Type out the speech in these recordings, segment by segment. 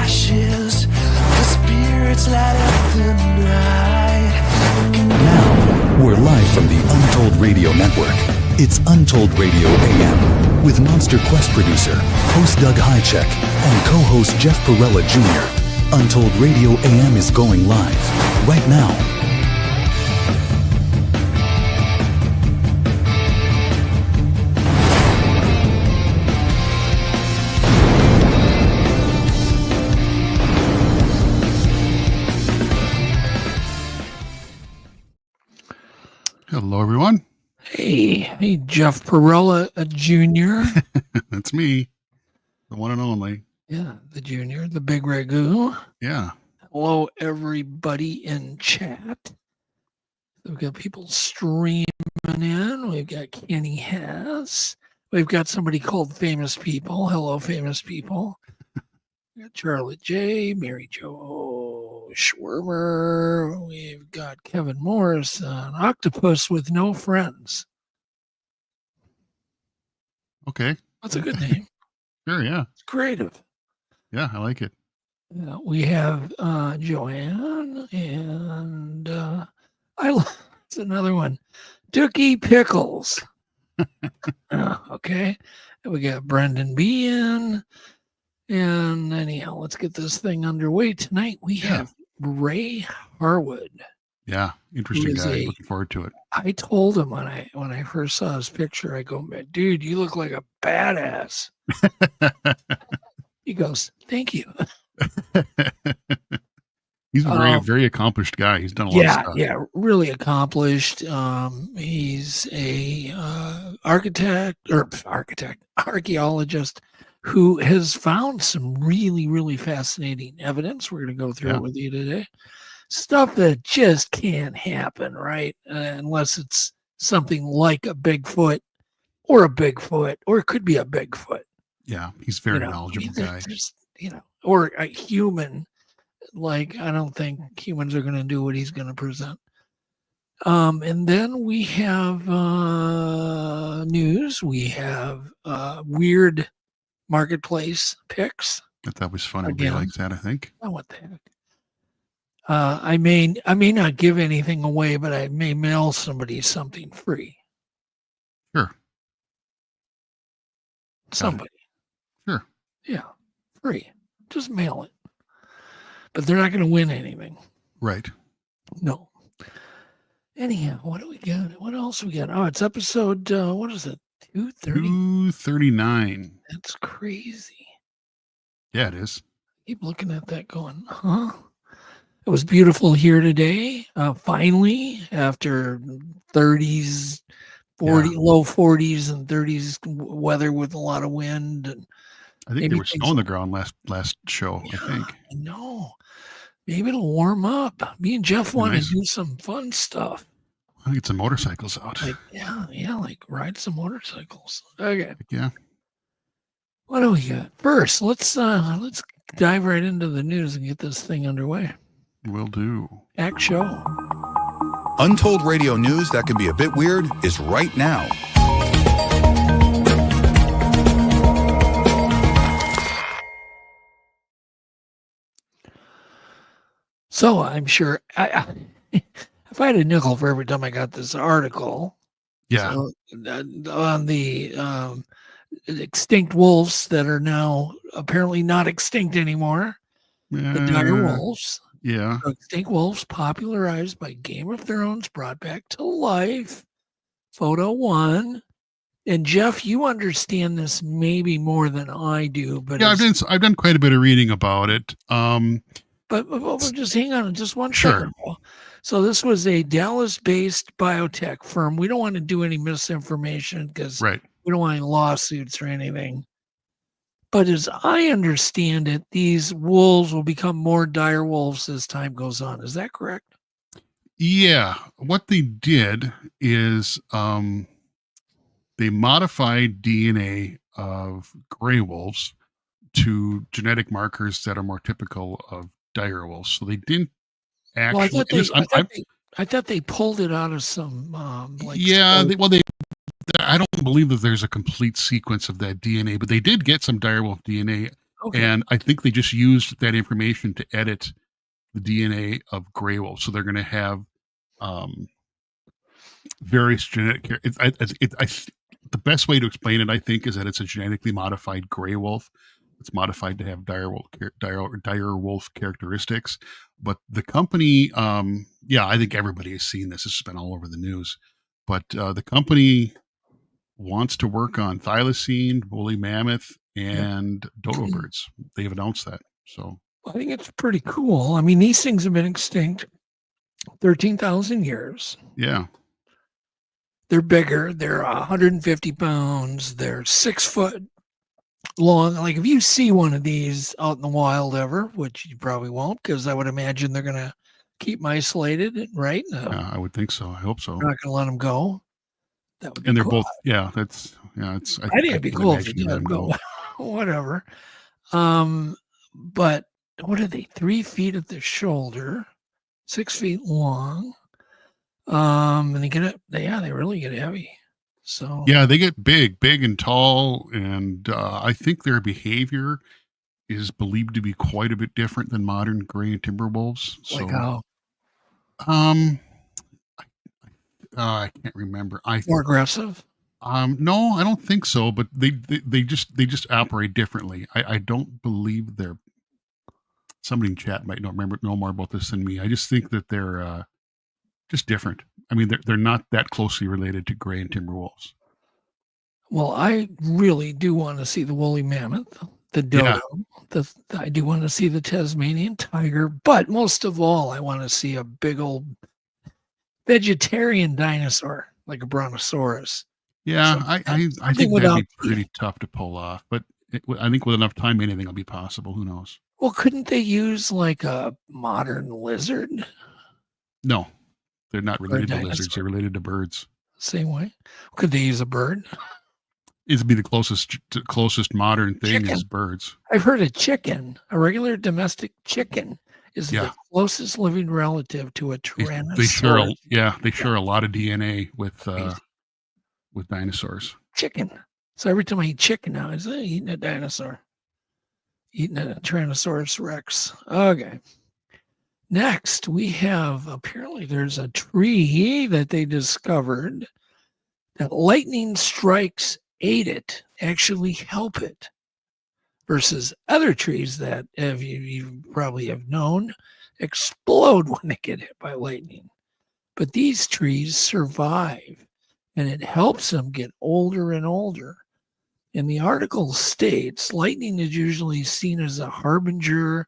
ashes, the spirits light up the night. Now, we're live from the Untold Radio Network. It's Untold Radio AM with Monster Quest producer, host Doug Hychek, and co-host Jeff Perella Jr. Untold Radio AM is going live right now. Hello, everyone. Hey, Jeff Perella Jr. That's me, the one and only. Yeah, the junior, the big ragu. Yeah. Hello, everybody in chat. We've got people streaming in. We've got Kenny Hess. We've got somebody called Famous People. Hello, Famous People. We got Charlotte J, Mary Jo Schwermer. We've got Kevin Morris, an octopus with no friends. Okay. That's a good name. Sure, yeah. It's creative. Yeah, I like it. We have Joanne, and it's another one, Dookie Pickles. Okay. And we got Brendan B in. And anyhow, let's get this thing underway. Tonight we have Ray Harwood. Yeah, interesting guy. Looking forward to it. I told him when I first saw his picture, I go, dude, you look like a badass. He goes, thank you. He's a very accomplished guy. He's done a lot of stuff. Yeah, really accomplished. He's a archaeologist who has found some really, really fascinating evidence. We're going to go through it with you today. Stuff that just can't happen, right? Unless it's something like a Bigfoot, or it could be a Bigfoot. Yeah, he's very knowledgeable guy. Or a human. Like, I don't think humans are going to do what he's going to present. And then we have news. We have weird marketplace picks. That was fun. Everybody likes that, I think. Oh, what the heck? I may not give anything away, but I may mail somebody something free. Sure. Somebody. Sure. Yeah, free. Just mail it. But they're not going to win anything. Right. No. Anyhow, what do we got? What else we got? Oh, it's episode, what is it? 230? 239. That's crazy. Yeah, it is. Keep looking at that going, huh? It was beautiful here today. Finally, after 30s, low 40s and 30s weather with a lot of wind. And I think there was snow on the ground last show, I think. I know. Maybe it'll warm up. Me and Jeff want to do some fun stuff. I'll get some motorcycles out. Like ride some motorcycles. Okay. Yeah. What do we got? First, let's dive right into the news and get this thing underway. Will do. Act show. Untold radio news that can be a bit weird is right now. So I'm sure if I had a nickel for every time I got this article, on the extinct wolves that are now apparently not extinct anymore, the dire wolves. Yeah. Extinct wolves popularized by Game of Thrones, brought back to life. Photo 1. And Jeff, you understand this maybe more than I do, but I've done quite a bit of reading about it. But just hang on just one second. So this was a Dallas-based biotech firm. We don't want to do any misinformation because we don't want any lawsuits or anything. But as I understand it, these wolves will become more dire wolves as time goes on. Is that correct? Yeah. What they did is they modified DNA of gray wolves to genetic markers that are more typical of dire wolves. So they didn't actually. I thought they pulled it out of some. I don't believe that there's a complete sequence of that DNA, but they did get some dire wolf DNA Okay. And I think they just used that information to edit the DNA of gray wolves. So they're going to have various genetic. The best way to explain it, I think, is that it's a genetically modified gray wolf. It's modified to have dire wolf characteristics. But the company, I think everybody has seen this. This has been all over the news. But the company wants to work on thylacine, woolly mammoth, and dodo birds. They've announced that. So I think it's pretty cool. I mean, these things have been extinct 13,000 years. yeah, They're bigger. They're 150 pounds. They're 6 foot long. Like if you see one of these out in the wild ever, which you probably won't, because I would imagine they're going to keep them isolated, right? I would think so. I hope so. We're not going to let them go. That would be And they're cool. both, it's. I think it'd be cool if you did, but whatever. But what are they? 3 feet at the shoulder, 6 feet long. And they really get heavy. So yeah, they get big and tall, and I think their behavior is believed to be quite a bit different than modern gray and timber wolves. So, like how I can't remember. more aggressive. No, I don't think so. But they just operate differently. I don't believe they're. Somebody in chat might know more about this than me. I just think that they're just different. I mean, they're not that closely related to gray and timber wolves. Well, I really do want to see the woolly mammoth, the dodo. I do want to see the Tasmanian tiger, but most of all, I want to see a big old vegetarian dinosaur like a brontosaurus. Yeah, So, I think that'd without be pretty tough to pull off. But I think with enough time, anything will be possible. Who knows? Well, couldn't they use like a modern lizard? No, they're not related to dinosaur. lizards. They're related to birds. Same way. Could they use a bird? It'd be the closest modern thing Chicken. is birds. I've heard a chicken, a regular domestic chicken, is the closest living relative to a tyrannosaurus. They share a lot of DNA with dinosaurs. Chicken. So every time I eat chicken now, it's eating a dinosaur. Eating a Tyrannosaurus Rex. Okay. Next, we have apparently there's a tree that they discovered that lightning strikes aid it, actually help it, versus other trees that, if you probably have known, explode when they get hit by lightning. But these trees survive, and it helps them get older and older. And the article states lightning is usually seen as a harbinger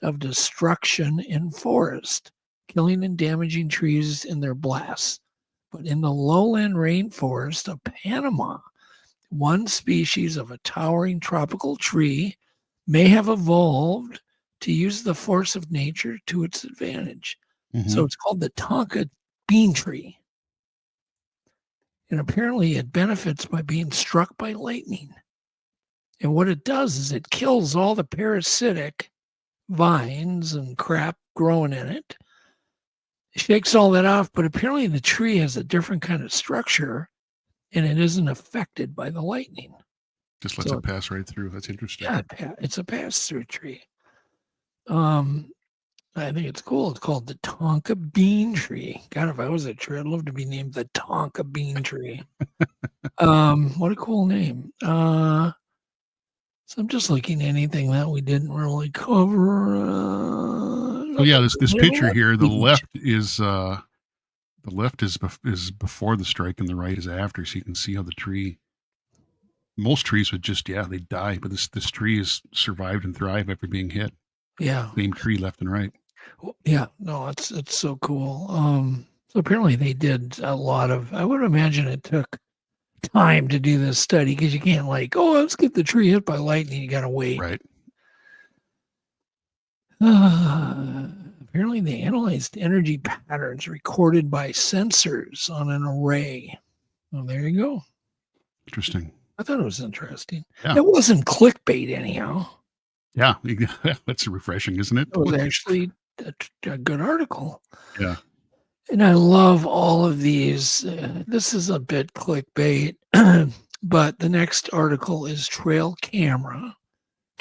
of destruction in forest, killing and damaging trees in their blasts. But in the lowland rainforest of Panama, one species of a towering tropical tree may have evolved to use the force of nature to its advantage. Mm-hmm. So it's called the Tonka bean tree. And apparently it benefits by being struck by lightning. And what it does is it kills all the parasitic vines and crap growing in it. It shakes all that off, but apparently the tree has a different kind of structure and it isn't affected by the lightning. Just lets it pass right through. That's interesting. Yeah, it's a pass-through tree. I think it's cool. It's called the Tonka bean tree. God, if I was a tree, I'd love to be named the Tonka bean tree. What a cool name. So I'm just looking at anything that we didn't really cover. This picture here, the left is before the strike and the right is after, so you can see how the tree. Most trees would just they die, but this tree has survived and thrived after being hit. Yeah, same tree left and right. Yeah, no, it's so cool. So apparently they did a lot of. I would imagine it took time to do this study because you can't let's get the tree hit by lightning. You got to wait. Right. Apparently they analyzed energy patterns recorded by sensors on an array. Well, there you go. Interesting. I thought it was interesting. Yeah. It wasn't clickbait anyhow. Yeah, that's refreshing, isn't it? It was actually a good article. Yeah. And I love all of these. This is a bit clickbait, but the next article is trail camera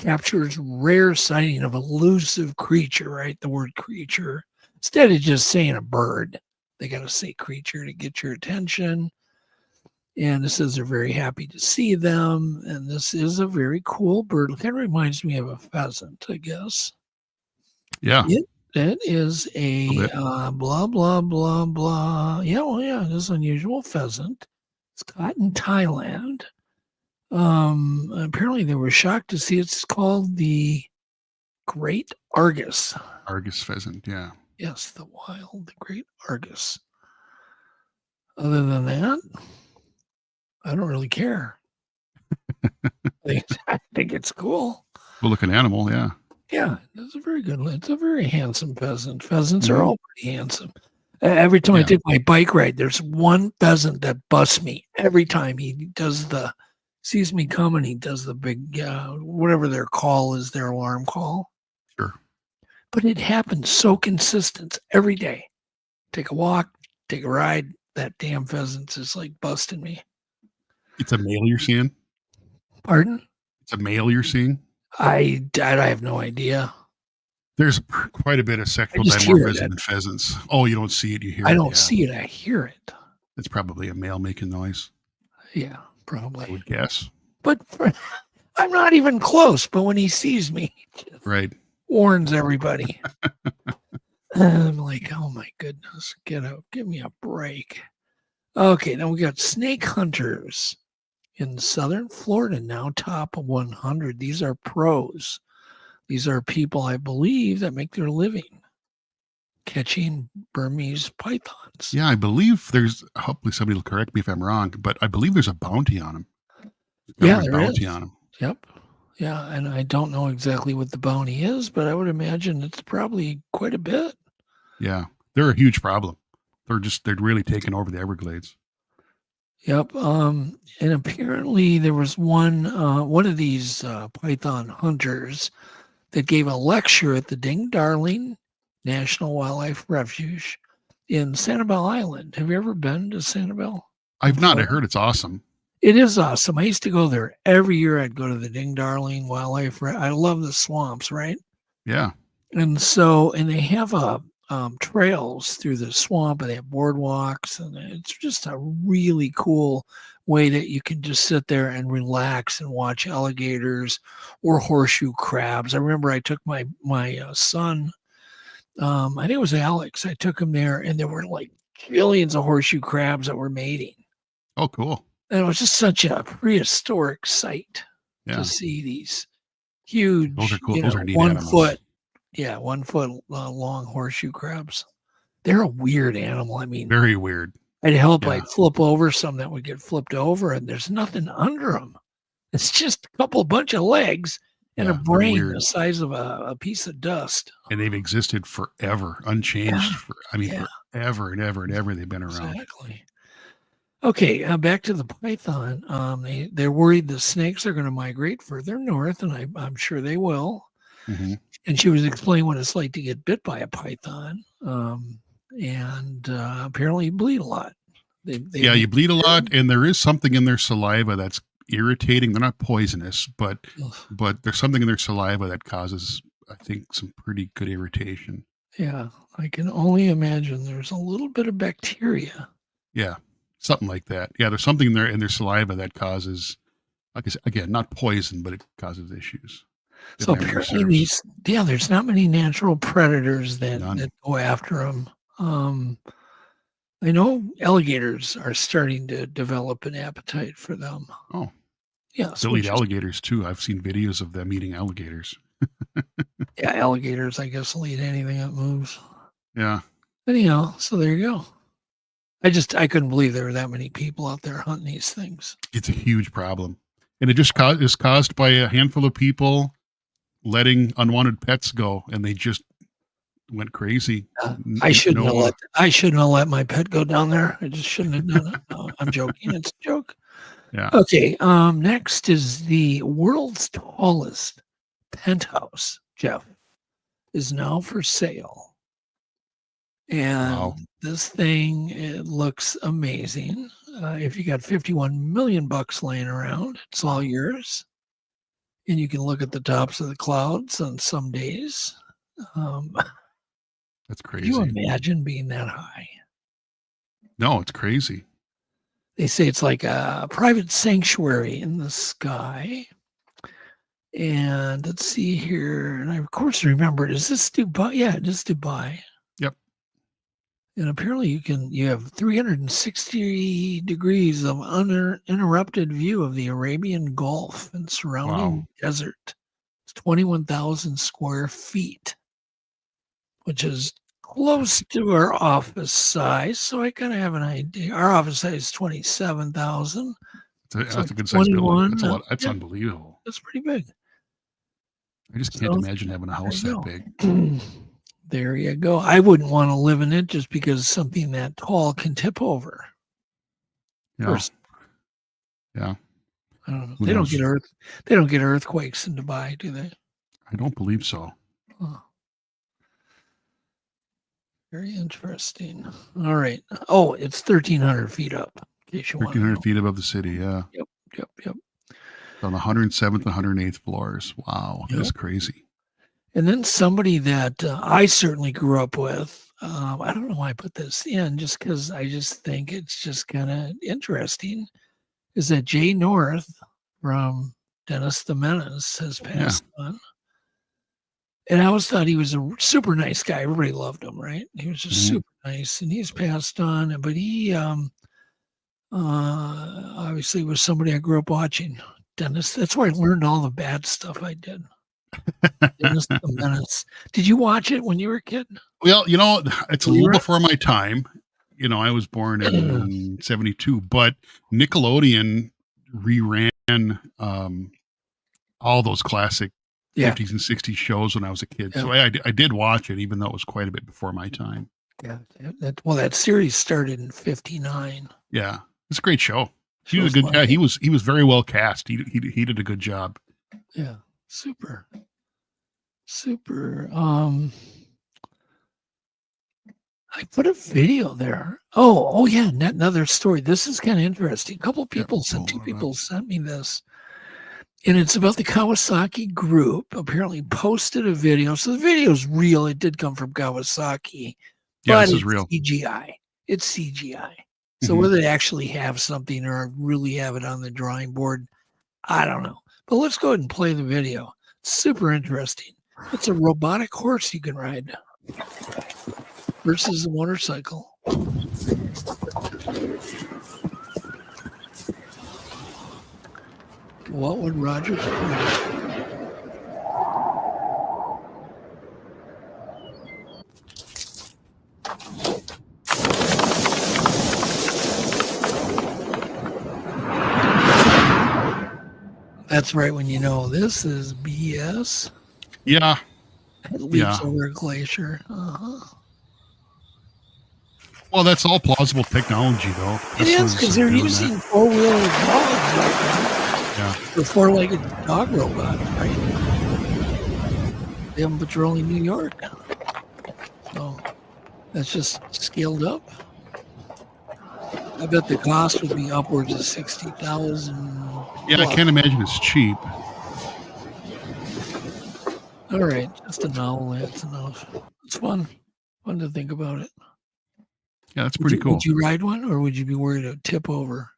captures rare sighting of elusive creature, right? The word creature. Instead of just saying a bird, they got to say creature to get your attention. And it says they're very happy to see them. And this is a very cool bird. It kind of reminds me of a pheasant, I guess. Yeah. It is a blah, blah, blah, blah. Yeah, well, yeah, it is an unusual pheasant. It's caught in Thailand. Apparently they were shocked to see it's called the Great Argus. Argus pheasant. Yeah. Yes, the Great Argus. Other than that, I don't really care. I think it's cool. Cool looking animal. Yeah. Yeah, it's a very good. It's a very handsome pheasant. Pheasants are all pretty handsome. Every time I take my bike ride, there's one pheasant that busts me. Every time he sees me coming, he does the big, whatever their call is, their alarm call. Sure. But it happens so consistent every day. Take a walk, take a ride. That damn pheasant's just like busting me. It's a male you're seeing? Pardon? It's a male you're seeing? I have no idea. There's quite a bit of sexual dimorphism in pheasants. Oh, you don't see it, you hear it. I don't see it, I hear it. It's probably a male making noise. Yeah, probably. I would guess. But I'm not even close. But when he sees me, he just warns everybody. I'm like, oh my goodness, get out, give me a break. Okay, then we got snake hunters in southern Florida now top 100. These are pros. These are people, I believe, that make their living catching Burmese pythons. Yeah, I believe there's, hopefully somebody will correct me if I'm wrong, but I believe there's a bounty on them. Yeah, there is. On them. Yep. Yeah, and I don't know exactly what the bounty is, but I would imagine it's probably quite a bit. Yeah, they're a huge problem. They're really taking over the Everglades. Yep. And apparently there was one of these python hunters that gave a lecture at the Ding Darling National Wildlife Refuge in Sanibel Island. Have you ever been to Sanibel? I've not. I heard it's awesome. It is awesome. I used to go there every year. I'd go to the Ding Darling Wildlife. I love the swamps, right? Yeah. And they have trails through the swamp, and they have boardwalks, and it's just a really cool way that you can just sit there and relax and watch alligators or horseshoe crabs. I remember I took my son, I think it was Alex. I took him there, and there were like billions of horseshoe crabs that were mating. Oh, cool. And it was just such a prehistoric sight to see these huge, those are cool. Those are neat 1 animals. foot. Yeah, 1 foot long horseshoe crabs. They're a weird animal. I mean, very weird. I'd help like flip over some that would get flipped over, and there's nothing under them. It's just a bunch of legs and a brain the size of a piece of dust. And they've existed forever, unchanged. Forever and ever and ever they've been around. Exactly. Okay, back to the python. They're worried the snakes are going to migrate further north, and I'm sure they will. Mm-hmm. And she was explaining what it's like to get bit by a python. And apparently you bleed a lot. You bleed a lot, and there is something in their saliva that's irritating. They're not poisonous, but there's something in their saliva that causes, I think, some pretty good irritation. Yeah, I can only imagine there's a little bit of bacteria. Yeah, something like that. Yeah, there's something in their saliva that causes, like I said, again, not poison, but it causes issues. So apparently there's not many natural predators that go after them. I know alligators are starting to develop an appetite for them. Oh, yeah. They'll eat alligators too. I've seen videos of them eating alligators. Yeah, alligators, I guess, will eat anything that moves. Yeah. Anyhow, so there you go. I couldn't believe there were that many people out there hunting these things. It's a huge problem. And it just is caused by a handful of people letting unwanted pets go, and they just went crazy. I shouldn't have let my pet go down there. I just shouldn't have done it. No, I'm joking. It's a joke. Yeah. Okay. Next is the world's tallest penthouse, Jeff, is now for sale. And this thing, it looks amazing. If you got $51 million laying around, it's all yours. and you can look at the tops of the clouds on some days. That's Could you crazy. imagine being that high? No, it's crazy. They say it's like a private sanctuary in the sky. And let's see here. And I, of course, remembered, is this Dubai? Yeah, it is Dubai. Yep. And apparently you have 360 degrees of uninterrupted view of the Arabian Gulf and surrounding desert. It's 21,000 square feet, which is close to our office size. So I kind of have an idea. Our office size is 27,000. That's So a good size building. 21, That's a lot. That's yeah. unbelievable. That's pretty big. I just can't imagine having a house there that you big. There you go. I wouldn't want to live in it just because something that tall can tip over. Yeah. Yeah. I don't know. Who They knows? don't get earthquakes in Dubai, do they? I don't believe so. Oh. Very interesting. All right. Oh, it's 1,300 feet up. In case you want to 1,300 know. feet above the city. Yeah. Yep. On the 107th and 108th floors. Wow. Yep. That's crazy. And then somebody that I certainly grew up with, I don't know why I put this in, just because I just think it's just kind of interesting, is that Jay North from Dennis the Menace has passed on. And I always thought he was a super nice guy. Everybody loved him, right? He was just super nice. And he's passed on. But he obviously was somebody I grew up watching. Dennis. That's where I learned all the bad stuff I did. Dennis the Menace. Did you watch it when you were a kid? Well, it's a little before my time. I was born in 72, but Nickelodeon reran all those classic 50s and 60s shows when I was a kid. So I did watch it, even though it was quite a bit before my time. Yeah. That series started in 59. Yeah. It's a great show. He was a good guy. He was very well cast. He did a good job. Yeah. Super. I put a video there. Oh yeah, another story. This is kind of interesting. A couple of people two people sent me this. And it's about the Kawasaki group. Apparently posted a video. So the video is real. It did come from Kawasaki. Yeah, but this is real. CGI. It's CGI. So whether they actually have something or really have it on the drawing board, I don't know. But let's go ahead and play the video. It's super interesting. It's a robotic horse you can ride versus a motorcycle. What would Roger do? That's right, when you know this is BS. Yeah. It leaps over a glacier. Well, that's all plausible technology, though. It is, because they're using four-wheel dogs right now. Yeah. The four-legged dog robot, right? They have them patrolling New York. So that's just scaled up. I bet the cost would be upwards of 60,000. Yeah, I can't imagine it's cheap. All right, just a novel. That's enough. It's fun to think about it. Yeah, that's pretty cool. Would you ride one, or would you be worried it would tip over?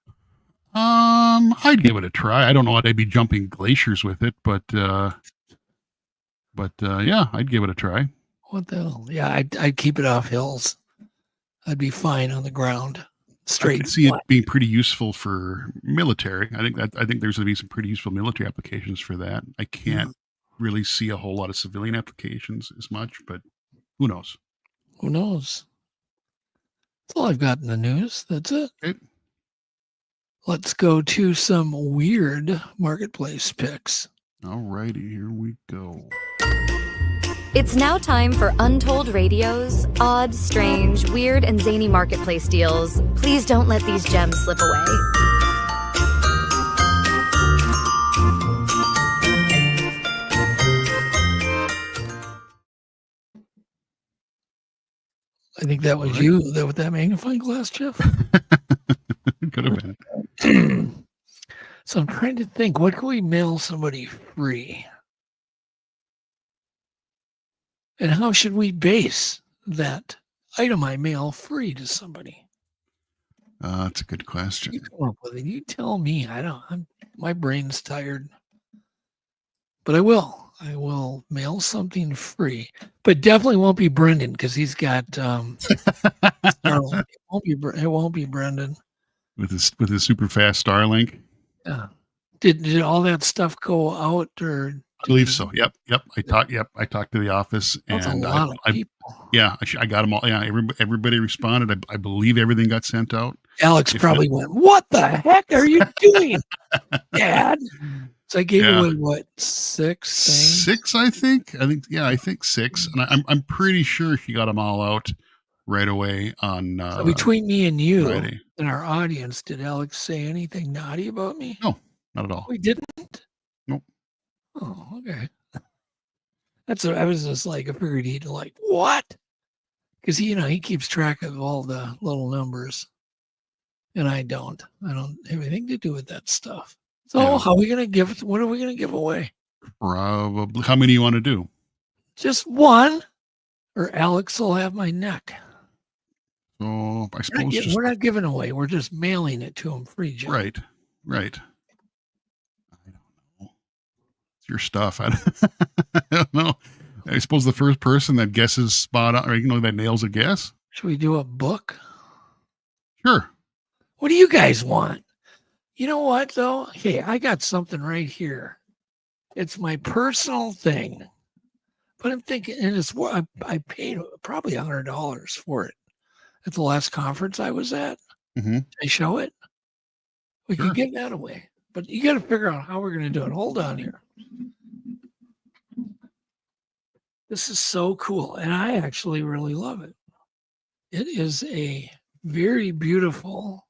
I'd give it a try. I don't know what I'd be jumping glaciers with it, but yeah, I'd give it a try. What the hell? Yeah, I'd keep it off hills. I'd be fine on the ground. Straight. I could see it being pretty useful for military. I think there's going to be some pretty useful military applications for that. I can't really see a whole lot of civilian applications as much, but who knows? Who knows? That's all I've got in the news. That's it. Okay. Let's go to some weird marketplace picks. All righty, here we go. It's now time for Untold Radio's odd, strange, weird, and zany marketplace deals. Please don't let these gems slip away. I think that was you with that magnifying glass, Jeff. Could have been. So I'm trying to think, what can we mail somebody free? And how should we base that item I mail free to somebody? That's a good question. You come up with it. You tell me. My brain's tired. But I will mail something free, but definitely won't be Brendan because he's got Starlink. It won't be Brendan. With his super fast Starlink. Yeah. Did all that stuff go out, or I believe so. Yep. I talked to the office, that's and a lot of people. I got them all. Yeah, everybody responded. I believe everything got sent out. Alex probably went, "What the heck are you doing, Dad?" So I gave away what, 6 things? 6, I think. I think 6, and I'm pretty sure he got them all out right away on. So between me and you Friday. and our audience, did Alex say anything naughty about me? No, not at all. We didn't. Nope. Oh, okay. I was just like, I figured he'd like, what? Because he keeps track of all the little numbers, and I don't have anything to do with that stuff. So what are we gonna give away? Probably. How many do you want to do? Just one, or Alex will have my neck. So I suppose we're not giving away. We're just mailing it to him free, Joe. Right. I don't know. It's your stuff. I don't know. I suppose the first person that guesses spot on, or that nails a guess. Should we do a book? Sure. What do you guys want? You know what, though? Hey, I got something right here. It's my personal thing. But I'm thinking, and it's what I paid probably $100 for it at the last conference I was at. Mm-hmm. I show it. We can give that away. But you got to figure out how we're going to do it. Hold on here. This is so cool. And I actually really love it. It is a very beautiful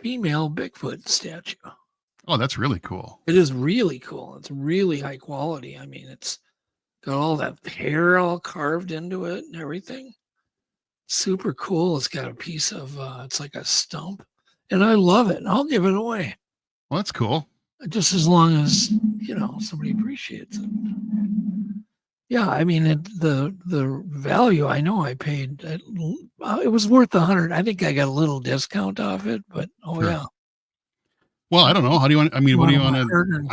female Bigfoot statue. Oh, that's really cool. It is really cool. It's really high quality. I mean, it's got all that hair all carved into it and everything. Super cool. It's got a piece of, it's like a stump. And I love it. And I'll give it away. Well, that's cool. Just as long as, somebody appreciates it. Yeah, I mean, the value, I know I paid, it was worth $100. I think I got a little discount off it, but Sure. yeah. Well, I don't know. How do you want? I mean, what do you want to?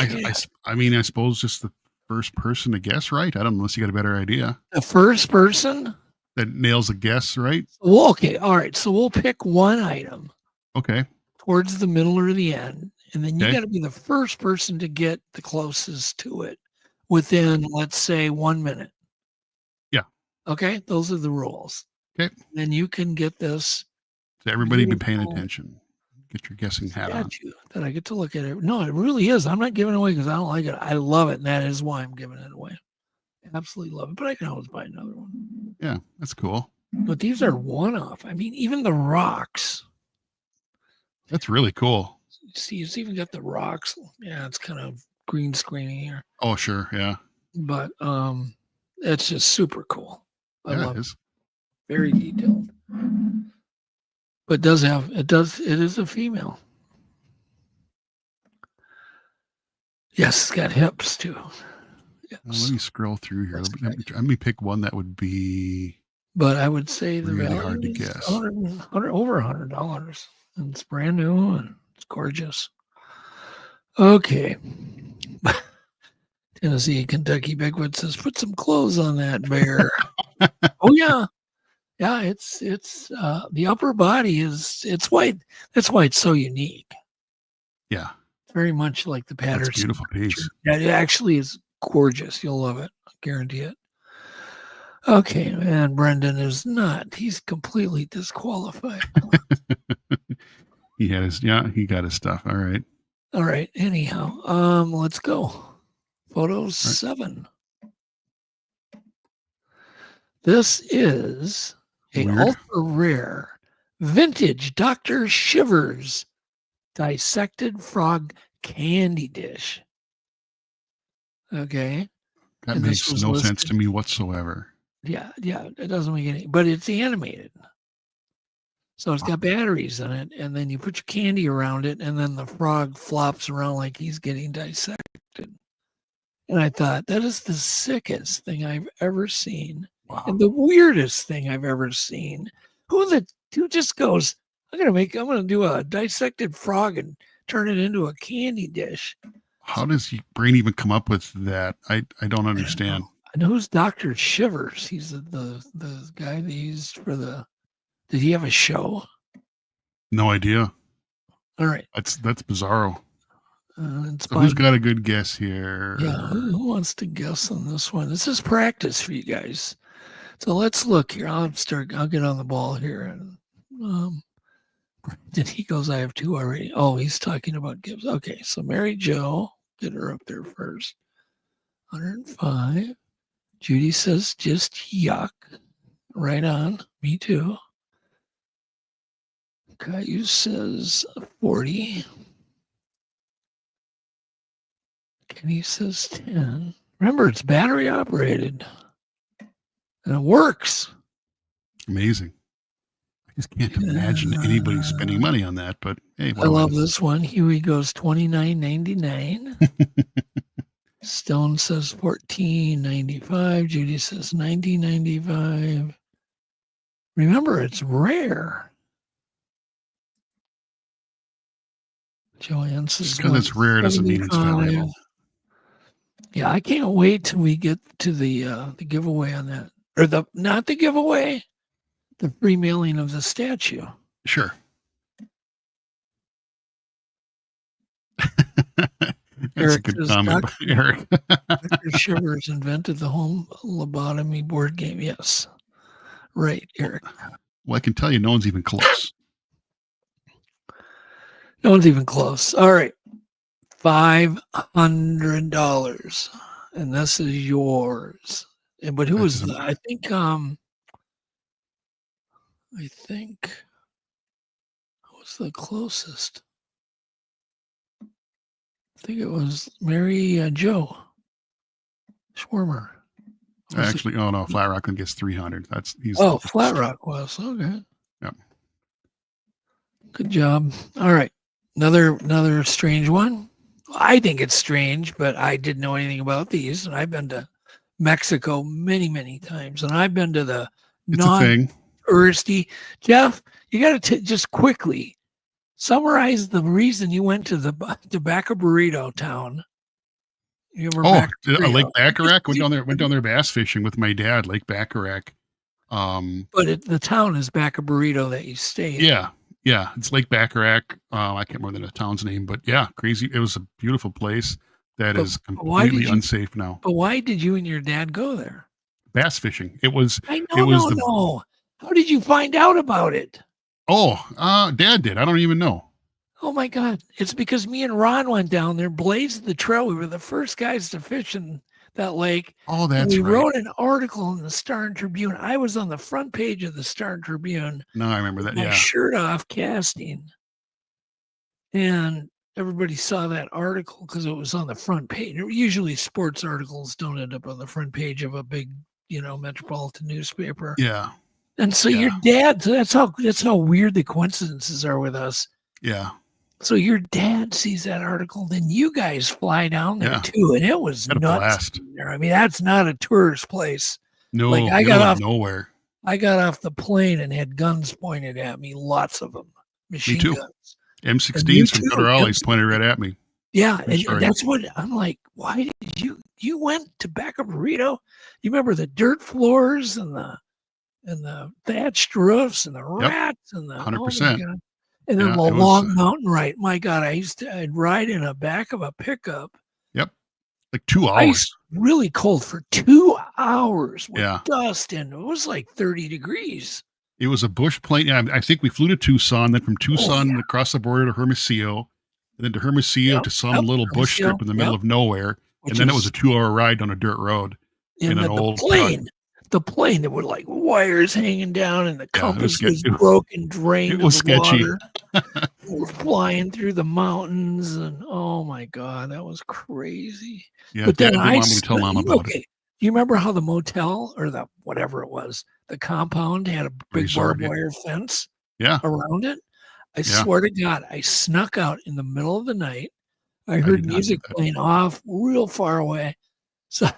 I I suppose just the first person to guess right. I don't know unless you got a better idea. The first person That nails a guess right. Well, okay, all right. So we'll pick one item Okay. towards the middle or the end, and then you Okay. got to be the first person to get the closest to it within, let's say, 1 minute. Yeah. Okay, those are the rules. Okay. Then you can get this So everybody be paying beautiful attention. Get your guessing hat on. statue that I get to look at it. No, it really is. I'm not giving it away because I don't like it. I love it, and that is why I'm giving it away. Absolutely love it, but I can always buy another one. Yeah, that's cool. But these are one-off. I mean, even the rocks. That's really cool. See, it's even got the rocks. Yeah, it's kind of green screening here, Oh, sure. Yeah. but it's just super cool. I Yeah, love it it. is. Very detailed. But it is a female. Yes, it's got hips too. Well, Hips. let me scroll through here. That's Let me pick one that would be. But I would say the Really value hard to is guess. over $100, and it's brand new and it's gorgeous. Okay. Tennessee, Kentucky Bigfoot says, put some clothes on that bear. Oh yeah. Yeah, it's the upper body it's white. That's why it's so unique. Yeah, Very much like the that's a Patterson. beautiful piece. Yeah, it actually is gorgeous. You'll love it. I guarantee it. Okay, and Brendan is not. He's completely disqualified. He got his stuff. All right. All right. Anyhow, let's go. Photos 7. This is a Weird. ultra rare vintage Dr. Shivers dissected frog candy dish. Okay. That And this makes was no listed- sense to me whatsoever. Yeah, it doesn't make any, but it's animated. So it's got batteries in it, and then you put your candy around it, and then the frog flops around like he's getting dissected. And I thought, that is the sickest thing I've ever seen. Wow. And the weirdest thing I've ever seen. Who just goes, I'm gonna do a dissected frog and turn it into a candy dish. How does your brain even come up with that? I don't understand. And who's Dr. Shivers? He's the guy that used for the. Did he have a show? No idea. All right. That's bizarro. It's So who's got a good guess here? Yeah, who wants to guess on this one? This is practice for you guys. So let's look here. I'll get on the ball here. And then he goes, I have two already. Oh, he's talking about Gibbs. Okay, so Mary Jo, get her up there first. 105. Judy says just yuck. Right on. Me too. Caillou says 40. Kenny says 10. Remember, it's battery operated. And it works. Amazing. I just can't imagine anybody spending money on that, but hey. I love this one. Huey goes $29.99. Stone says $14.95. Judy says $19.95. Remember, it's rare. Joanne says Just because it's rare doesn't mean it's valuable. Yeah, I can't wait till we get to the giveaway on that. Or not the giveaway, the free mailing of the statue. Sure. That's a good comment by Eric. Dr. Shivers invented the home lobotomy board game. Yes. Right, Eric. Well, I can tell you no one's even close. No one's even close. All right. $500. And this is yours. But who was that? I think who was the closest? I think it was Mary Jo Schwarmer. Actually, no, Flat Rock gets 300. Flat Rock was okay. Yep. Good job. All right, another strange one. I think it's strange, but I didn't know anything about these, and I've been to Mexico many times, and I've been to the non-touristy. Jeff, you got to just quickly summarize the reason you went to the Tobacco Burrito town. Lake Bacharach. Went down there bass fishing with my dad. Lake Bacharach. But the town is Baca Burrito that you stay in. Yeah, it's Lake Bacharach. I can't remember the town's name, but yeah, crazy. It was a beautiful place that is completely unsafe now. But why did you and your dad go there? Bass fishing. It was. No. How did you find out about it? Dad did. I don't even know. Oh my God. It's because me and Ron went down there, blazed the trail. We were the first guys to fish in that lake. Oh, that's right. We wrote an article in the Star and Tribune. I was on the front page of the Star and Tribune. No, I remember that. My shirt off casting. And everybody saw that article because it was on the front page. Usually sports articles don't end up on the front page of a big, metropolitan newspaper. Yeah. And so your dad, so that's how weird the coincidences are with us. Yeah. So your dad sees that article, then you guys fly down there too, and it was nuts there. I mean, that's not a tourist place. No, like I got off nowhere. I got off the plane and had guns pointed at me, lots of them, machine me too. guns. M16s from Federales pointed right at me. Yeah, and that's what I'm like. Why did you went to Baca Burrito? You remember the dirt floors and the thatched roofs and the rats and the 100%. And then the long mountain ride. My God, I'd ride in the back of a pickup. Yep. Like 2 hours. Really cold for 2 hours with dust, and it was like 30 degrees. It was a bush plane. Yeah, I think we flew to Tucson, then from Tucson across the border to Hermosillo, and then to Hermosillo to some little bush strip in the middle of nowhere. And then it was a 2-hour ride down a dirt road in an old plane. The plane that were like wires hanging down, and the compass was broken, drained. It was sketchy. We're flying through the mountains, and oh my God, that was crazy. Yeah, but then I wanted to tell Mom about it. Do you remember how the motel or the whatever it was, the compound had a big barbed wire fence? Yeah. around it. I Yeah. swear to God, I snuck out in the middle of the night. I did heard not do music that. playing off real far away. So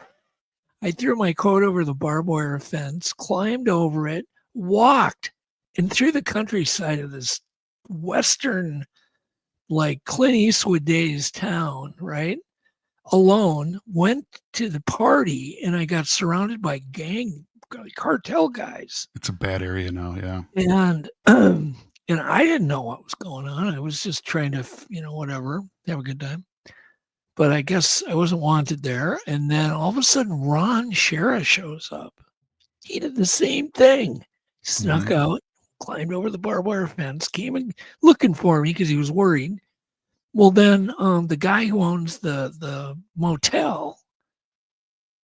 I threw my coat over the barbed wire fence, climbed over it, walked, and through the countryside of this western, like Clint Eastwood days town, right? Alone, went to the party, and I got surrounded by cartel guys. It's a bad area now. Yeah. And and I didn't know what was going on. I was just trying to, whatever, have a good time. But I guess I wasn't wanted there. And then all of a sudden, Ron Shera shows up. He did the same thing. Snuck out, climbed over the barbed wire fence, came in looking for me because he was worried. Well, then the guy who owns the motel,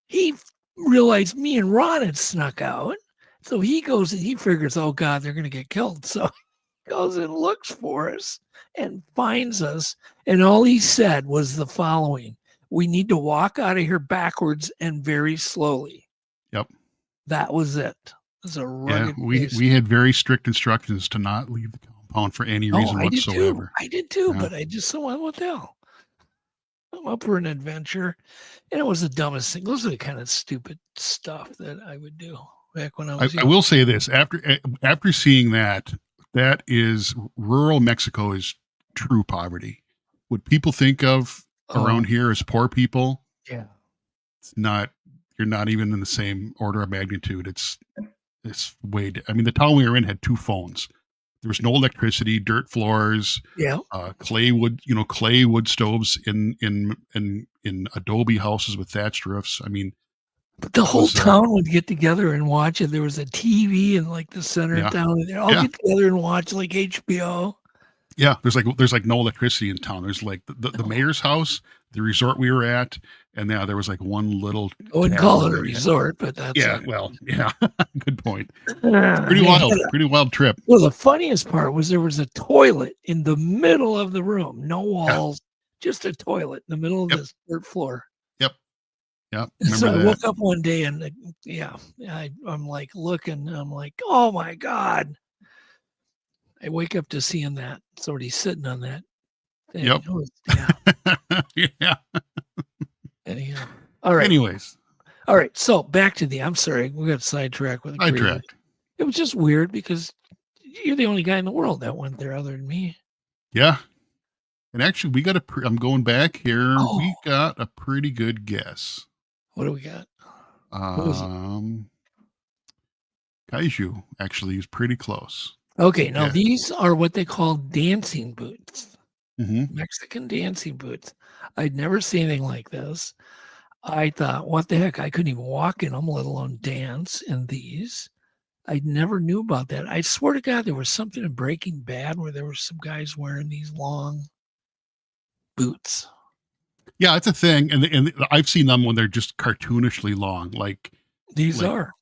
he realized me and Ron had snuck out. So he goes and he figures, oh God, they're going to get killed. So he goes and looks for us and finds us. And all he said was the following: we need to walk out of here backwards and very slowly. Yep. That was it. It was a rugged place. We had very strict instructions to not leave the compound for any reason whatsoever. I did too, Yeah. but I just said, well, what the hell? I'm up for an adventure. And it was the dumbest thing. Those are the kind of stupid stuff that I would do back when I was I will say this: after seeing that is rural Mexico is true poverty. What people think of around here as poor people, Yeah. it's not. You're not even in the same order of magnitude. It's way. I mean, the town we were in had 2 phones. There was no electricity, dirt floors, Yeah. clay wood stoves in adobe houses with thatched roofs. I mean, But the whole was, town would get together and watch it. There was a TV in like the center Yeah. of town. They'd all Yeah. get together and watch like HBO. yeah, there's like no electricity in town. There's like the mayor's house, the resort we were at, and there was like one little. I wouldn't call it a resort, but that's Yeah, it. well, yeah, good point. Ah, Pretty yeah. wild, pretty wild trip. Well, the funniest part was there was a toilet in the middle of the room, no walls, just a toilet in the middle of Yep. this dirt floor. Yeah, And so remember I that? woke up one day and I'm like looking, I'm like, oh my God. I wake up to seeing that somebody sitting on that thing. Yep. It was- yeah. Yeah. Anyhow. All right. Anyways, All right. So back to I'm sorry, we got sidetracked with I crazy. tracked. It was just weird because you're the only guy in the world that went there other than me. Yeah, and actually, we got I'm going back here. Oh. We got a pretty good guess. What do we got? was it? Kaiju actually is pretty close. Okay. Now Yeah. these are what they call dancing boots. Hmm. Mexican dancing boots. I'd never seen anything like this. I thought, what the heck? I couldn't even walk in them, let alone dance in these. I never knew about that. I swear to God, there was something in Breaking Bad where there were some guys wearing these long boots. Yeah, it's a thing, and I've seen them when they're just cartoonishly long. Like These Like- are.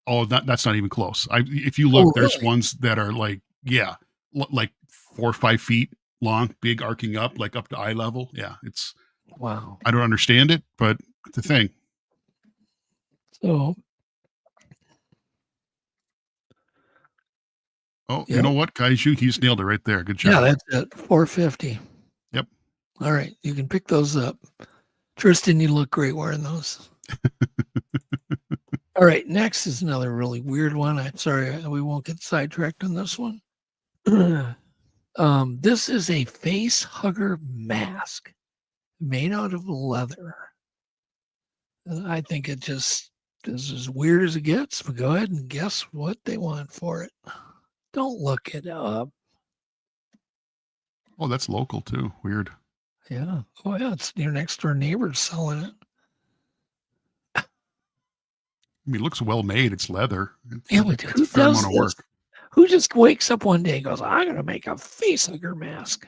oh, that's not even close. If you look, there's really? ones that are like like 4 or 5 feet long, big, arcing up like up to eye level. Yeah, it's. Wow. I don't understand it, but it's a thing. So, Oh, Yeah. you know what, Kaiju? He's nailed it right there. Good job. yeah, that's it. 450. Yep. All right. You can pick those up. Tristan, you look great wearing those. All right. Next is another really weird one. I'm sorry. We won't get sidetracked on this one. This is a face hugger mask made out of leather. I think it just is as weird as it gets, but go ahead and guess what they want for it. Don't look it up. Oh, that's local too. Weird. Yeah. Oh, yeah. It's your next door neighbor selling it. I mean, it looks well made. It's leather. Yeah, but It's who a fair does amount of this? work. Who just wakes up one day and goes, I'm going to make a face hugger mask?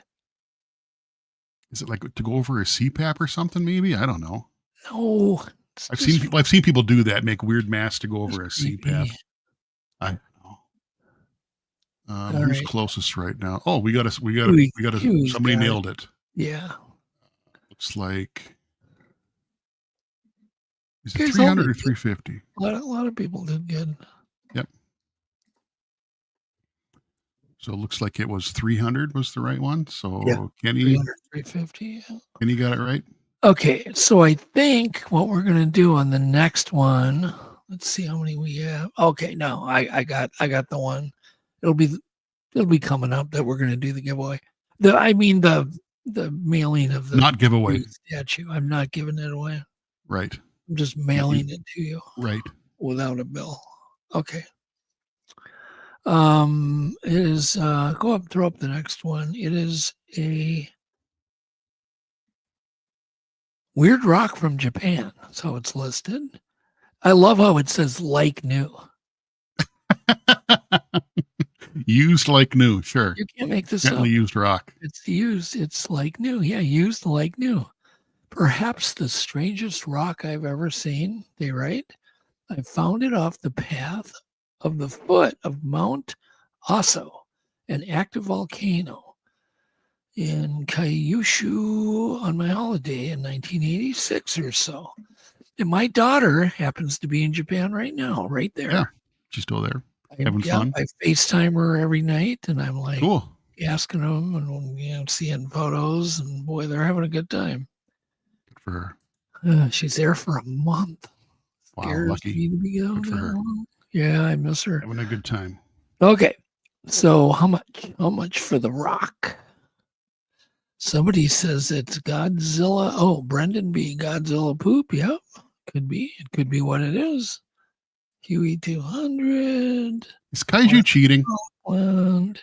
Is it like to go over a CPAP or something? Maybe I don't know. No. it's I've just seen people do that. Make weird masks to go over a CPAP. creepy. I don't know. All Who's right. closest right now? Oh, we got Huey- a Huey's somebody got it. nailed it. Yeah. Looks like is it Guys, 300 all or the- 350? A lot of people did good. So it looks like it was 300 was the right one. So Yeah, Kenny, 300, 350. Yeah. Kenny got it right. Okay, so I think what we're gonna do on the next one. Let's see how many we have. Okay, no, I got the one. It'll be coming up that we're gonna do the giveaway. The mailing of the Not giveaway. statue. I'm not giving it away. Right. I'm just mailing it to you Right. without a bill. Okay. It is go up, throw up the next one. It is a weird rock from Japan. So it's listed. I love how it says like new. Used like new. Sure. You can't make this Gently up. used rock. It's used. It's like new. Yeah, used like new. Perhaps the strangest rock I've ever seen. They write. I found it off the path of the foot of Mount Aso, an active volcano in Kyushu on my holiday in 1986 or so. And my daughter happens to be in Japan right now, right there. Yeah. She's still there. Having fun. I FaceTime her every night, and I'm like Cool. asking them and seeing photos, and boy, they're having a good time. Good for her. She's there for a month. Wow. Scares Lucky. me to be Good for her. Yeah, I miss her. Having a good time. Okay, so how much? How much for the rock? Somebody says it's Godzilla. Oh, Brendan B. Godzilla poop. Yep, could be. It could be what it is. QE200. Is Kaiju cheating? Oakland,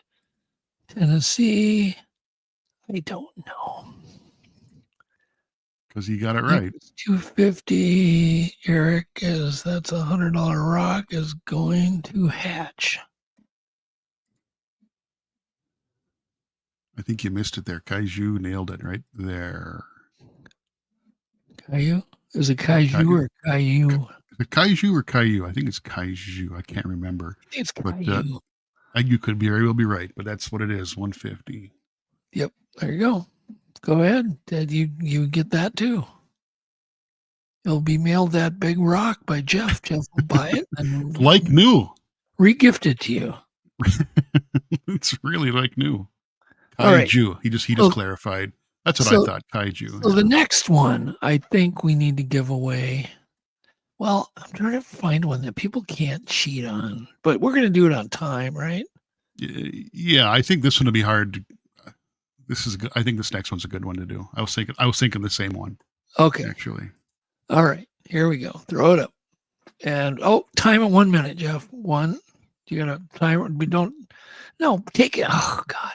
Tennessee. I don't know. Because he got it right. $250. Eric that's $100 rock is going to hatch. I think you missed it there. Kaiju nailed it right there. Caillou? Is it Kaiju or Caillou? Is it Kaiju or Caillou? I think it's Kaiju. I can't remember. It's But Caillou. you could be very well be right, but that's what it is. 150. Yep. There you go. Go ahead. Did you get that too? It'll be mailed that big rock by Jeff. Jeff will buy it and Like new. re-gift it to you. It's really like new. All right. Kaiju. He just So- clarified. That's what so- I thought. Kaiju. So the next one, I think we need to give away. Well, I'm trying to find one that people can't cheat on, but we're going to do it on time, right? Yeah, I think this one will be hard. This is good. I think this next one's a good one to do. I was thinking the same one Okay. actually. All right. Here we go. Throw it up. And time at 1 minute, Jeff. One. You got a timer? We don't. No, take it. Oh God.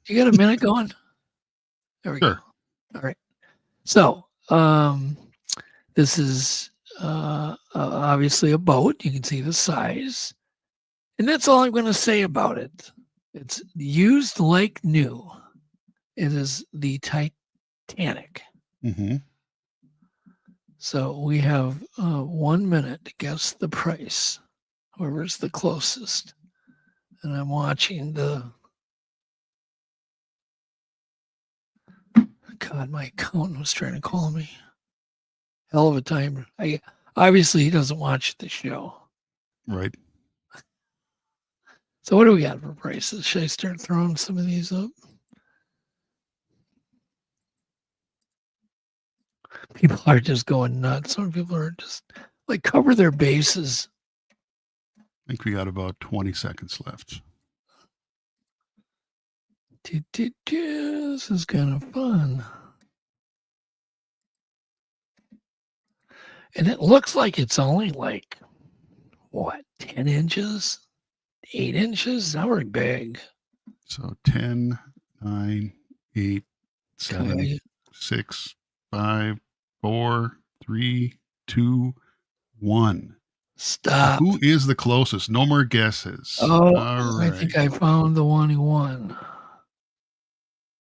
You got a minute going? There we go. Sure. All right. So, this is obviously a boat. You can see the size. And that's all I'm going to say about it. It's used like new. It is the Titanic. Mm-hmm. So we have 1 minute to guess the price, whoever's the closest. And I'm watching God, my accountant was trying to call me. Hell of a time. Obviously, he doesn't watch the show. Right. So what do we got for prices? Should I start throwing some of these up? People are just going nuts. Some people are just like cover their bases. I think we got about 20 seconds left. This is kind of fun. And it looks like it's only like, what, 10 inches? 8 inches? Not very big. So 10, 9, 8, 7, Okay. 6, 5, 4, 3, 2, 1. Stop. Who is the closest? No more guesses. Oh, All I right. think I found the one who won.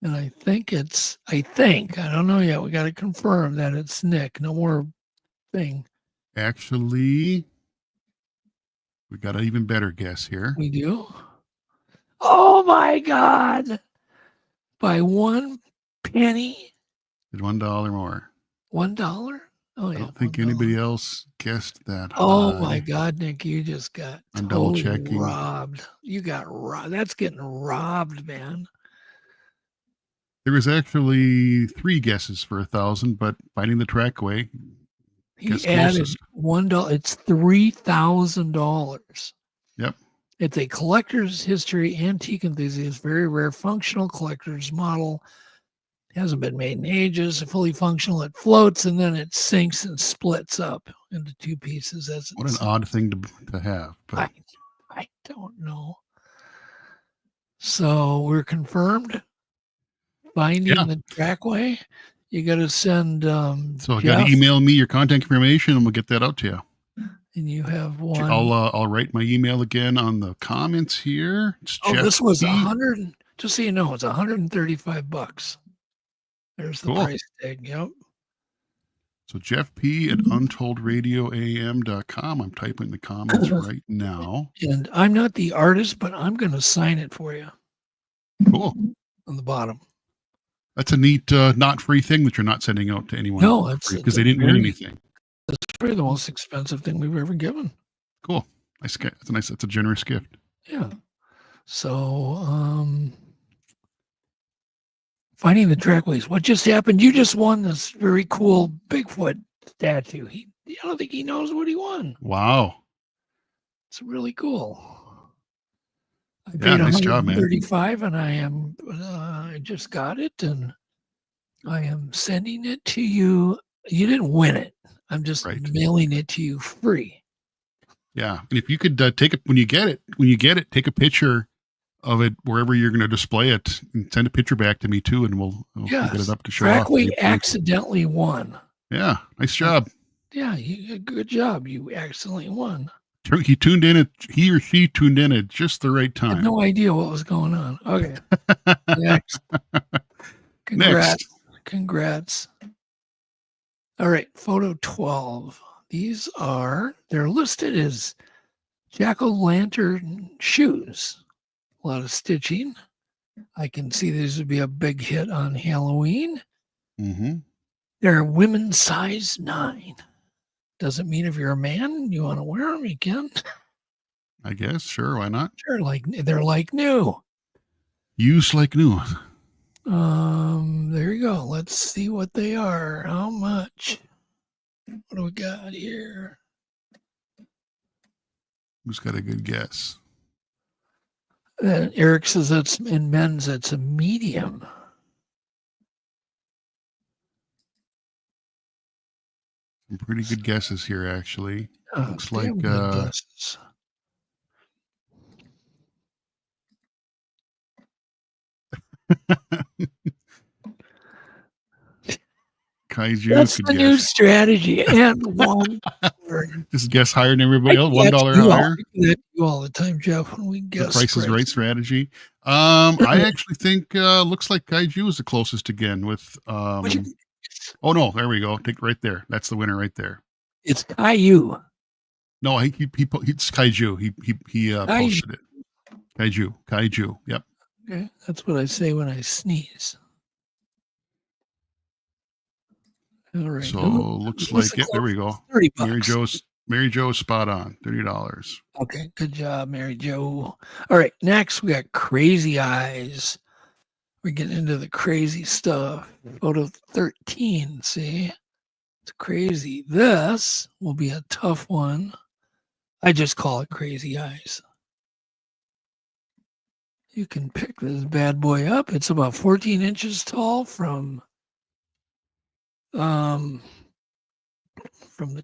And I think, I don't know yet. We got to confirm that it's Nick. No more thing. Actually, we got an even better guess here. We do? Oh my God. By 1 penny, Did $1 more. $1? Oh, I yeah. don't think $1. anybody else guessed that Oh, high. my God, Nick, you just got I'm double totally checking. robbed. You got robbed. That's getting robbed, man. There was actually 3 guesses for 1,000, but finding the trackway, He guess added closest. $1. It's $3,000. Yep. It's a collector's history, antique enthusiast, very rare functional collector's model. Hasn't been made in ages. Fully functional. It floats and then it sinks and splits up into 2 pieces. As What an odd thing to have. But I don't know. So we're confirmed. Finding Yeah. the trackway. You got to send so you got Jeff, to email me your contact information, and we'll get that out to you. and you have one. I'll write my email again on the comments here. It's Jeff This was P. 100. Just so you know, it's $135. There's the Cool. price tag. Yep. So Jeff P at untoldradio.am.com. I'm typing the comments right now. And I'm not the artist, but I'm going to sign it for you Cool. on the bottom. That's a neat, not free thing that you're not sending out to anyone. No, it's because they didn't win anything. It's probably the most expensive thing we've ever given. Cool. That's a generous gift. Yeah. So, finding the trackways. What just happened? You just won this very cool Bigfoot statue. I don't think he knows what he won. Wow. It's really cool. I Yeah, paid nice job, man. $135, and I just got it, and I am sending it to you. You didn't win it. I'm just mailing it to you free. Yeah, and if you could take it when you get it, take a picture of it wherever you're going to display it, and send a picture back to me too, and we'll get it up to show off. Trackway accidentally won. Yeah, nice job. Yeah, good job. You accidentally won. He or she tuned in at just the right time. I had no idea what was going on. Okay. Next. Congrats. All right. Photo 12. They're listed as jack-o'-lantern shoes. A lot of stitching. I can see these would be a big hit on Halloween. Mm-hmm. They're women's size 9. Doesn't mean if you're a man, you want to wear them, you can. I guess. Sure. Why not? Sure. They're like new. Use like new. There you go. Let's see what they are. How much? What do we got here? Who's got a good guess? Eric says that's in men's, it's a medium. Some pretty good guesses here, actually. Looks like guesses. Kaiju. That's the new strategy. And one. Just guess higher than everybody else. $1 higher. You all the time, Jeff, when we guess. The Price is Right strategy. I actually think looks like Kaiju is the closest again with oh no, there we go. Take it right there. That's the winner right there. It's Caillou. No, it's Kaiju. He posted it. Kaiju. Yep. Okay, that's what I say when I sneeze. All right. So looks like it. There we go. $30. Mary Jo's spot on. $30. Okay, good job, Mary Jo. All right, next we got Crazy Eyes. We're getting into the crazy stuff. Photo 13. See, it's crazy. This will be a tough one. I just call it Crazy Eyes. You can pick this bad boy up. It's about 14 inches tall from the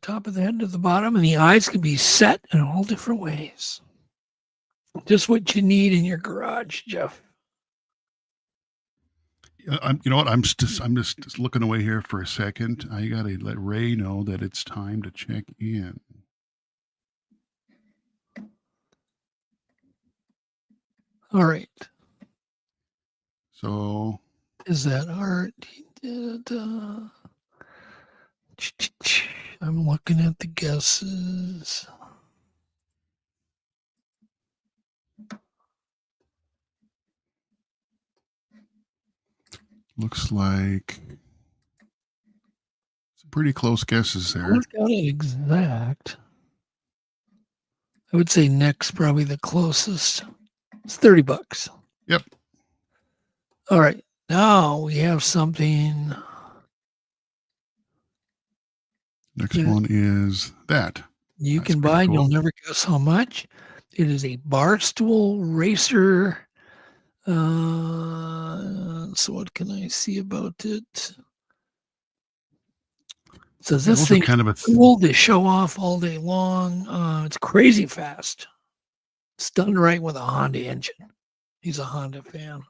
top of the head to the bottom, and the eyes can be set in all different ways. Just what you need in your garage, Jeff. You know what? I'm just looking away here for a second. I gotta let Ray know that it's time to check in. All right. So is that art? I'm looking at the guesses. Looks like some pretty close guesses there. Who's got it exact? I would say Nick's probably the closest. It's $30. Yep. All right. Now we have something. Next one is that. You That's can pretty buy, and cool. you'll never guess how much. It is a Barstool Racer. So what can I see about it? So Those this are thing kind of a cool. They show off all day long. It's crazy fast. It's done right with a Honda engine. He's a Honda fan.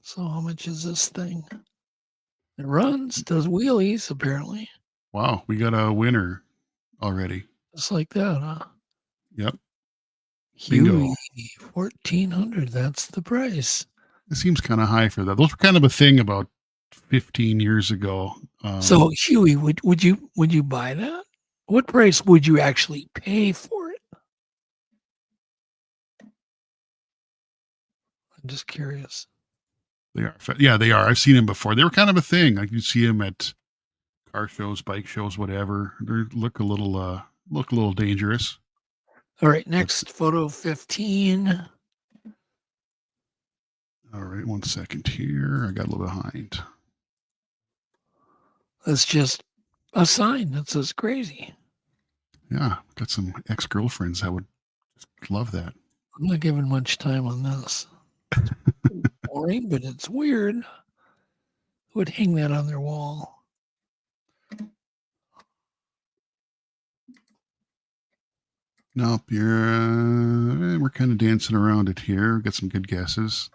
So how much is this thing? It runs, does wheelies, apparently. wow. We got a winner already. Just like that, huh? Yep. Bingo. Huey, 1,400. That's the price. It seems kind of high for that. Those were kind of a thing about 15 years ago. So Huey, would you buy that? What price would you actually pay for it? I'm just curious. they are. Yeah, they are. I've seen them before. They were kind of a thing. Like you see them at car shows, bike shows, whatever. They look a little dangerous. All right, next photo 15. All right, 1 second here. I got a little behind. That's just a sign that says crazy. Yeah, got some ex-girlfriends that would just love that. I'm not giving much time on this. It's boring, but it's weird. Who would hang that on their wall? Nope, we're kind of dancing around it here. Got some good guesses.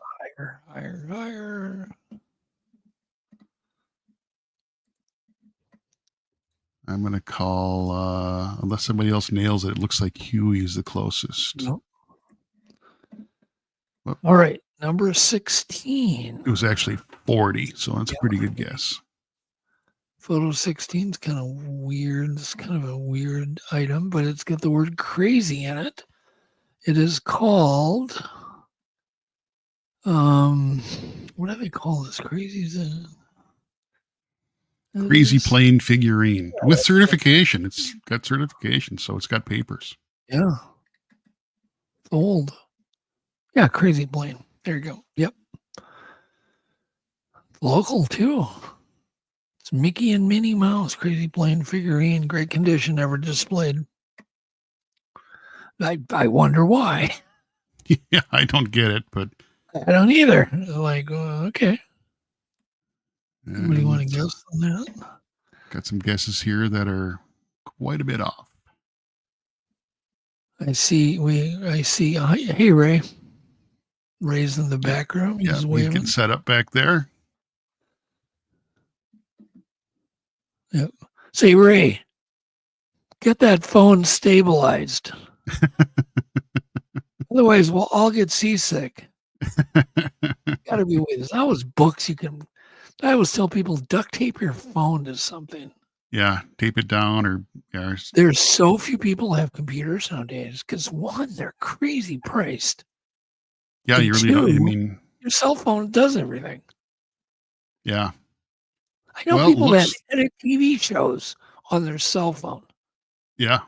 Higher. I'm going to call, unless somebody else nails it, it looks like Huey is the closest. Nope. Whoop. All right, number 16. It was actually 40, so that's a pretty good guess. Photo 16 is kind of weird. It's kind of a weird item, but it's got the word crazy in it. It is called, what do they call this? Crazy? Crazy plane figurine with certification. It's got certification, so it's got papers. Yeah. It's old. Yeah, crazy plane. There you go. Yep. Local too. It's Mickey and Minnie Mouse, crazy plane figurine, great condition, never displayed. I wonder why. Yeah, I don't get it, but I don't either. Like, okay. Anybody and want to guess on that? got some guesses here that are quite a bit off. I see. Hey, Ray. Ray's in the background. Yeah, He's we waving. can set up back there. Yep. Say, Ray, get that phone stabilized. Otherwise, we'll all get seasick. Gotta be ways. That was books you can. I always tell people duct tape your phone to something. Yeah, tape it down or yeah. There's so few people have computers nowadays because one, they're crazy priced. Yeah, And you really don't. I two, mean, your cell phone does everything. yeah. I know Well, people that looks- edit TV shows on their cell phone. Yeah.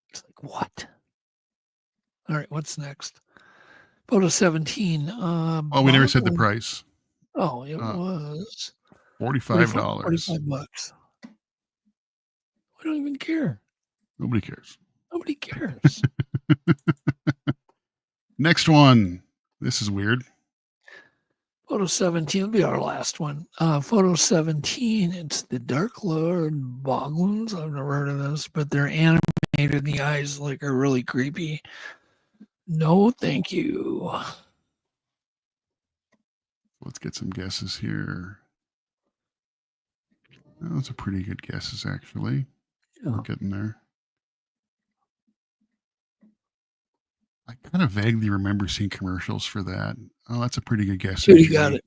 It's like, what? All right, what's next? Photo 17. Oh, we never said the price. Oh, it was $45. $45. We don't even care. Nobody cares. Nobody cares. Next one. This is weird. Photo 17 will be our last one. Photo 17, it's the Dark Lord Boglins. I've never heard of this, but they're animated. The eyes like are really creepy. No, thank you. Let's get some guesses here. Those are pretty good guesses, actually. Yeah. We're getting there. I kind of vaguely remember seeing commercials for that. Oh, that's a pretty good guess. Judy actually. got it.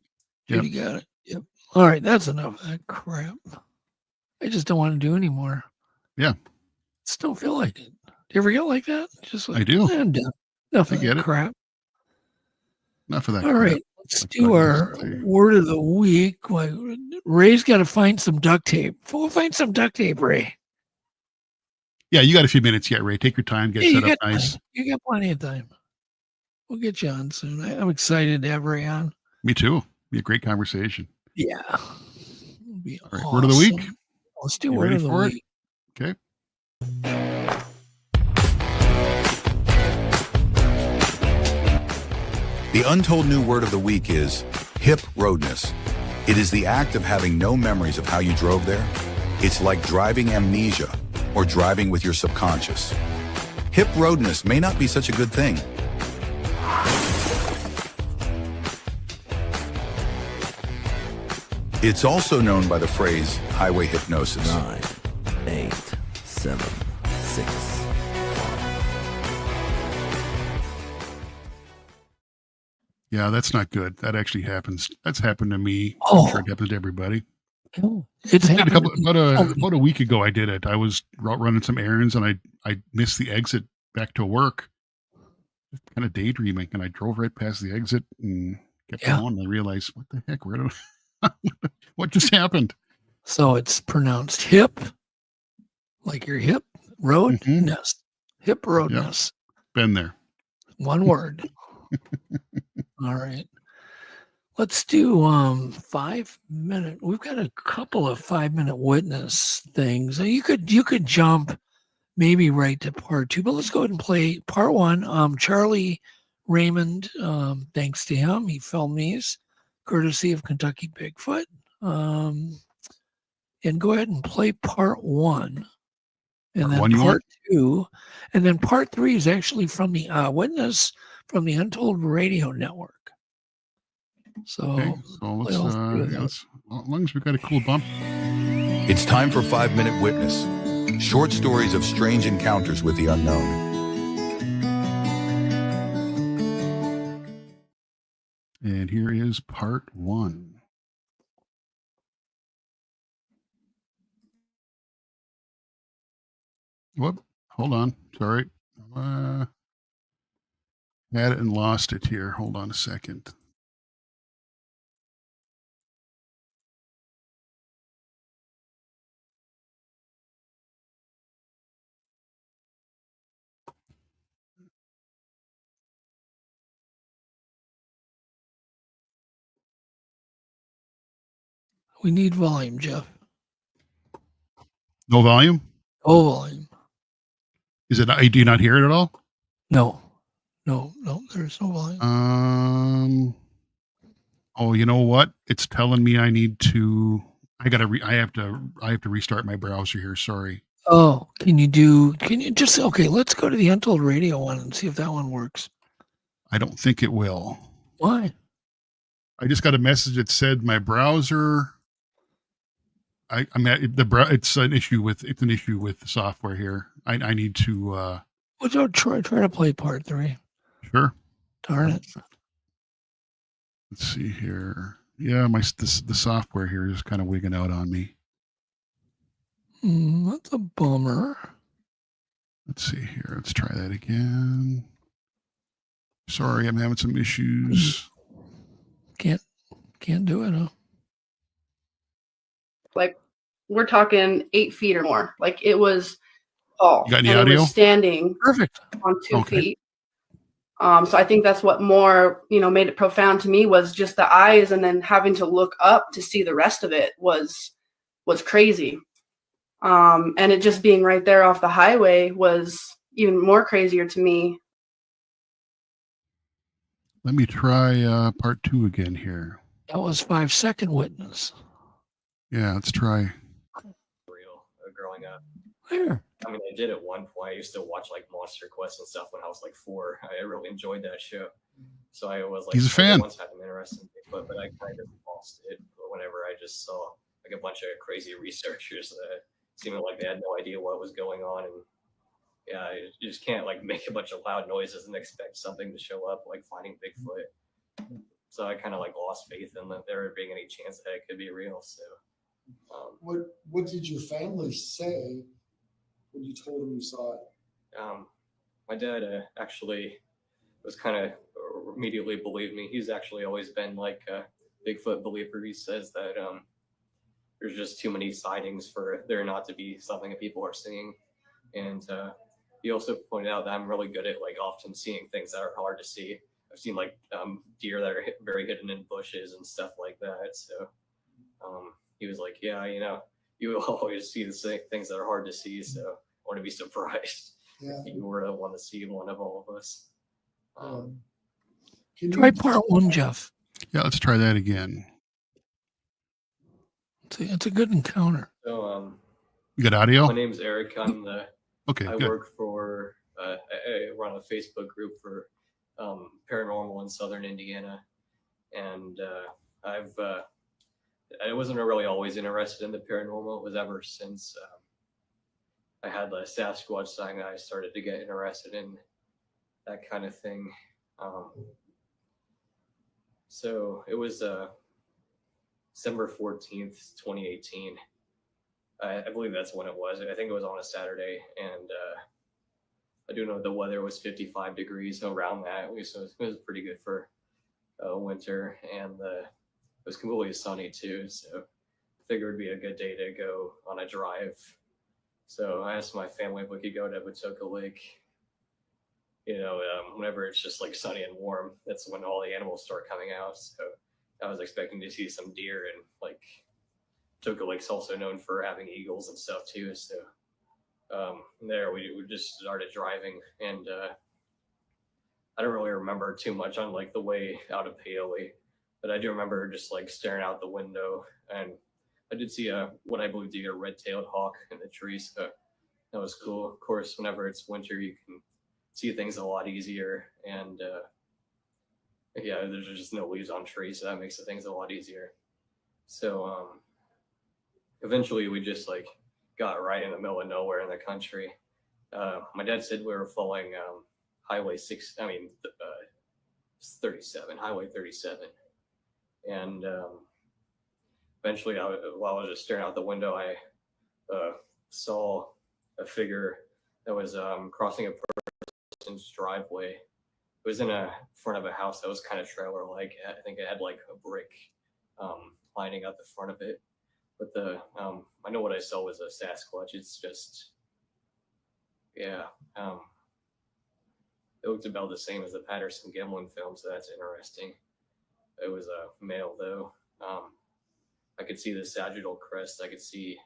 Yep. Judy got it. Yep. All right, that's enough of that crap. I just don't want to do anymore. Yeah. Just don't feel like it. Do you ever get like that? Just like, I do. I'm done. Enough I of get that it. crap. Enough of that. All crap. right, Let's do our word of the week. Ray's got to find some duct tape. We'll find some duct tape, Ray. Yeah, you got a few minutes yet, Ray. Take your time, get set up nice. You got plenty of time. We'll get you on soon. I'm excited to have Ray on. Me too. Be a great conversation. Yeah. It'll be all right, awesome. Word of the week. Let's do word of the week. Okay. The untold new word of the week is hip roadness. It is the act of having no memories of how you drove there. It's like driving amnesia or driving with your subconscious. Hip roadness may not be such a good thing. It's also known by the phrase highway hypnosis. 9, 8, 7, 6. Yeah, that's not good. That actually happens. That's happened to me. Oh. I'm sure it happens to everybody. Oh, it's happened. About a week ago, I did it. I was running some errands and I missed the exit back to work. Just kind of daydreaming, and I drove right past the exit and kept going. And I realized, what the heck? What just happened? So it's pronounced hip, like your hip, roadness, hip roadness. Yep. Been there. One word. All right. Let's do 5 minute. We've got a couple of 5-minute witness things. You could jump maybe right to part 2, but let's go ahead and play part 1. Charlie Raymond, thanks to him, he filmed these courtesy of Kentucky Bigfoot. And go ahead and play part 1. And then part 2. And then part 3 is actually from the witness from the Untold Radio Network. So let's as long as we've got a cool bump. It's time for 5-minute witness. Short stories of strange encounters with the unknown. And here is part 1. Whoop, hold on. Sorry. Had it and lost it here. Hold on a second. We need volume, Jeff. No volume? No volume. Is it? Do you not hear it at all? No, there's no volume. Oh, you know what? It's telling me I need to. I have to restart my browser here. Sorry. Oh, can you just, okay, let's go to the Untold Radio one and see if that one works. I don't think it will. Why? I just got a message that said my browser. It's an issue with the software here. I need to. Well, try to play part 3. Sure. Darn it. Let's see here. Yeah, the software here is kind of wigging out on me. That's a bummer. Let's see here. Let's try that again. Sorry, I'm having some issues. Can't do it, huh? Like, we're talking 8 feet or more. Like, it was tall. You got any audio? It was standing Perfect on 2 feet. So I think that's what more, made it profound to me was just the eyes, and then having to look up to see the rest of it was crazy. And it just being right there off the highway was even more crazier to me. Let me try part 2 again here. That was 5-second witness. Yeah, let's try. Real growing up. There. I mean, I did at one point. I used to watch like Monster Quest and stuff when I was like 4. I really enjoyed that show. So I was like, he's a fan. Once had an interest in Bigfoot, but I kind of lost it whenever I just saw like a bunch of crazy researchers that seemed like they had no idea what was going on, and yeah, you just can't like make a bunch of loud noises and expect something to show up, like finding Bigfoot. So I kind of like lost faith in that there being any chance that it could be real. So, what did your family say when you told them you saw it? My dad actually was kind of immediately believed me. He's actually always been like a Bigfoot believer. He says that there's just too many sightings for there not to be something that people are seeing. And he also pointed out that I'm really good at like often seeing things that are hard to see. I've seen like deer that are very hidden in bushes and stuff like that. So he was like, yeah, you know, you will always see the things that are hard to see. So I wouldn't be surprised if you were the one to see one of all of us. Try part one, Jeff. Yeah, let's try that again. It's a good encounter. So You got audio? my name's Eric. I'm the Okay, I good. work for I run a Facebook group for Paranormal in Southern Indiana, and I wasn't really always interested in the paranormal. It was ever since I had the Sasquatch sighting that I started to get interested in that kind of thing. So it was December 14th, 2018. I believe that's when it was. I think it was on a Saturday, and I do know the weather was 55 degrees around that. So it was pretty good for winter, and it was completely sunny too. So I figured it'd be a good day to go on a drive. So I asked my family if we could go to Batoka Lake. You know, whenever it's just like sunny and warm, that's when all the animals start coming out. So I was expecting to see some deer, and like Batoka Lake's also known for having eagles and stuff too. So there we just started driving, and I don't really remember too much on like the way out of Paoli, but I do remember just like staring out the window, and I did see what I believe to be a red-tailed hawk in the trees. So that was cool. Of course, whenever it's winter, you can see things a lot easier, and yeah, there's just no leaves on trees, so that makes the things a lot easier. So eventually we just like got right in the middle of nowhere in the country. My dad said we were following Highway 37, Highway 37. And eventually, while I was just staring out the window, I saw a figure that was crossing a person's driveway. It was in front of a house that was kind of trailer-like. I think it had like a brick lining out the front of it. But I know what I saw was a Sasquatch. It's just, yeah. It looked about the same as the Patterson-Gimlin film, so that's interesting. It was a male, though. I could see the sagittal crest. I could see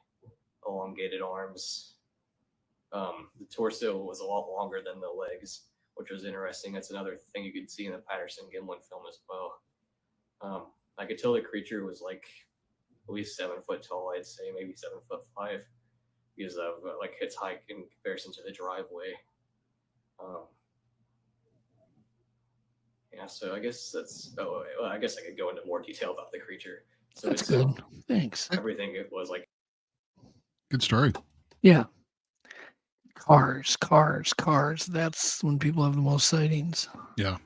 elongated arms. The torso was a lot longer than the legs, which was interesting. That's another thing you could see in the Patterson-Gimlin film as well. I could tell the creature was like at least 7 foot tall, I'd say, maybe 7'5", because of like its height in comparison to the driveway. Yeah, so I guess that's. Oh, well, I guess I could go into more detail about the creature. So That's good. Thanks. Everything it was like. Good story. Yeah. Cars. That's when people have the most sightings. Yeah.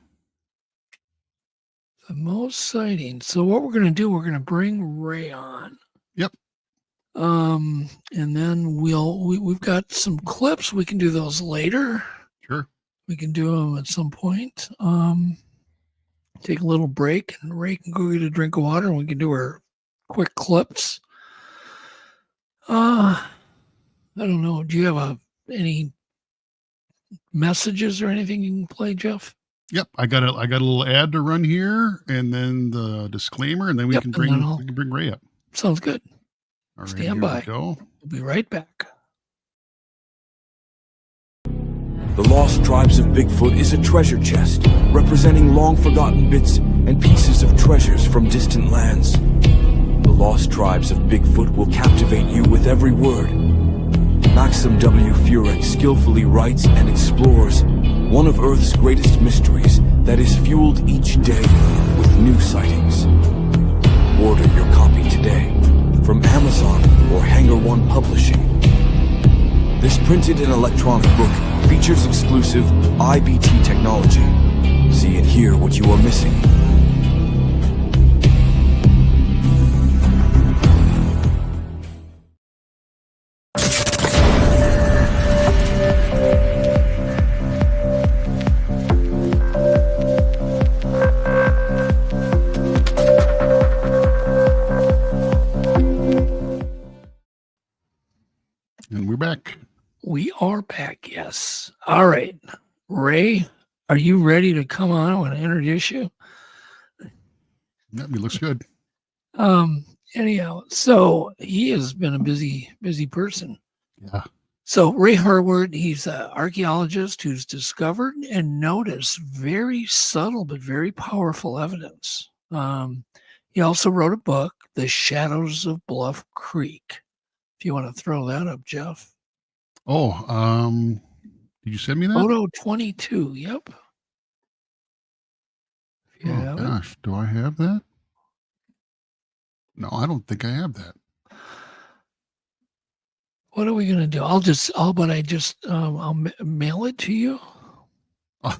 The most sightings. So what we're going to do, we're going to bring Ray on. Yep. And then we've got some clips. We can do those later. Sure. We can do them at some point. Take a little break, and Ray can go get a drink of water, and we can do our quick clips. I don't know. Do you have any messages or anything you can play, Jeff? Yep, I got a little ad to run here, and then the disclaimer, and then we can bring Ray up. Sounds good. All right, Stand by. Go. We'll be right back. The Lost Tribes of Bigfoot is a treasure chest, representing long-forgotten bits and pieces of treasures from distant lands. The Lost Tribes of Bigfoot will captivate you with every word. Maxim W. Furyk skillfully writes and explores one of Earth's greatest mysteries that is fueled each day with new sightings. Order your copy today from Amazon or Hangar One Publishing. This printed and electronic book features exclusive IBT technology. See and hear what you are missing. back. Yes. All right. Ray, are you ready to come on? I want to introduce you. Yeah, he looks good. Anyhow, so he has been a busy person. Yeah. So Ray Harwood, he's an archaeologist who's discovered and noticed very subtle but very powerful evidence. He also wrote a book, The Shadows of Bluff Creek. If you want to throw that up, Jeff. Oh, did you send me that? Photo 22. Yep. If you Oh have it. gosh, do I have that? No, I don't think I have that. What are we gonna do? I'll mail it to you.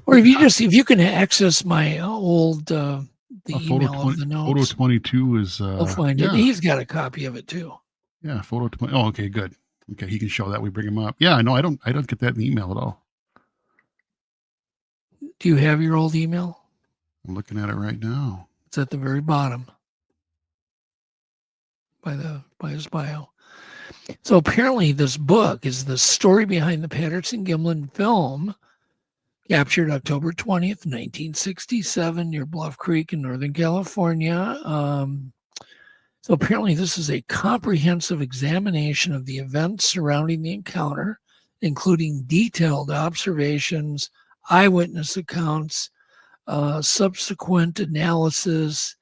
Or if you can access my old the email of the notes. Photo 22 is I'll find it. He's got a copy of it too. Yeah, photo 20. Oh, okay, good. Okay, he can show that. We bring him up. Yeah, no, I don't get that in the email at all. Do you have your old email? I'm looking at it right now. It's at the very bottom by his bio. So apparently this book is the story behind the Patterson-Gimlin film captured October 20th, 1967 near Bluff Creek in Northern California. So apparently this is a comprehensive examination of the events surrounding the encounter, including detailed observations, eyewitness accounts, subsequent analysis.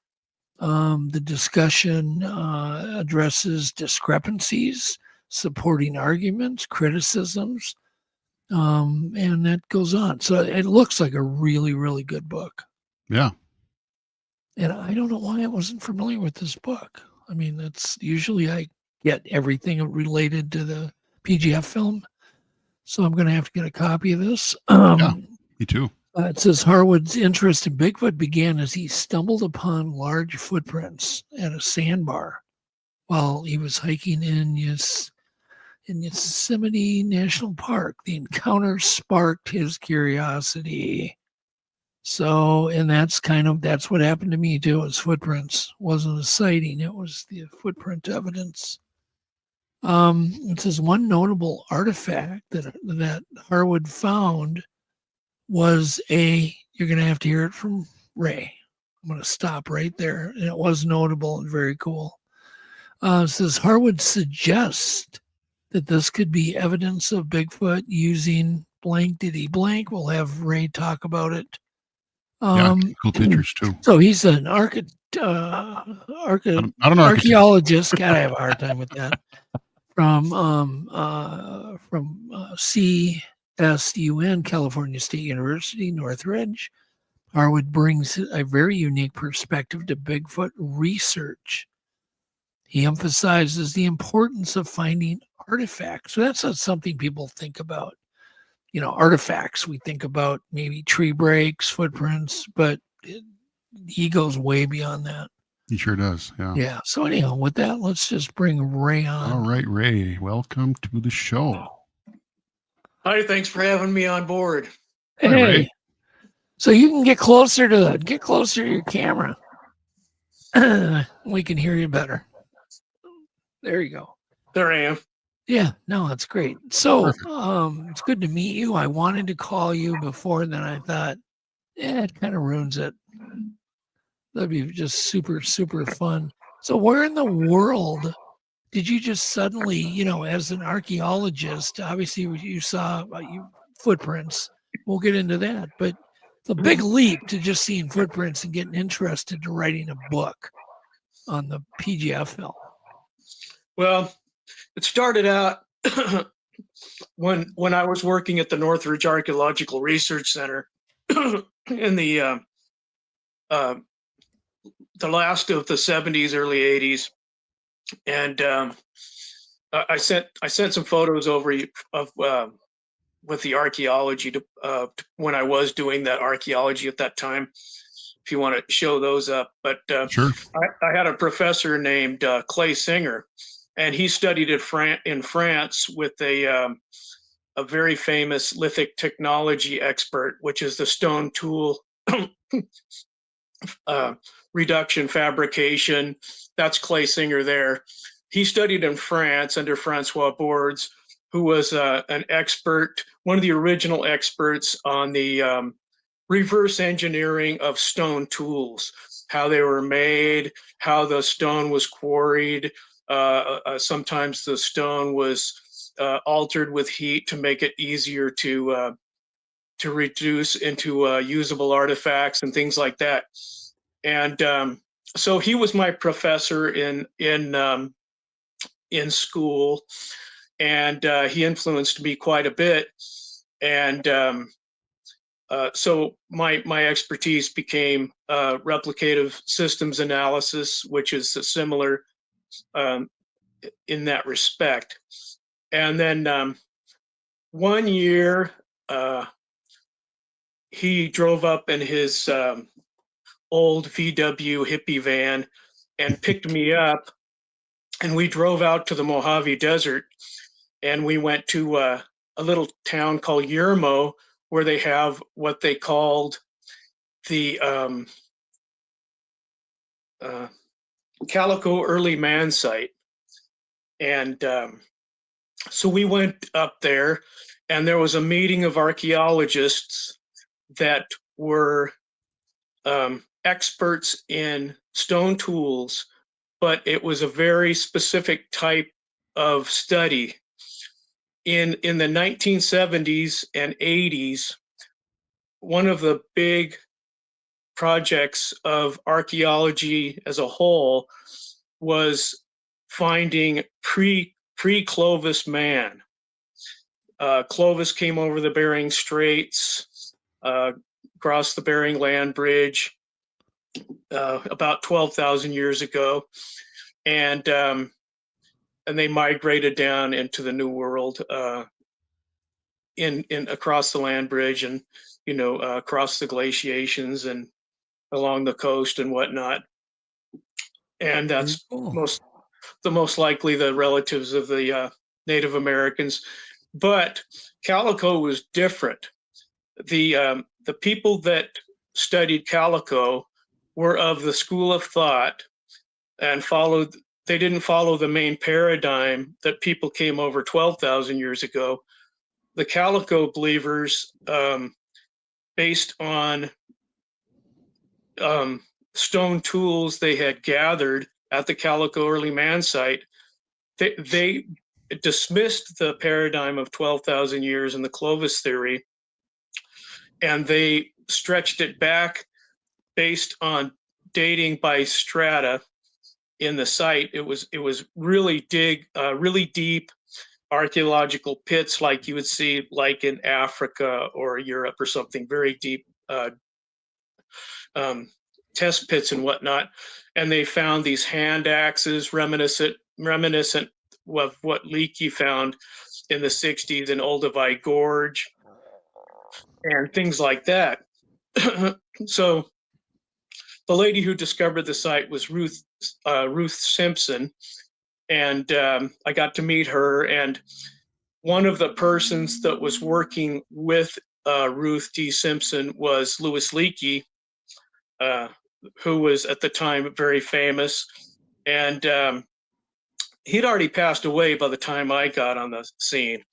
The discussion addresses discrepancies, supporting arguments, criticisms, and that goes on. So it looks like a really, really good book. Yeah. And I don't know why I wasn't familiar with this book. I mean, that's usually I get everything related to the PGF film. So I'm going to have to get a copy of this. Yeah, me too. It says Harwood's interest in Bigfoot began as he stumbled upon large footprints at a sandbar while he was hiking in Yosemite National Park. The encounter sparked his curiosity. So, and that's what happened to me too. It was footprints. It wasn't a sighting. It was the footprint evidence. It says one notable artifact that Harwood found was you're going to have to hear it from Ray. I'm going to stop right there. And it was notable and very cool. It says Harwood suggests that this could be evidence of Bigfoot using blank diddy blank. We'll have Ray talk about it. Cool pictures too. So he's an archaeologist. God, I have a hard time with that. From CSUN, California State University, Northridge. Harwood brings a very unique perspective to Bigfoot research. He emphasizes the importance of finding artifacts. So that's not something people think about. Artifacts. We think about maybe tree breaks, footprints, but he goes way beyond that. He sure does. Yeah. Yeah. So anyhow, with that, let's just bring Ray on. All right, Ray. Welcome to the show. Hi, thanks for having me on board. Hey. Hi, Ray. So you can get closer to your camera. We can hear you better. There you go. There I am. Yeah, no, that's great. So it's good to meet you. I wanted to call you before, then I thought, it kind of ruins it. That'd be just super, super fun. So where in the world did you just suddenly, as an archaeologist, obviously you saw footprints. We'll get into that. But it's a big leap to just seeing footprints and getting interested to writing a book on the PGF film. Well, it started out when I was working at the Northridge Archaeological Research Center in the last of the 70s, early 80s, and I sent some photos over of with the archaeology to when I was doing that archaeology at that time. If you want to show those up, but Sure. I had a professor named Clay Singer, and he studied in France with a very famous lithic technology expert, which is the stone tool reduction fabrication. That's Clay Singer there. He studied in France under Francois Bourdes, who was an expert, one of the original experts on the reverse engineering of stone tools, how they were made, how the stone was quarried. Sometimes the stone was altered with heat to make it easier to reduce into usable artifacts and things like that. And so he was my professor in school, and he influenced me quite a bit. And so my expertise became replicative systems analysis, which is similar in that respect. And then one year, he drove up in his old VW hippie van and picked me up, and we drove out to the Mojave Desert, and we went to a little town called Yermo, where they have what they called the Calico Early Man Site. And so we went up there, and there was a meeting of archaeologists that were experts in stone tools, but it was a very specific type of study. In the 1970s and 80s, one of the big projects of archaeology as a whole was finding pre-Clovis man. Clovis came over the Bering Straits, across the Bering Land Bridge about 12,000 years ago, and they migrated down into the New World in across the land bridge, and across the glaciations and along the coast and whatnot. And that's most likely the relatives of the Native Americans. But Calico was different. The people that studied Calico were of the school of thought and they didn't follow the main paradigm that people came over 12,000 years ago. The Calico believers, based on stone tools they had gathered at the Calico Early Man Site, they dismissed the paradigm of 12,000 years in the Clovis theory, and they stretched it back based on dating by strata in the site. It was really really deep archaeological pits, like you would see like in Africa or Europe or something, very deep test pits and whatnot. And they found these hand axes reminiscent of what Leakey found in the 60s in Olduvai Gorge and things like that. So the lady who discovered the site was Ruth Simpson, and I got to meet her. And one of the persons that was working with Ruth D. Simpson was Louis Leakey, who was at the time very famous. And he'd already passed away by the time I got on the scene.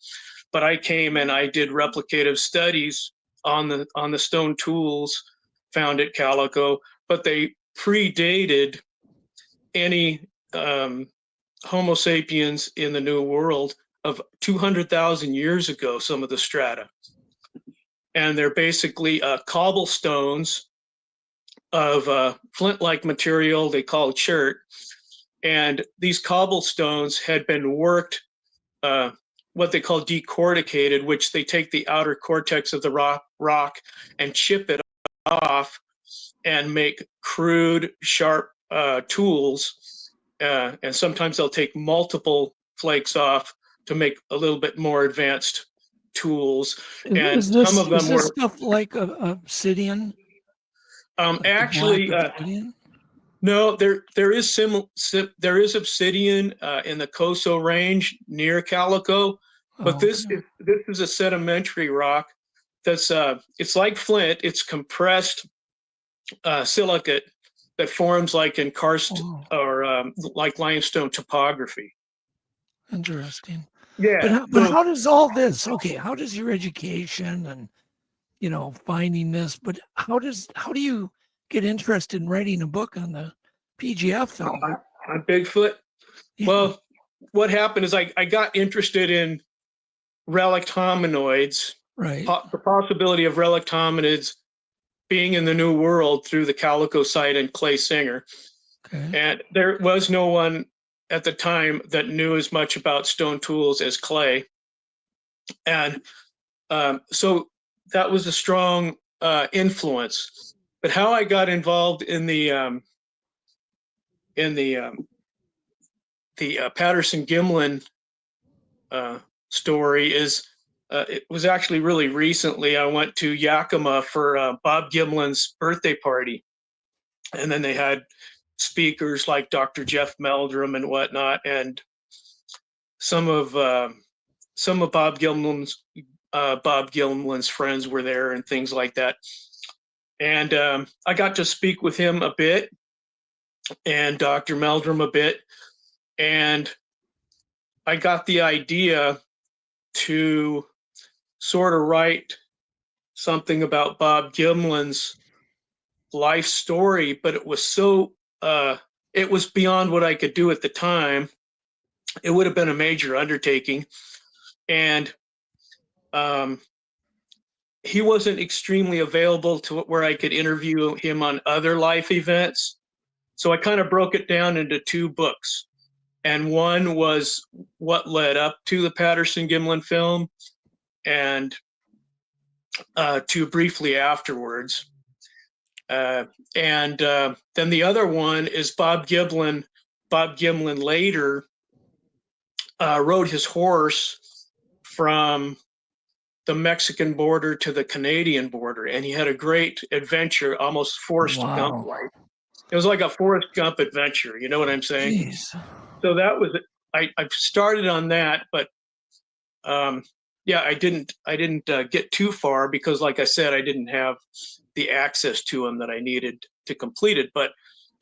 But I came and I did replicative studies on the stone tools found at Calico, but they predated any Homo sapiens in the New World of 200,000 years ago, some of the strata. And they're basically cobblestones of flint-like material they call chert. And these cobblestones had been worked, what they call decorticated, which they take the outer cortex of the rock and chip it off and make crude, sharp tools. And sometimes they'll take multiple flakes off to make a little bit more advanced tools. And some of them were stuff like obsidian. Actually, no. There is obsidian in the Coso Range near Calico, but this is a sedimentary rock that's it's like flint. It's compressed silicate that forms like in karst or like limestone topography. Interesting. Yeah. But how does all this? Okay, how does your education and finding this? But how do you get interested in writing a book on the PGF film? On Bigfoot. Yeah. Well, what happened is I got interested in relict hominoids, Right. the possibility of relict hominids being in the New World through the Calico site and Clay Singer. Okay. And there was no one at the time that knew as much about stone tools as Clay. And so that was a strong influence. But how I got involved in the Patterson Gimlin story is it was actually really recently. I went to Yakima for Bob Gimlin's birthday party, and then they had speakers like Dr. Jeff Meldrum and whatnot, and some of Bob Gimlin's friends were there and things like that. And I got to speak with him a bit, and Dr. Meldrum a bit, and I got the idea to sort of write something about Bob Gimlin's life story, but it was so it was beyond what I could do at the time. It would have been a major undertaking, and he wasn't extremely available to where I could interview him on other life events. So I kind of broke it down into two books. And one was what led up to the Patterson Gimlin film, and two briefly afterwards. And then the other one is Bob Gimlin later rode his horse from the Mexican border to the Canadian border, and he had a great adventure, almost Forrest Gump-like. It was like a Forrest Gump adventure. You know what I'm saying? Jeez. So that was I started on that, but yeah, I didn't get too far because, like I said, I didn't have the access to them that I needed to complete it. But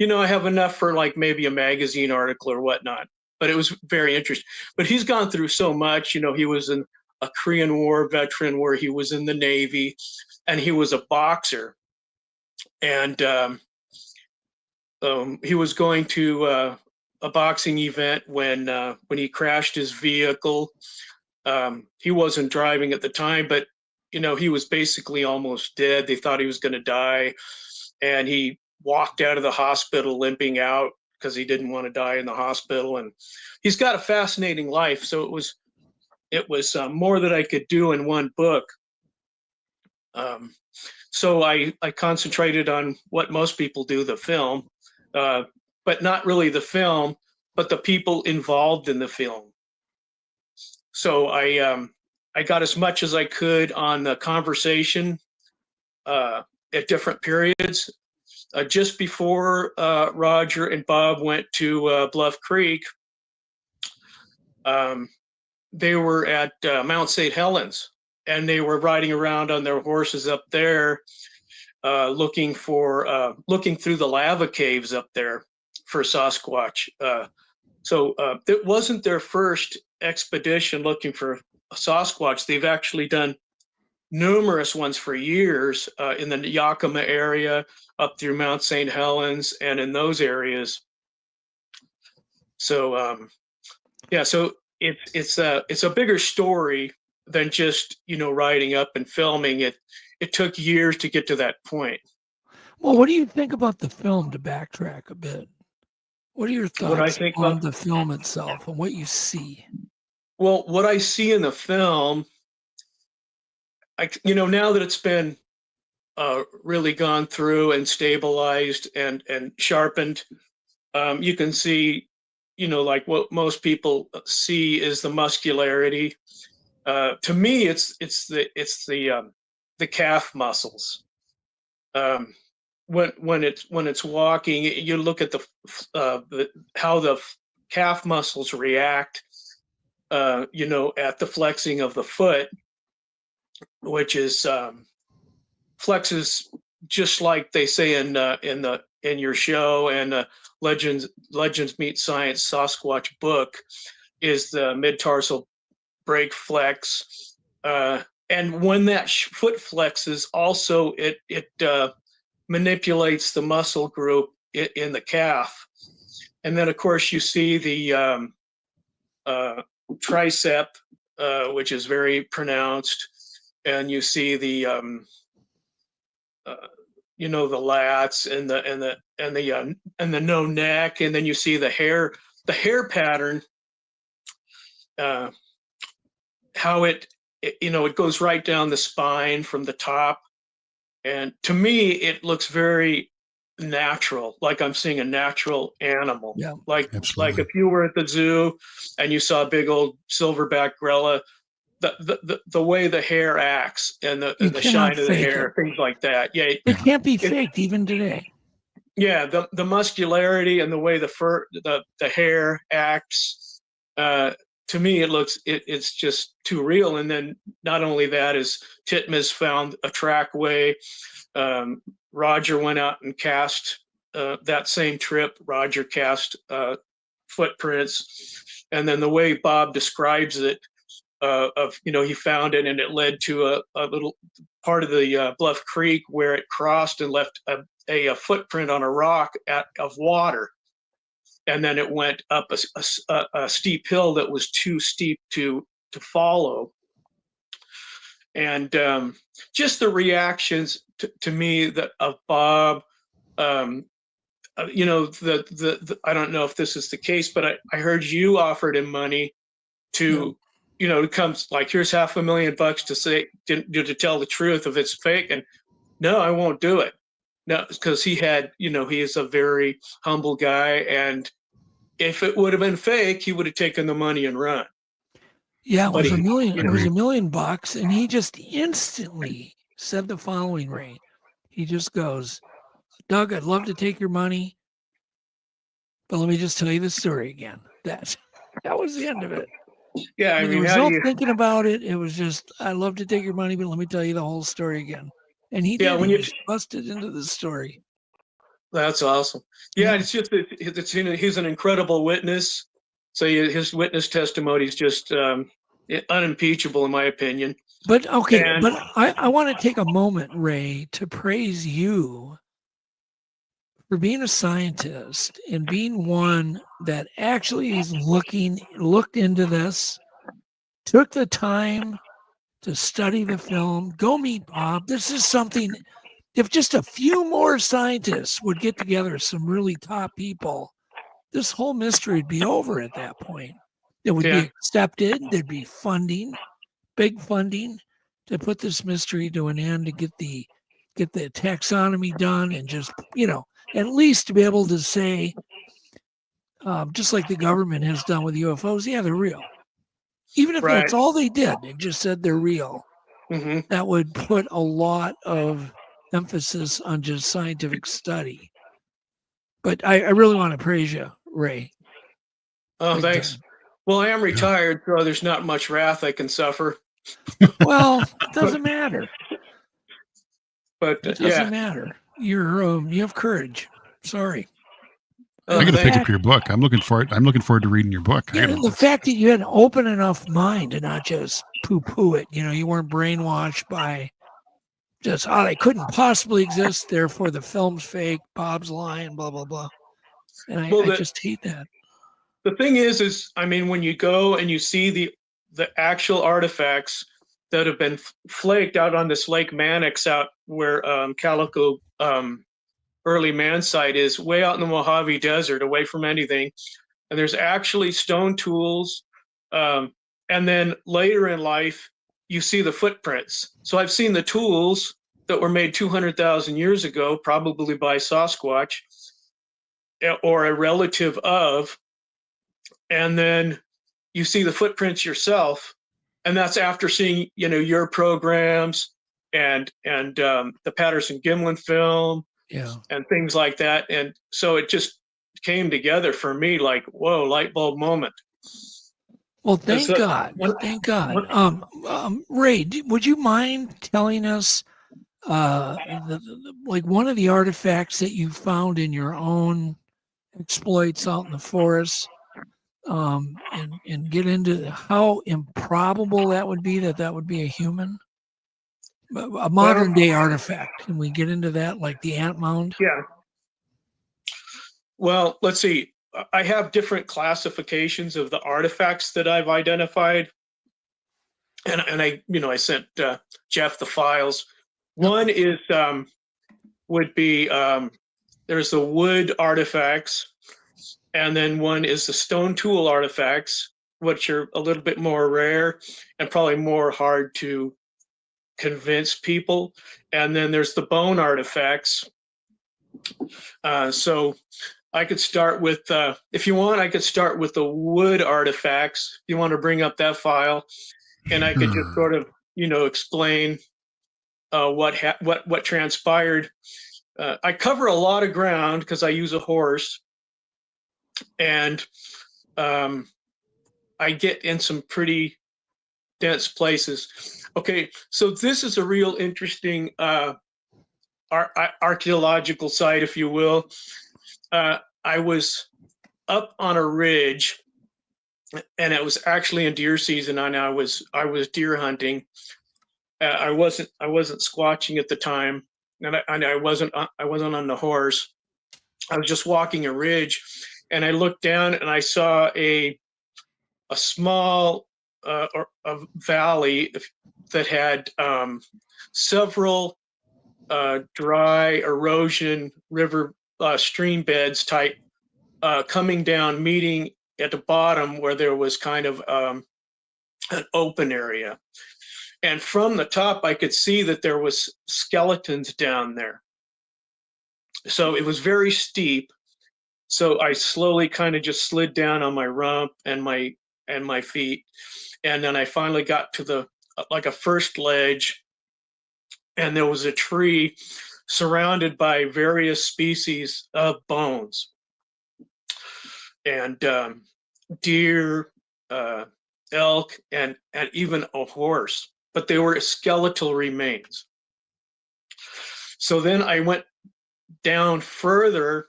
I have enough for like maybe a magazine article or whatnot. But it was very interesting. But he's gone through so much. He was a Korean War veteran where he was in the Navy, and he was a boxer, and he was going to a boxing event when he crashed his vehicle. He wasn't driving at the time, but he was basically almost dead. They thought he was going to die, and he walked out of the hospital limping out because he didn't want to die in the hospital. And he's got a fascinating life. So it was more that I could do in one book. So I concentrated on what most people do, the film, but not really the film, but the people involved in the film. So I got as much as I could on the conversation at different periods. Just before Roger and Bob went to Bluff Creek, they were at Mount St. Helens, and they were riding around on their horses up there, looking through the lava caves up there for Sasquatch. So it wasn't their first expedition looking for Sasquatch. They've actually done numerous ones for years in the Yakima area, up through Mount St. Helens, and in those areas. So yeah, so it's a bigger story than just riding up and filming it. It took years to get to that point. Well, what do you think about the film, to backtrack a bit? What are your thoughts on the film itself and what you see? Well, what I see in the film, now that it's been really gone through and stabilized and sharpened, you can see, like what most people see is the muscularity. To me, it's the calf muscles. When it's walking, you look at how the calf muscles react. At the flexing of the foot, which is flexes just like they say in your show and Legends Meet Science Sasquatch book, is the mid-tarsal break, flex. And when that foot flexes, also it manipulates the muscle group in the calf. And then, of course, you see the tricep, which is very pronounced, and you see the the lats and the no neck, and then you see the hair pattern, how it goes right down the spine from the top, and to me it looks very natural, like I'm seeing a natural animal. Yeah, like absolutely. if you were at the zoo and you saw a big old silverback gorilla, the way the hair acts and the shine of the hair, things like that. Yeah, it can't be faked even today. Yeah, the muscularity and the way the hair acts, to me it's just too real. And then not only that, is Titmus found a trackway. Roger went out and cast that same trip. Roger cast footprints, and then the way Bob describes it, he found it and it led to a little part of the Bluff Creek where it crossed and left a footprint on a rock of water, and then it went up a steep hill that was too steep to follow. And just the reactions to me of Bob, I don't know if this is the case, but I heard you offered him money to, it comes like, here's $500,000 to say to tell the truth if it's fake, and no, I won't do it. No, because he is a very humble guy, and if it would have been fake, he would have taken the money and run. Yeah, it was $1 million. It was $1 million, and he just instantly said the following, Ray. He just goes, "Doug, I'd love to take your money, but let me just tell you the story again." That was the end of it. Yeah, there was no thinking about it. It was just, "I'd love to take your money, but let me tell you the whole story again." And he did. He just busted into the story. That's awesome. Yeah, it's just he's an incredible witness. So his witness testimony is just unimpeachable, in my opinion. But okay, but I want to take a moment, Ray, to praise you for being a scientist and being one that actually is looked into this, took the time to study the film, go meet Bob. This is something, if just a few more scientists would get together, some really top people, this whole mystery would be over at that point. It would be accepted. There'd be funding, big funding to put this mystery to an end, to get the taxonomy done, and just, at least to be able to say, just like the government has done with UFOs, yeah, they're real. Even if that's all they did, they just said they're real. Mm-hmm. That would put a lot of emphasis on just scientific study. But I really want to praise you, Ray. Oh, thanks. Well, I am retired, so there's not much wrath I can suffer. Well, it doesn't matter. But it doesn't matter. You have courage. Sorry. I got to pick up your book. I'm looking forward to reading your book. And the fact that you had an open enough mind to not just poo-poo it. You weren't brainwashed by just, they couldn't possibly exist, therefore the film's fake, Bob's lying, blah, blah, blah. And I just hate that. The thing is, when you go and you see the actual artifacts that have been flaked out on this Lake Mannix out where Calico early man site is, way out in the Mojave Desert, away from anything. And there's actually stone tools. And then later in life, you see the footprints. So I've seen the tools that were made 200,000 years ago, probably by Sasquatch or a relative of. And then you see the footprints yourself. And that's after seeing, your programs and the Patterson-Gimlin film. Yeah. And things like that. And so it just came together for me like, whoa, light bulb moment. Well, thank God. Thank God. Ray, would you mind telling us like one of the artifacts that you found in your own exploits out in the forest? and get into how improbable that would be that would be a human, a modern day artifact. Can we get into that, like the ant mound? Yeah. Well, let's see. I have different classifications of the artifacts that I've identified, and I sent Jeff the files. One is would be there's the wood artifacts, and then one is the stone tool artifacts, which are a little bit more rare and probably more hard to convince people. And then there's the bone artifacts. So I could start with, if you want, I could start with the wood artifacts. If you want to bring up that file, and I could just sort of, explain what transpired. I cover a lot of ground because I use a horse, and I get in some pretty dense places. Okay, so this is a real interesting archaeological site, if you will. I was up on a ridge, and it was actually in deer season, and I was deer hunting. I wasn't squatching at the time, and I wasn't on the horse. I was just walking a ridge, and I looked down and I saw a small a valley that had several dry erosion river stream beds type coming down, meeting at the bottom where there was kind of an open area. And from the top, I could see that there was skeletons down there. So it was very steep. So I slowly kind of just slid down on my rump and my feet. And then I finally got to like a first ledge, and there was a tree surrounded by various species of bones. And deer, elk, and even a horse, but they were skeletal remains. So then I went down further,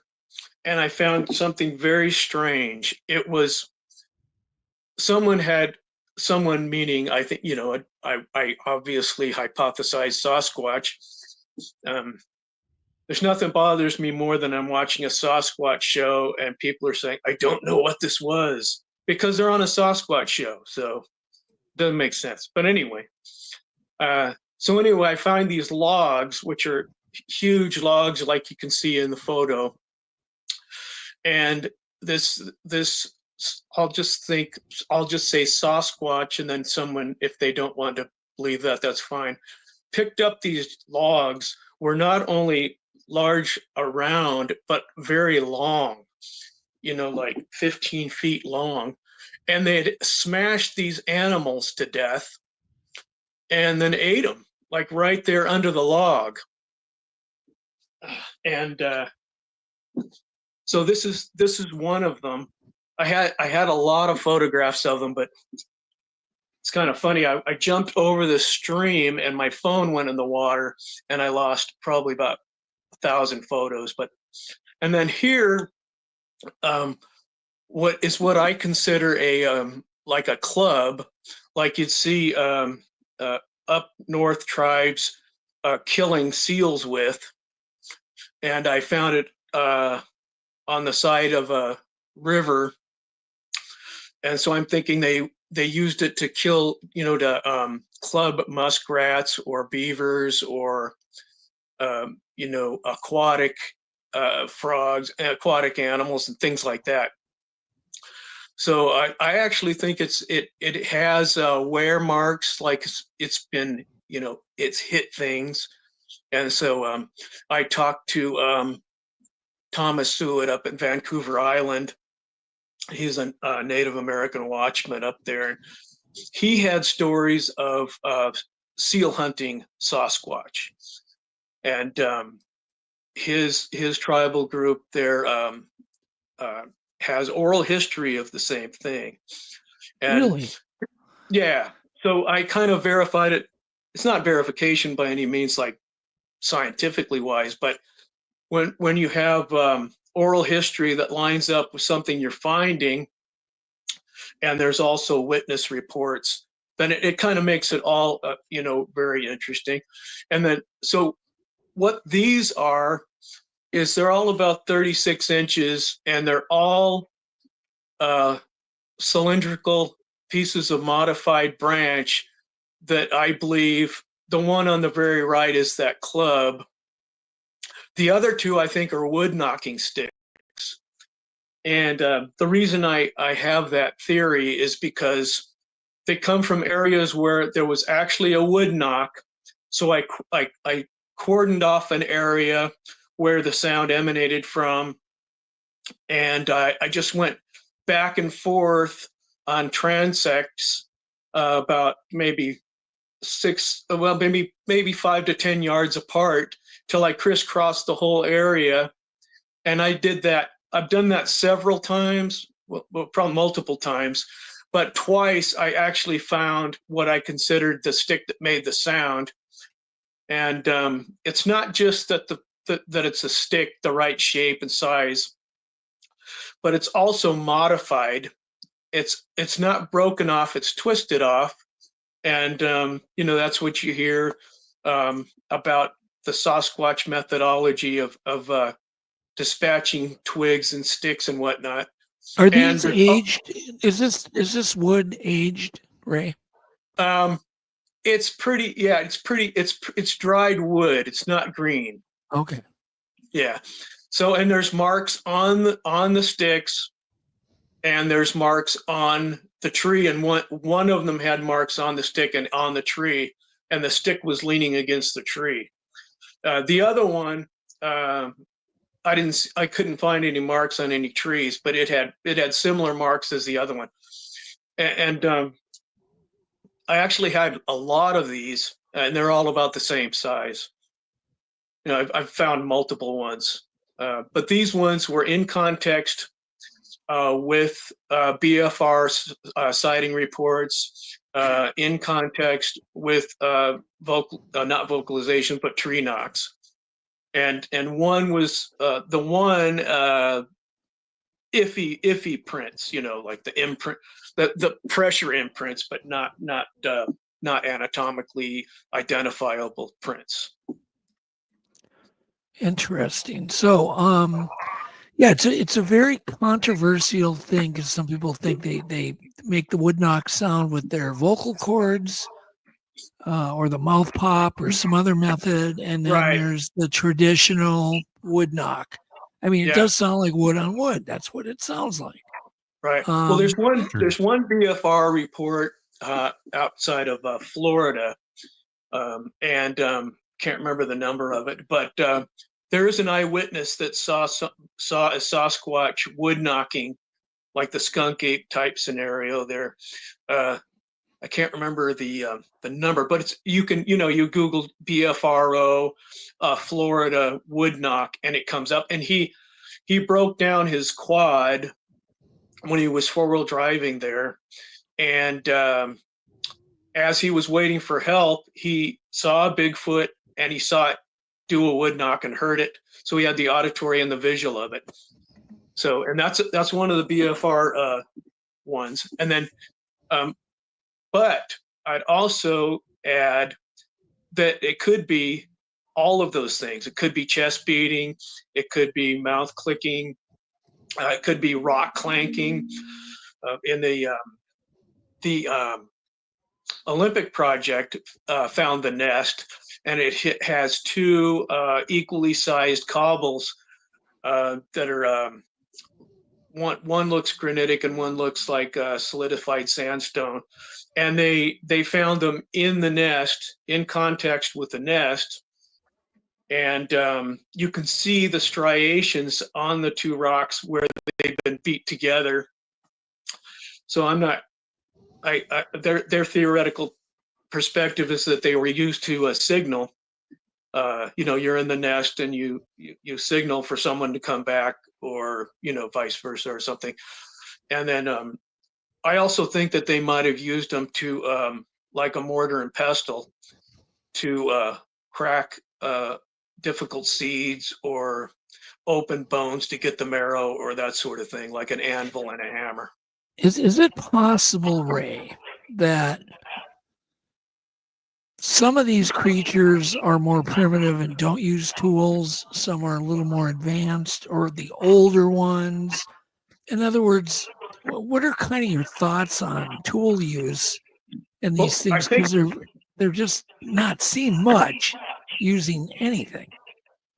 and I found something very strange. It was someone meaning, I think, I obviously hypothesized Sasquatch. There's nothing bothers me more than I'm watching a Sasquatch show and people are saying, I don't know what this was, because they're on a Sasquatch show. So it doesn't make sense. But anyway, I find these logs, which are huge logs like you can see in the photo. And this I'll just say Sasquatch, and then someone, if they don't want to believe that, that's fine, picked up these logs, were not only large around, but very long, like 15 feet long. And they'd smashed these animals to death and then ate them, like right there under the log. And so this is one of them. I had a lot of photographs of them, but it's kind of funny. I jumped over the stream and my phone went in the water, and I lost probably about 1,000 photos. And then here, what I consider like a club, like you'd see up north tribes killing seals with, and I found it on the side of a river. And so I'm thinking they used it to kill, to club muskrats or beavers or, aquatic frogs, aquatic animals, and things like that. So I actually think it has wear marks, like it's been, it's hit things. And so I talked to Thomas Seward up in Vancouver Island. He's a Native American watchman up there. He had stories of seal hunting Sasquatch, and his tribal group there has oral history of the same thing. And really? Yeah. So I kind of verified it. It's not verification by any means, like scientifically wise, but when you have oral history that lines up with something you're finding, and there's also witness reports. Then it kind of makes it all, very interesting. And then, so what these are is they're all about 36 inches, and they're all cylindrical pieces of modified branch that I believe the one on the very right is that club. The other two, I think, are wood knocking sticks. And the reason I have that theory is because they come from areas where there was actually a wood knock. So I cordoned off an area where the sound emanated from, and I just went back and forth on transects about maybe maybe 5 to 10 yards apart till I crisscrossed the whole area. And I did that. I've done that several times, well, probably multiple times, but twice I actually found what I considered the stick that made the sound. And it's not just that that it's a stick, the right shape and size, but it's also modified. It's not broken off, it's twisted off. And that's what you hear about the Sasquatch methodology of dispatching twigs and sticks and whatnot. Are these aged? Is this wood aged, Ray? It's pretty. Yeah, it's dried wood. It's not green. Okay. Yeah. So, and there's marks on the sticks, and there's marks on the tree, and one of them had marks on the stick and on the tree, and the stick was leaning against the tree. The other one, I couldn't find any marks on any trees, but it had similar marks as the other one. And I actually had a lot of these, and they're all about the same size. I've found multiple ones, but these ones were in context with BFR sighting reports, in context with not vocalization, but tree knocks. And one was the one iffy prints, like the imprint, the pressure imprints, but not anatomically identifiable prints. Interesting. So, yeah, it's a very controversial thing because some people think they make the wood knock sound with their vocal cords, or the mouth pop, or some other method, and then there's the traditional wood knock. I mean, it does sound like wood on wood. That's what it sounds like. Right. Well, there's one BFR report outside of Florida, and can't remember the number of it, but there is an eyewitness that saw a Sasquatch wood knocking, like the skunk ape type scenario there. I can't remember the number, but it's you Google BFRO Florida wood knock, and it comes up. And he broke down his quad when he was 4-wheel driving there, and as he was waiting for help, he saw a Bigfoot, and he saw it do a wood knock and heard it. So he had the auditory and the visual of it. So, and that's one of the BFR ones. And then, but I'd also add that it could be all of those things. It could be chest beating. It could be mouth clicking. It could be rock clanking. In the Olympic project found the nest, and it has 2 equally sized cobbles that are one looks granitic and one looks like solidified sandstone. And they found them in the nest, in context with the nest. And you can see the striations on the 2 rocks where they've been beat together. So I'm not, their theoretical perspective is that they were used to a signal. You're in the nest and you signal for someone to come back, or, vice versa or something. And then I also think that they might have used them to, like a mortar and pestle, to crack difficult seeds or open bones to get the marrow or that sort of thing, like an anvil and a hammer. Is it possible, Ray, that some of these creatures are more primitive and don't use tools, some are a little more advanced, or the older ones? In other words, what are kind of your thoughts on tool use and Well, these I things? think Because they're just not seen much using anything.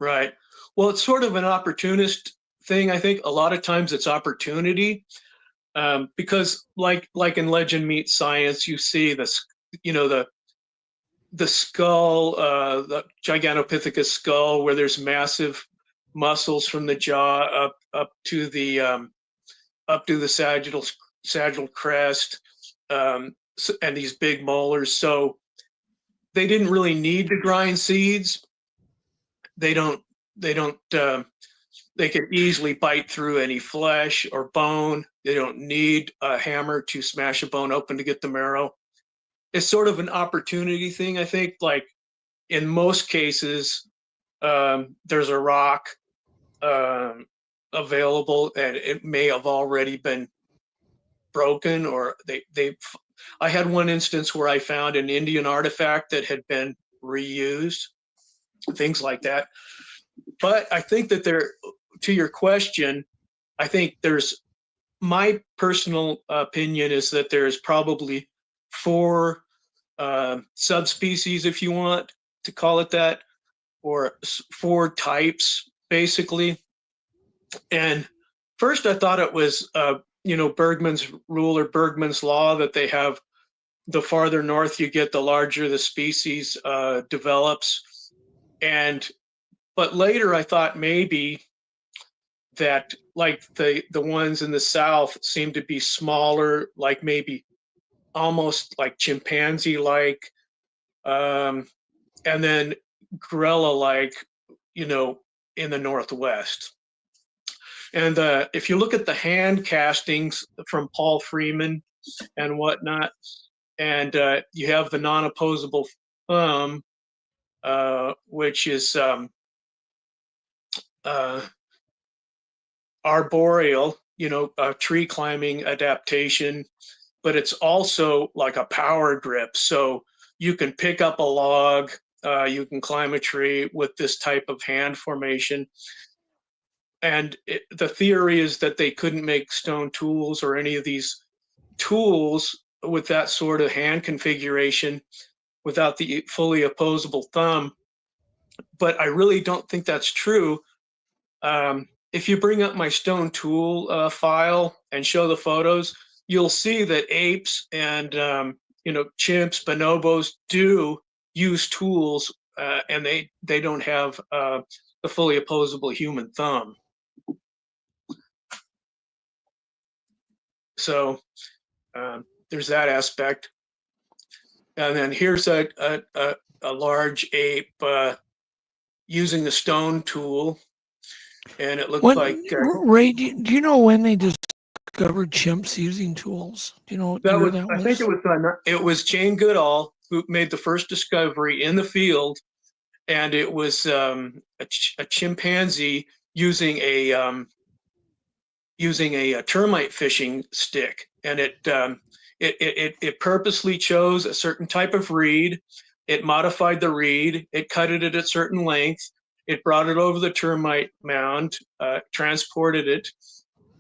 right. Well, it's sort of an opportunist thing. I think a lot of times it's opportunity, because like in Legend Meets Science, you see this, you know, the skull, the Gigantopithecus skull, where there's massive muscles from the jaw up to the sagittal crest, and these big molars. So they didn't really need to grind seeds. They don't. They don't. They can easily bite through any flesh or bone. They don't need a hammer to smash a bone open to get the marrow. It's sort of an opportunity thing, I think. Like in most cases, there's a rock available, and it may have already been broken, or they. I had one instance where I found an Indian artifact that had been reused, things like that. But I think that to your question, I think my personal opinion is that there's probably 4 subspecies, if you want to call it that, or 4 types, basically. And first I thought it was, Bergman's rule or Bergman's law, that they have, the farther north you get, the larger the species develops. But later I thought maybe that, like, the ones in the south seem to be smaller, like maybe almost like chimpanzee like, and then gorilla like, in the northwest. And if you look at the hand castings from Paul Freeman and whatnot, and you have the non-opposable thumb, which is arboreal, a tree climbing adaptation, but it's also like a power grip. So you can pick up a log, you can climb a tree with this type of hand formation. And the theory is that they couldn't make stone tools or any of these tools with that sort of hand configuration without the fully opposable thumb. But I really don't think that's true. If you bring up my stone tool file and show the photos, you'll see that apes and chimps, bonobos do use tools, and they don't have the fully opposable human thumb. So there's that aspect. And then here's a large ape using the stone tool, and it looks like Ray, do you know when they discovered chimps using tools? Do you know what year that was? I think it was Jane Goodall who made the first discovery in the field, and it was a chimpanzee using a termite fishing stick, and it purposely chose a certain type of reed. It modified the reed. It cut it at a certain length. It brought it over the termite mound, transported it,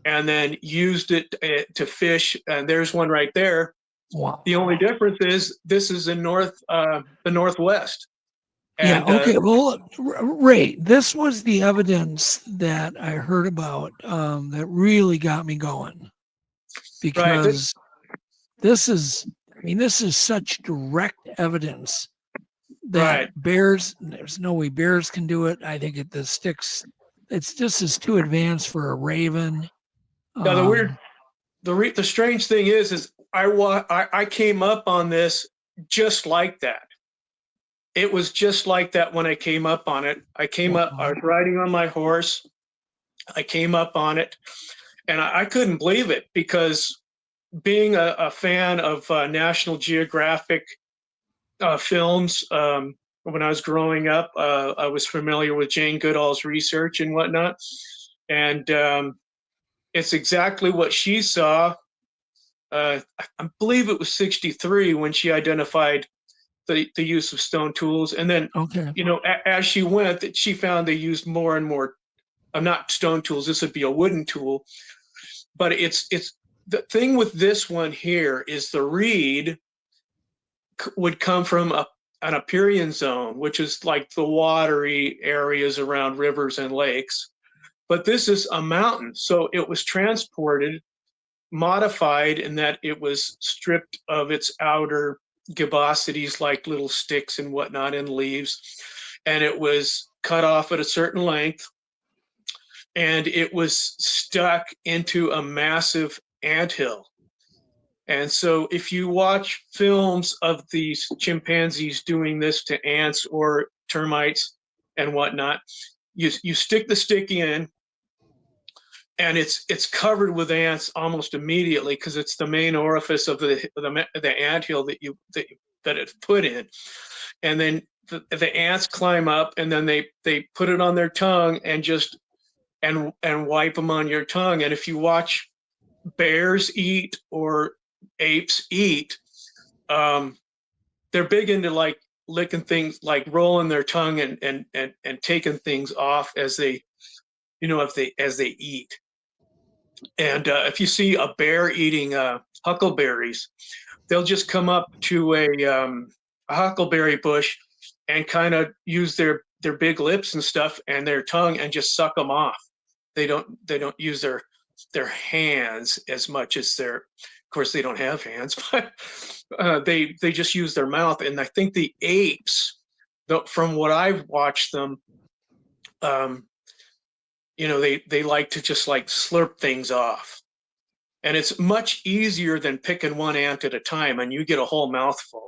and then used it to fish. And there's one right there. Wow. The only difference is this is in the Northwest. And, yeah. Okay. Well, Ray, this was the evidence that I heard about that really got me going, because this is such direct evidence that bears. There's no way bears can do it. I think the sticks. It's just as too advanced for a raven. The strange thing is I came up on this just like that. It was just like that when I came up on it. I was riding on my horse. I came up on it, and I couldn't believe it, because being a fan of National Geographic films, when I was growing up, I was familiar with Jane Goodall's research and whatnot. And it's exactly what she saw. I believe it was 63 when she identified the use of stone tools. And then, Okay. as she went, that she found they used more and more, not stone tools, this would be a wooden tool. But it's the thing with this one here is the reed would come from an Aperian zone, which is like the watery areas around rivers and lakes. But this is a mountain. So it was transported, modified in that it was stripped of its outer gibosities like little sticks and whatnot and leaves. And it was cut off at a certain length. And it was stuck into a massive anthill. And so if you watch films of these chimpanzees doing this to ants or termites and whatnot, you stick the stick in, and it's covered with ants almost immediately because it's the main orifice of the anthill that it's put in. And then the ants climb up, and then they put it on their tongue and just and wipe them on your tongue. And if you watch bears eat or apes eat, they're big into like licking things, like rolling their tongue and taking things off as they eat. And if you see a bear eating huckleberries, they'll just come up to a huckleberry bush and kind of use their big lips and stuff and their tongue and just suck them off. They don't use their hands as much as of course they don't have hands, but they just use their mouth. And I think the apes, from what I've watched them, they like to just like slurp things off. And it's much easier than picking one ant at a time, and you get a whole mouthful.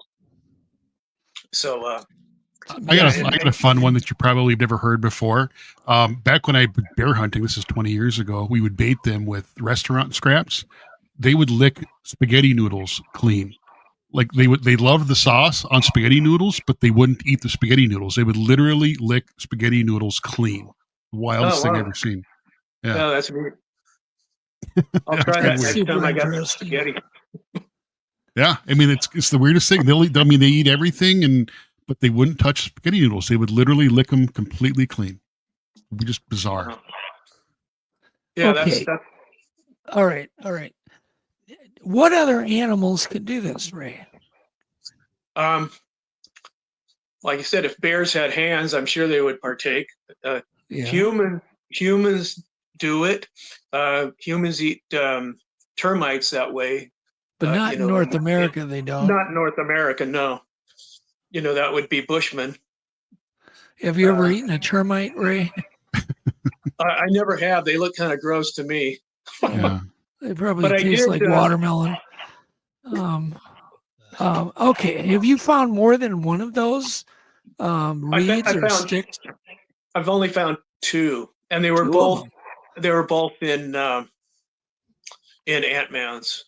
So I got a fun one that you probably have never heard before. Back when I was bear hunting, this is 20 years ago, we would bait them with restaurant scraps. They would lick spaghetti noodles clean. Like they loved the sauce on spaghetti noodles, but they wouldn't eat the spaghetti noodles. They would literally lick spaghetti noodles clean. The wildest thing I've ever seen. Yeah. No, that's weird. I'll try that next time I got spaghetti. Yeah, I mean it's the weirdest thing. They eat everything, but they wouldn't touch spaghetti noodles. They would literally lick them completely clean. It'd be just bizarre. Yeah, okay. that's all right. What other animals could do this, Ray? Like I said, if bears had hands, I'm sure they would partake. Humans do it. Humans eat termites that way. But not in North America, they don't. Not in North America, no. That would be Bushmen. Have you ever eaten a termite, Ray? I never have. They look kind of gross to me. Yeah. They probably taste like watermelon. Okay. Have you found more than one of those reeds or sticks? I've only found two, and they were both in ant-mounds.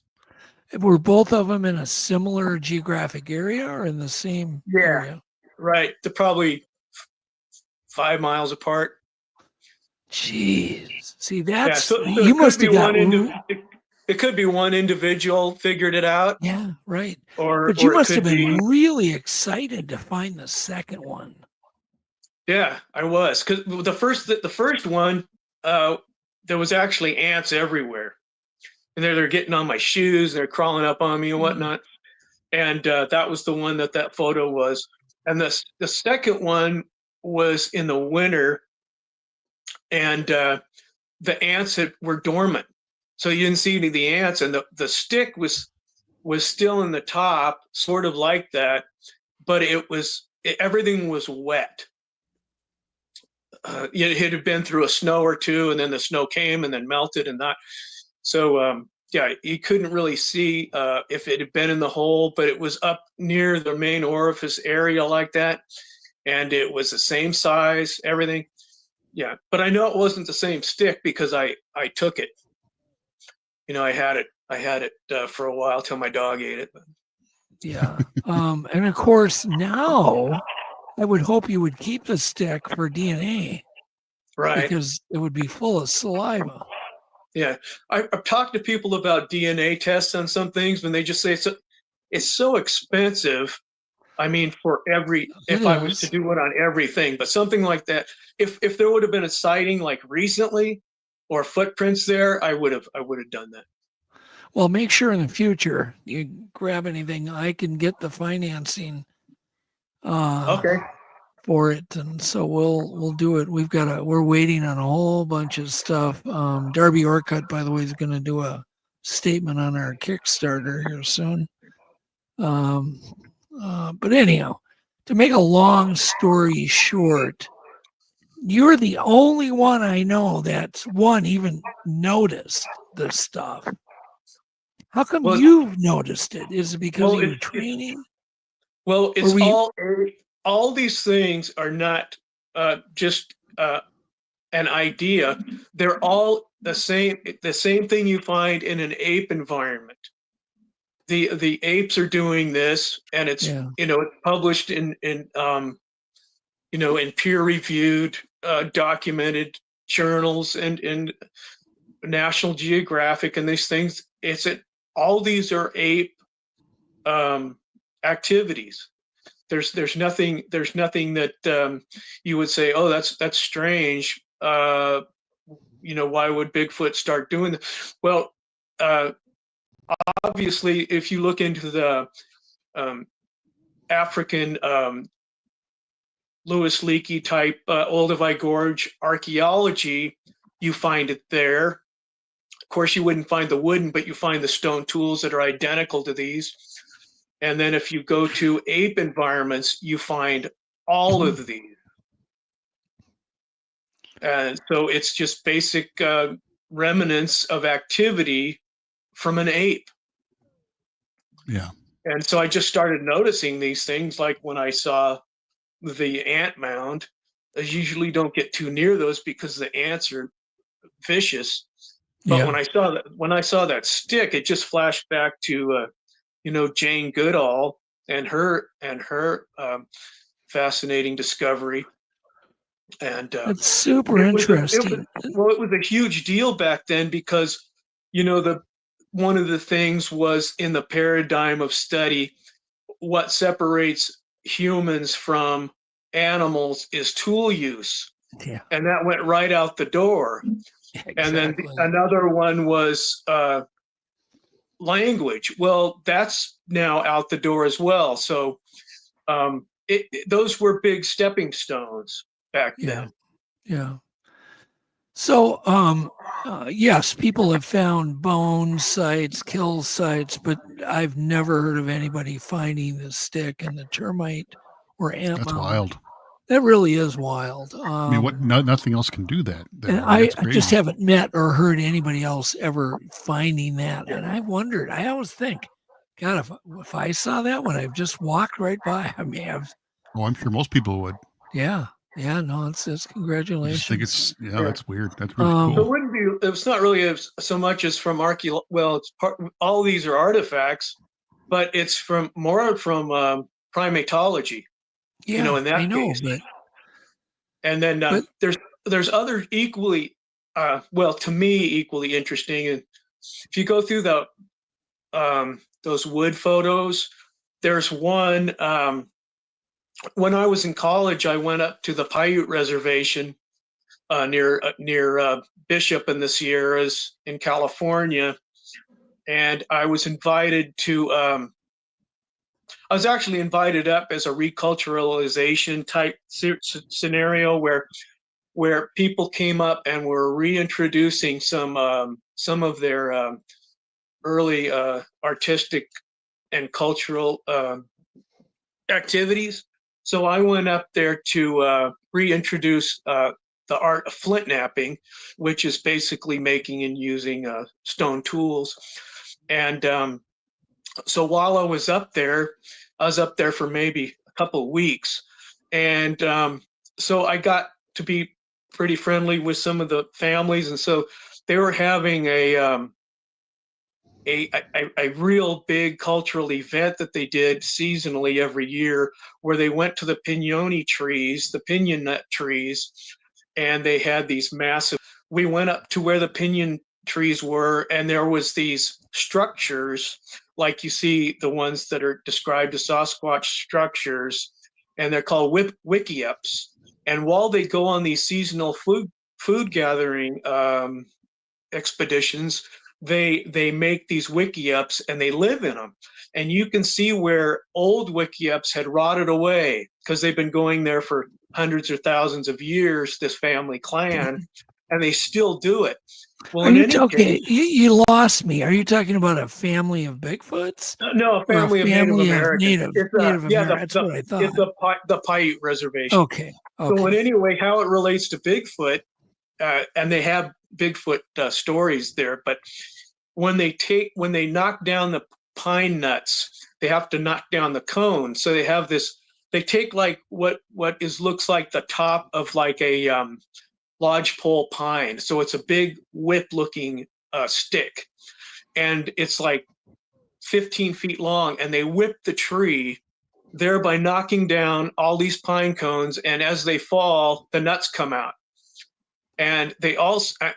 Were both of them in a similar geographic area or in the same area? Right. They're probably 5 miles apart. Jeez. See, that's so you must have got it could be one individual figured it out. Yeah, right. But you must have been really excited to find the second one. Yeah, I was, because the first one, there was actually ants everywhere, and they're getting on my shoes, they're crawling up on me and whatnot, and that was the one that photo was. And the second one was in the winter, and the ants were dormant, so you didn't see any of the ants, and the stick was still in the top, sort of like that, but everything was wet. It had been through a snow or two, and then the snow came and then melted and that. So you couldn't really see if it had been in the hole, but it was up near the main orifice area like that, and it was the same size, everything. Yeah, but I know it wasn't the same stick because I took it. I had it for a while till my dog ate it. Yeah, and of course now I would hope you would keep the stick for DNA, right? Because it would be full of saliva. Yeah, I've talked to people about DNA tests on some things, and they just say it's so expensive. I mean, if I was to do it on everything, but something like that, if there would have been a sighting like recently or footprints there, I would have done that. Well, make sure in the future you grab anything. I can get the financing Okay. for it, and so we'll do it. We're waiting on a whole bunch of stuff. Darby Orcutt, by the way, is going to do a statement on our Kickstarter here soon. But anyhow, to make a long story short, you're the only one I know that's even noticed this stuff. How come you've noticed it? Is it because of your training? Well, it's all these things are not just an idea. They're all the same thing you find in an ape environment. The apes are doing this, and it's it's published in peer-reviewed, documented journals and in National Geographic and these things. All these are ape activities. There's nothing that you would say, oh, that's strange. Why would Bigfoot start doing that? Well, obviously, if you look into the African Louis Leakey type Olduvai Gorge archaeology, you find it there. Of course, you wouldn't find the wooden, but you find the stone tools that are identical to these. And then if you go to ape environments, you find all of these. And so it's just basic remnants of activity from an ape. Yeah. And so I just started noticing these things, like when I saw the ant mound. I usually don't get too near those because the ants are vicious. But when I saw that stick, it just flashed back to Jane Goodall and her fascinating discovery. And it's super interesting. It was a huge deal back then because one of the things was in the paradigm of study, what separates humans from animals is tool use. Yeah. And that went right out the door. Exactly. And then another one was language. Well, that's now out the door as well. So those were big stepping stones back then. Yeah. So, yes, people have found bone sites, kill sites, but I've never heard of anybody finding the stick and the termite or ant mound. That's wild. That really is wild. I mean, nothing else can do that. And I just haven't met or heard anybody else ever finding that. And I wondered, I always think, God, if I saw that when I've just walked right by, I may have. Oh, I'm sure most people would. Yeah. Yeah, no, it's congratulations. I just think that's weird. That's really cool. It wouldn't be. It's not really so much as from Well, it's all these are artifacts, but it's more from primatology. Yeah, in that I know. case. And then there's other equally, to me, equally interesting. And if you go through those wood photos, there's one. When I was in college, I went up to the Paiute Reservation near Bishop in the Sierras in California, and I was invited to. I was actually invited up as a reculturalization type scenario where people came up and were reintroducing some of their early artistic and cultural activities. So I went up there to reintroduce the art of flint knapping, which is basically making and using stone tools. And so while I was up there for maybe a couple of weeks. And so I got to be pretty friendly with some of the families. And so they were having a real big cultural event that they did seasonally every year, where they went to the pinion nut trees, and they had these massive. We went up to where the pinion trees were, and there was these structures, like you see the ones that are described as Sasquatch structures, and they're called wickiups. And while they go on these seasonal food gathering expeditions, they make these wickiups and they live in them. And you can see where old wickiups had rotted away because they've been going there for hundreds or thousands of years, this family clan, and they still do it. Well, you lost me. Are you talking about a family of Bigfoots? No, a family of Native Americans. Native Americans. That's what I thought. It's the Paiute Reservation. Okay. So in any way, how it relates to Bigfoot, and they have Bigfoot stories there, but when they knock down the pine nuts, they have to knock down the cone. So they have this. They take like what looks like the top of like a lodgepole pine. So it's a big whip-looking stick, and it's like 15 feet long. And they whip the tree, thereby knocking down all these pine cones. And as they fall, the nuts come out. And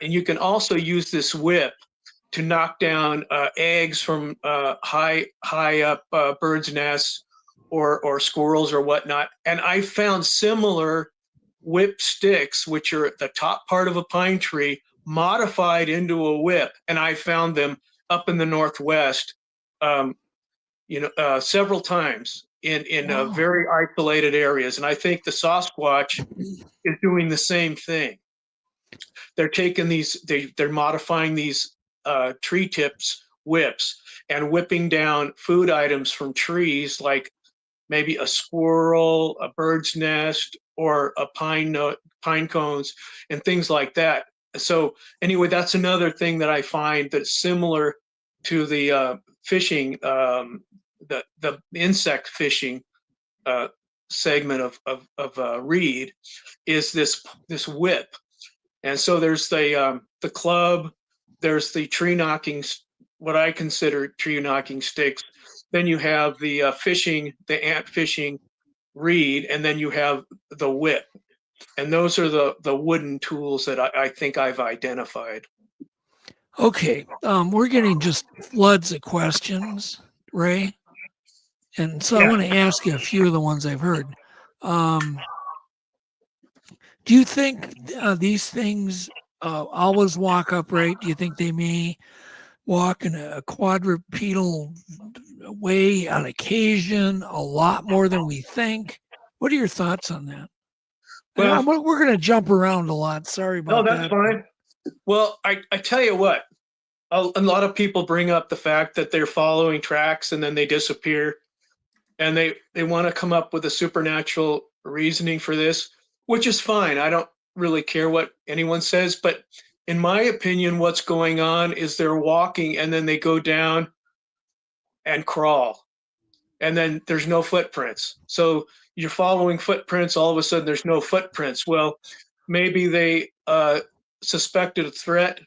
you can also use this whip to knock down eggs from high up birds' nests or squirrels or whatnot. And I found similar whip sticks, which are at the top part of a pine tree, modified into a whip. And I found them up in the Northwest, several times in very isolated areas. And I think the Sasquatch is doing the same thing. They're taking they're modifying these tree tips whips and whipping down food items from trees, like maybe a squirrel, a bird's nest, or a pine cones and things like that. So anyway, that's another thing that I find that's similar to the fishing, the insect fishing segment of Reed, is this whip. And so there's the club, there's the tree knocking, what I consider tree knocking sticks. Then you have the ant fishing reed, and then you have the whip. And those are the wooden tools that I think I've identified. Okay, we're getting just floods of questions, Ray. And so I want to ask you a few of the ones I've heard. Do you think these things always walk upright? Do you think they may walk in a quadrupedal way on occasion, a lot more than we think? What are your thoughts on that? Well, we're going to jump around a lot. Sorry about that. No, that's fine. Well, I tell you what, a lot of people bring up the fact that they're following tracks and then they disappear, and they want to come up with a supernatural reasoning for this, which is fine. I don't really care what anyone says, but in my opinion, what's going on is they're walking and then they go down and crawl, and then there's no footprints. So you're following footprints, all of a sudden there's no footprints. Well, maybe they suspected a threat,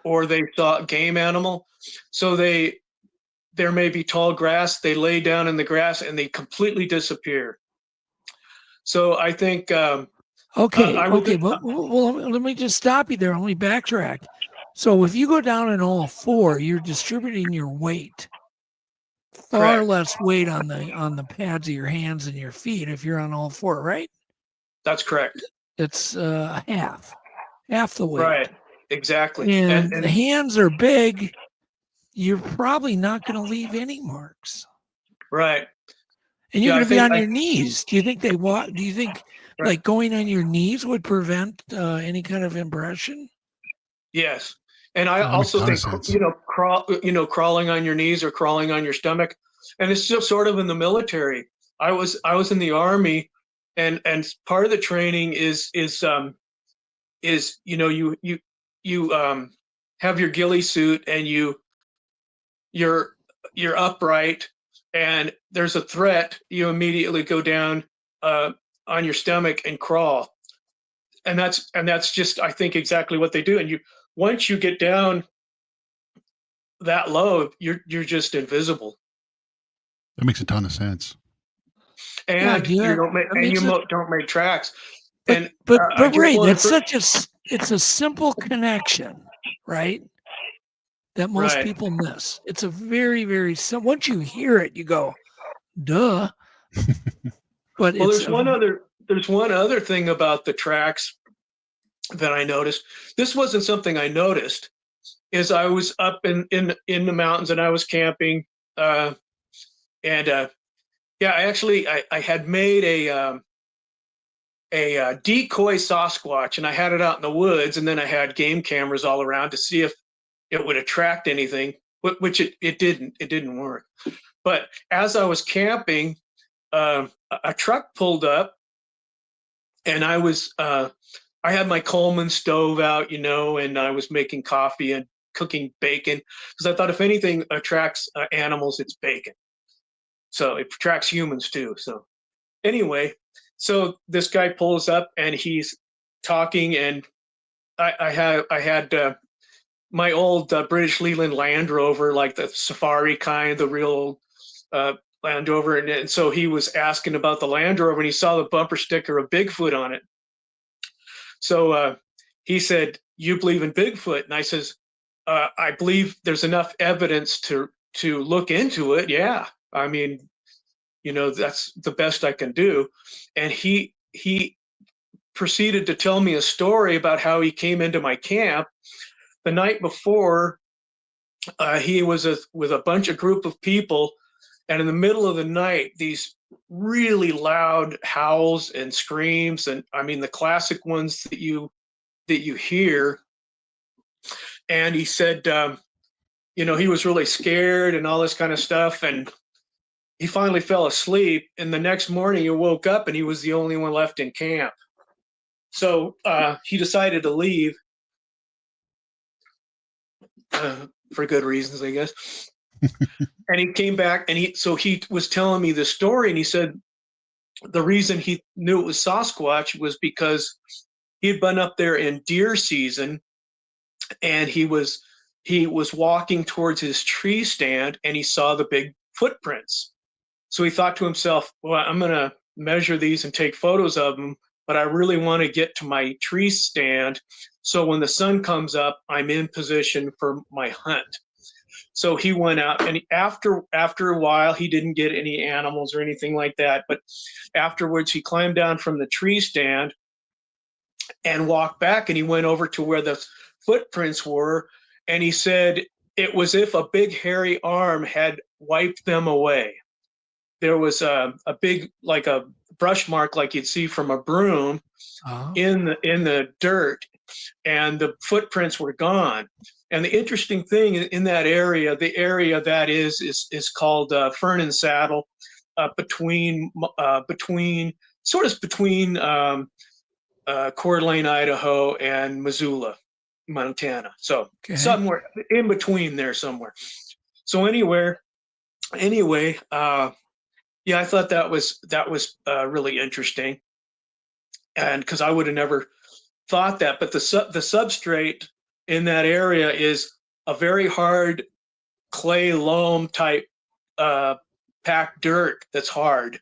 or they saw a game animal. So there may be tall grass, they lay down in the grass and they completely disappear. So I think well, let me just stop you there. Let me backtrack. So if you go down on all four, you're distributing your weight. Far Correct. less weight on the pads of your hands and your feet if you're on all four, right? That's correct. It's half the weight. Right, exactly. And the hands are big. You're probably not going to leave any marks. Right. And you're going to be on your knees. Do you think they walk? Do you think like going on your knees would prevent any kind of impression? Yes. And I also think, crawling on your knees or crawling on your stomach. And it's just sort of in the military. I was in the Army, and part of the training is you have your ghillie suit, and you're upright, and there's a threat, you immediately go down on your stomach and crawl. And that's just, I think, exactly what they do. And once you get down that low, you're just invisible. That makes a ton of sense. And you don't make tracks. But Ray, it's a simple connection, right? that most Right. people miss. It's a very, very once you hear it, you go, duh. But Well, it's there's one other thing about the tracks that I noticed. This wasn't something I noticed. Is I was up in the mountains and I was camping, I had made a decoy Sasquatch, and I had it out in the woods, and then I had game cameras all around to see if it would attract anything, which it didn't. It didn't work. But as I was camping, a truck pulled up, and I had my Coleman stove out, and I was making coffee and cooking bacon, because I thought if anything attracts animals, it's bacon. So it attracts humans too. So anyway, so this guy pulls up and he's talking, and I had my old British Leyland Land Rover, like the safari kind, the real Land Rover, and so he was asking about the Land Rover, and he saw the bumper sticker of Bigfoot on it. So he said, "You believe in Bigfoot?" And I says, "I believe there's enough evidence to look into it. Yeah, I mean, that's the best I can do." And he proceeded to tell me a story about how he came into my camp the night before. He was with a group of people, and in the middle of the night, these really loud howls and screams, and I mean the classic ones that you hear. And he said, he was really scared and all this kind of stuff, and he finally fell asleep. And the next morning, he woke up, and he was the only one left in camp. So he decided to leave for good reasons, I guess. And he came back, and he was telling me the story, and he said the reason he knew it was Sasquatch was because he had been up there in deer season, and he was walking towards his tree stand, and he saw the big footprints. So he thought to himself, well, I'm going to measure these and take photos of them, but I really want to get to my tree stand, so when the sun comes up, I'm in position for my hunt. So he went out, and after a while, he didn't get any animals or anything like that. But afterwards, he climbed down from the tree stand and walked back, and he went over to where the footprints were, and he said it was if a big hairy arm had wiped them away. There was a big, like a brush mark, like you'd see from a broom, in the dirt, and the footprints were gone. And the interesting thing in that area, the area that is called Fern and Saddle, between Coeur d'Alene, Idaho, and Missoula, Montana. So somewhere in between there, somewhere. So anyway, yeah, I thought that was really interesting, and because I would have never thought that. But the substrate in that area is a very hard clay loam type packed dirt that's hard.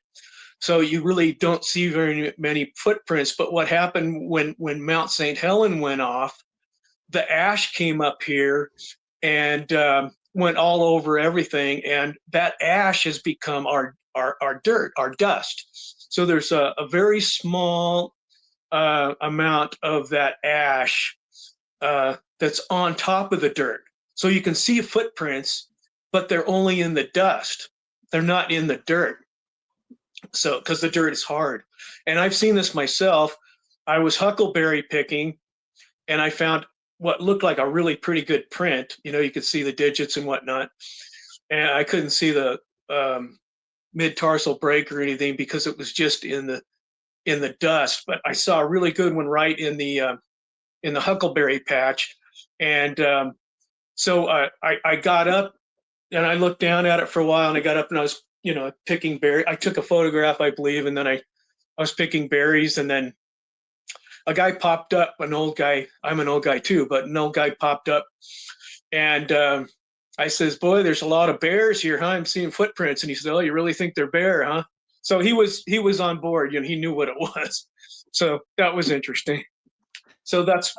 So you really don't see very many footprints. But what happened when Mount St. Helen went off, the ash came up here and went all over everything, and that ash has become our dirt, our dust. So there's a very small amount of that ash that's on top of the dirt. So you can see footprints, but they're only in the dust. They're not in the dirt. So, because the dirt is hard. And I've seen this myself. I was huckleberry picking, and I found what looked like a really pretty good print. You could see the digits and whatnot. And I couldn't see the mid-tarsal break or anything because it was just in the dust. But I saw a really good one right in the huckleberry patch. And so I got up and I looked down at it for a while, and I got up and I was, picking berries. I took a photograph, I believe, and then I was picking berries, and then a guy popped up, an old guy. I'm an old guy too, but an old guy popped up, and I says, "Boy, there's a lot of bears here, huh? I'm seeing footprints." And he said, "Oh, you really think they're bear, huh?" So he was on board. He knew what it was. So that was interesting. So that's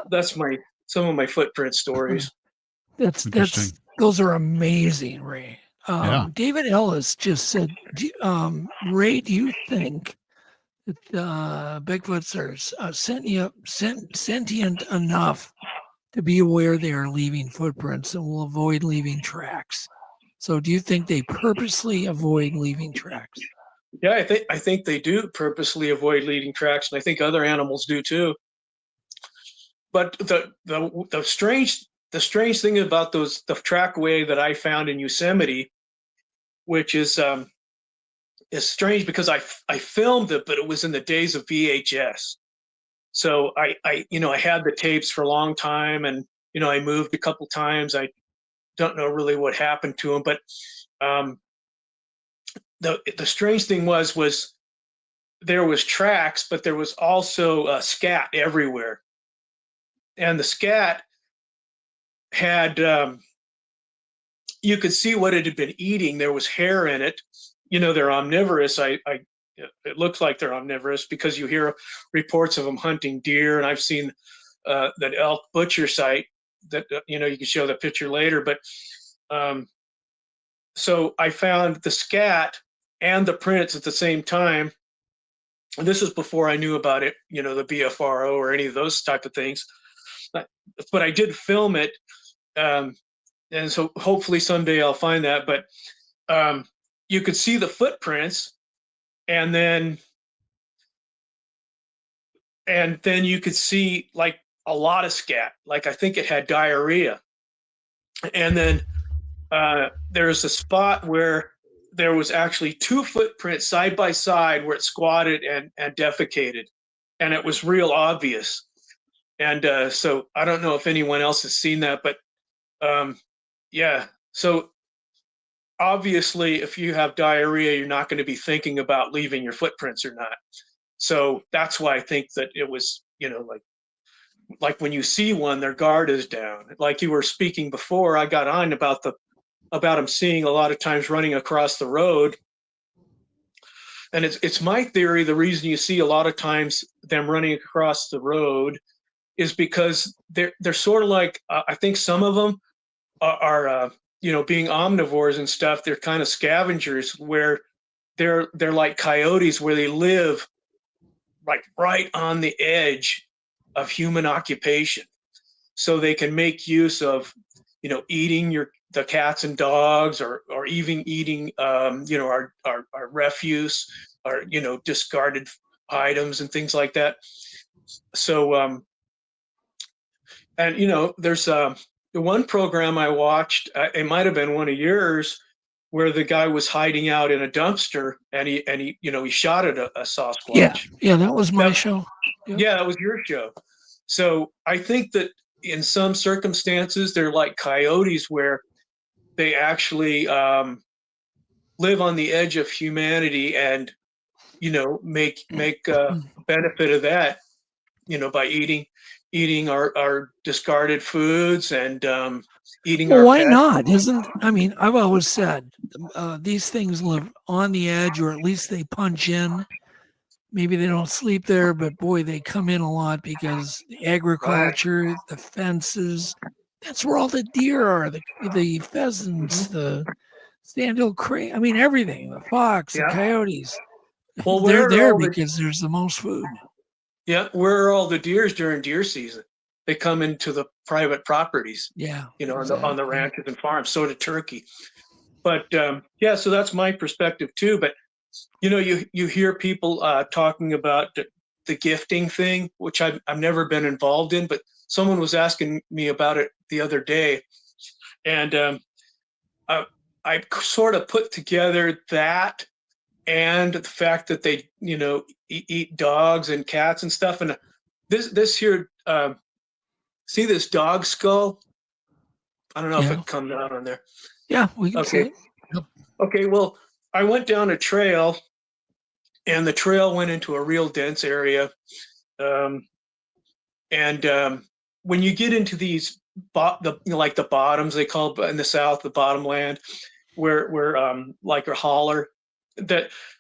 some of my footprint stories. Interesting. those are amazing, Ray. Yeah. David Ellis just said, Ray, do you think that Bigfoots are sentient enough to be aware they are leaving footprints and will avoid leaving tracks? So do you think they purposely avoid leaving tracks? Yeah, I think they do purposely avoid leading tracks, and I think other animals do too. But the strange thing about the trackway that I found in Yosemite, which is strange because I filmed it, but it was in the days of VHS. So I had the tapes for a long time, and I moved a couple times. I don't know really what happened to them, but the strange thing was there was tracks, but there was also scat everywhere, and the scat had you could see what it had been eating. There was hair in it. They're omnivorous. It looks like they're omnivorous because you hear reports of them hunting deer, and I've seen that elk butcher site that you can show the picture later. But so I found the scat and the prints at the same time. And this was before I knew about it, the BFRO or any of those type of things. But I did film it, and so hopefully someday I'll find that. But you could see the footprints, and then you could see like a lot of scat. Like I think it had diarrhea. And then there's a spot where there was actually 2 footprints side by side where it squatted and defecated, and it was real obvious. And so I don't know if anyone else has seen that, but yeah. So obviously, if you have diarrhea, you're not going to be thinking about leaving your footprints or not. So that's why I think that it was, like when you see one, their guard is down. Like you were speaking before, I got on about them seeing a lot of times running across the road. And it's my theory, the reason you see a lot of times them running across the road is because they're sort of like, I think some of them are being omnivores and stuff, they're kind of scavengers where they're like coyotes, where they live like right on the edge of human occupation. So they can make use of, eating the cats and dogs, or even eating, our refuse, or, discarded items and things like that. So, and, there's the one program I watched, it might've been one of yours, where the guy was hiding out in a dumpster and he shot at a Sasquatch. Yeah, that was my show. Yep. Yeah, that was your show. So I think that in some circumstances, they're like coyotes, where they actually live on the edge of humanity and, make benefit of that, by eating our discarded foods and eating our why pets. not? I've always said these things live on the edge, or at least they punch in. Maybe they don't sleep there, but boy, they come in a lot because the agriculture, the fences, that's where all the deer are, the pheasants, the sandhill crane. Everything, the fox, the coyotes. Well, they're there because there's the most food. Yeah, where are all the deers during deer season? They come into the private properties. Yeah, exactly. on the ranches and farms. So do turkey. But yeah, so that's my perspective too. But you hear people talking about the gifting thing, which I've never been involved in, but someone was asking me about it the other day, and I sort of put together that and the fact that they eat dogs and cats and stuff. And this here, see this dog skull? I don't know if it comes out on there. Yeah, we can see it. Yep. Okay, well, I went down a trail, and the trail went into a real dense area. And when you get into these, like the bottoms, they call in the South, the bottom land, where like a holler,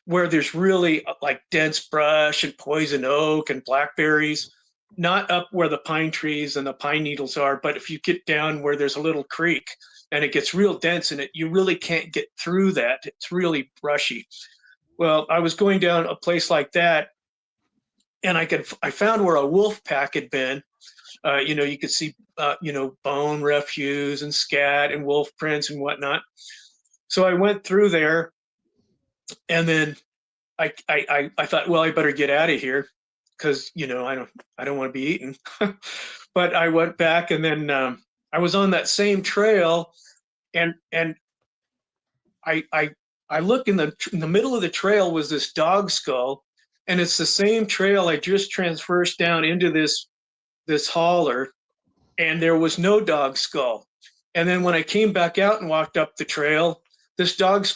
where there's really like dense brush and poison oak and blackberries, not up where the pine trees and the pine needles are, but if you get down where there's a little creek and it gets real dense in it, you really can't get through that. It's really brushy. Well, I was going down a place like that, and I found where a wolf pack had been. You could see, bone refuse and scat and wolf prints and whatnot. So I went through there, and then I thought, well, I better get out of here because I don't want to be eaten. But I went back, and then I was on that same trail, and I look in the middle of the trail was this dog skull, and it's the same trail I just transversed down into this holler, and there was no dog skull. And then when I came back out and walked up the trail, this dog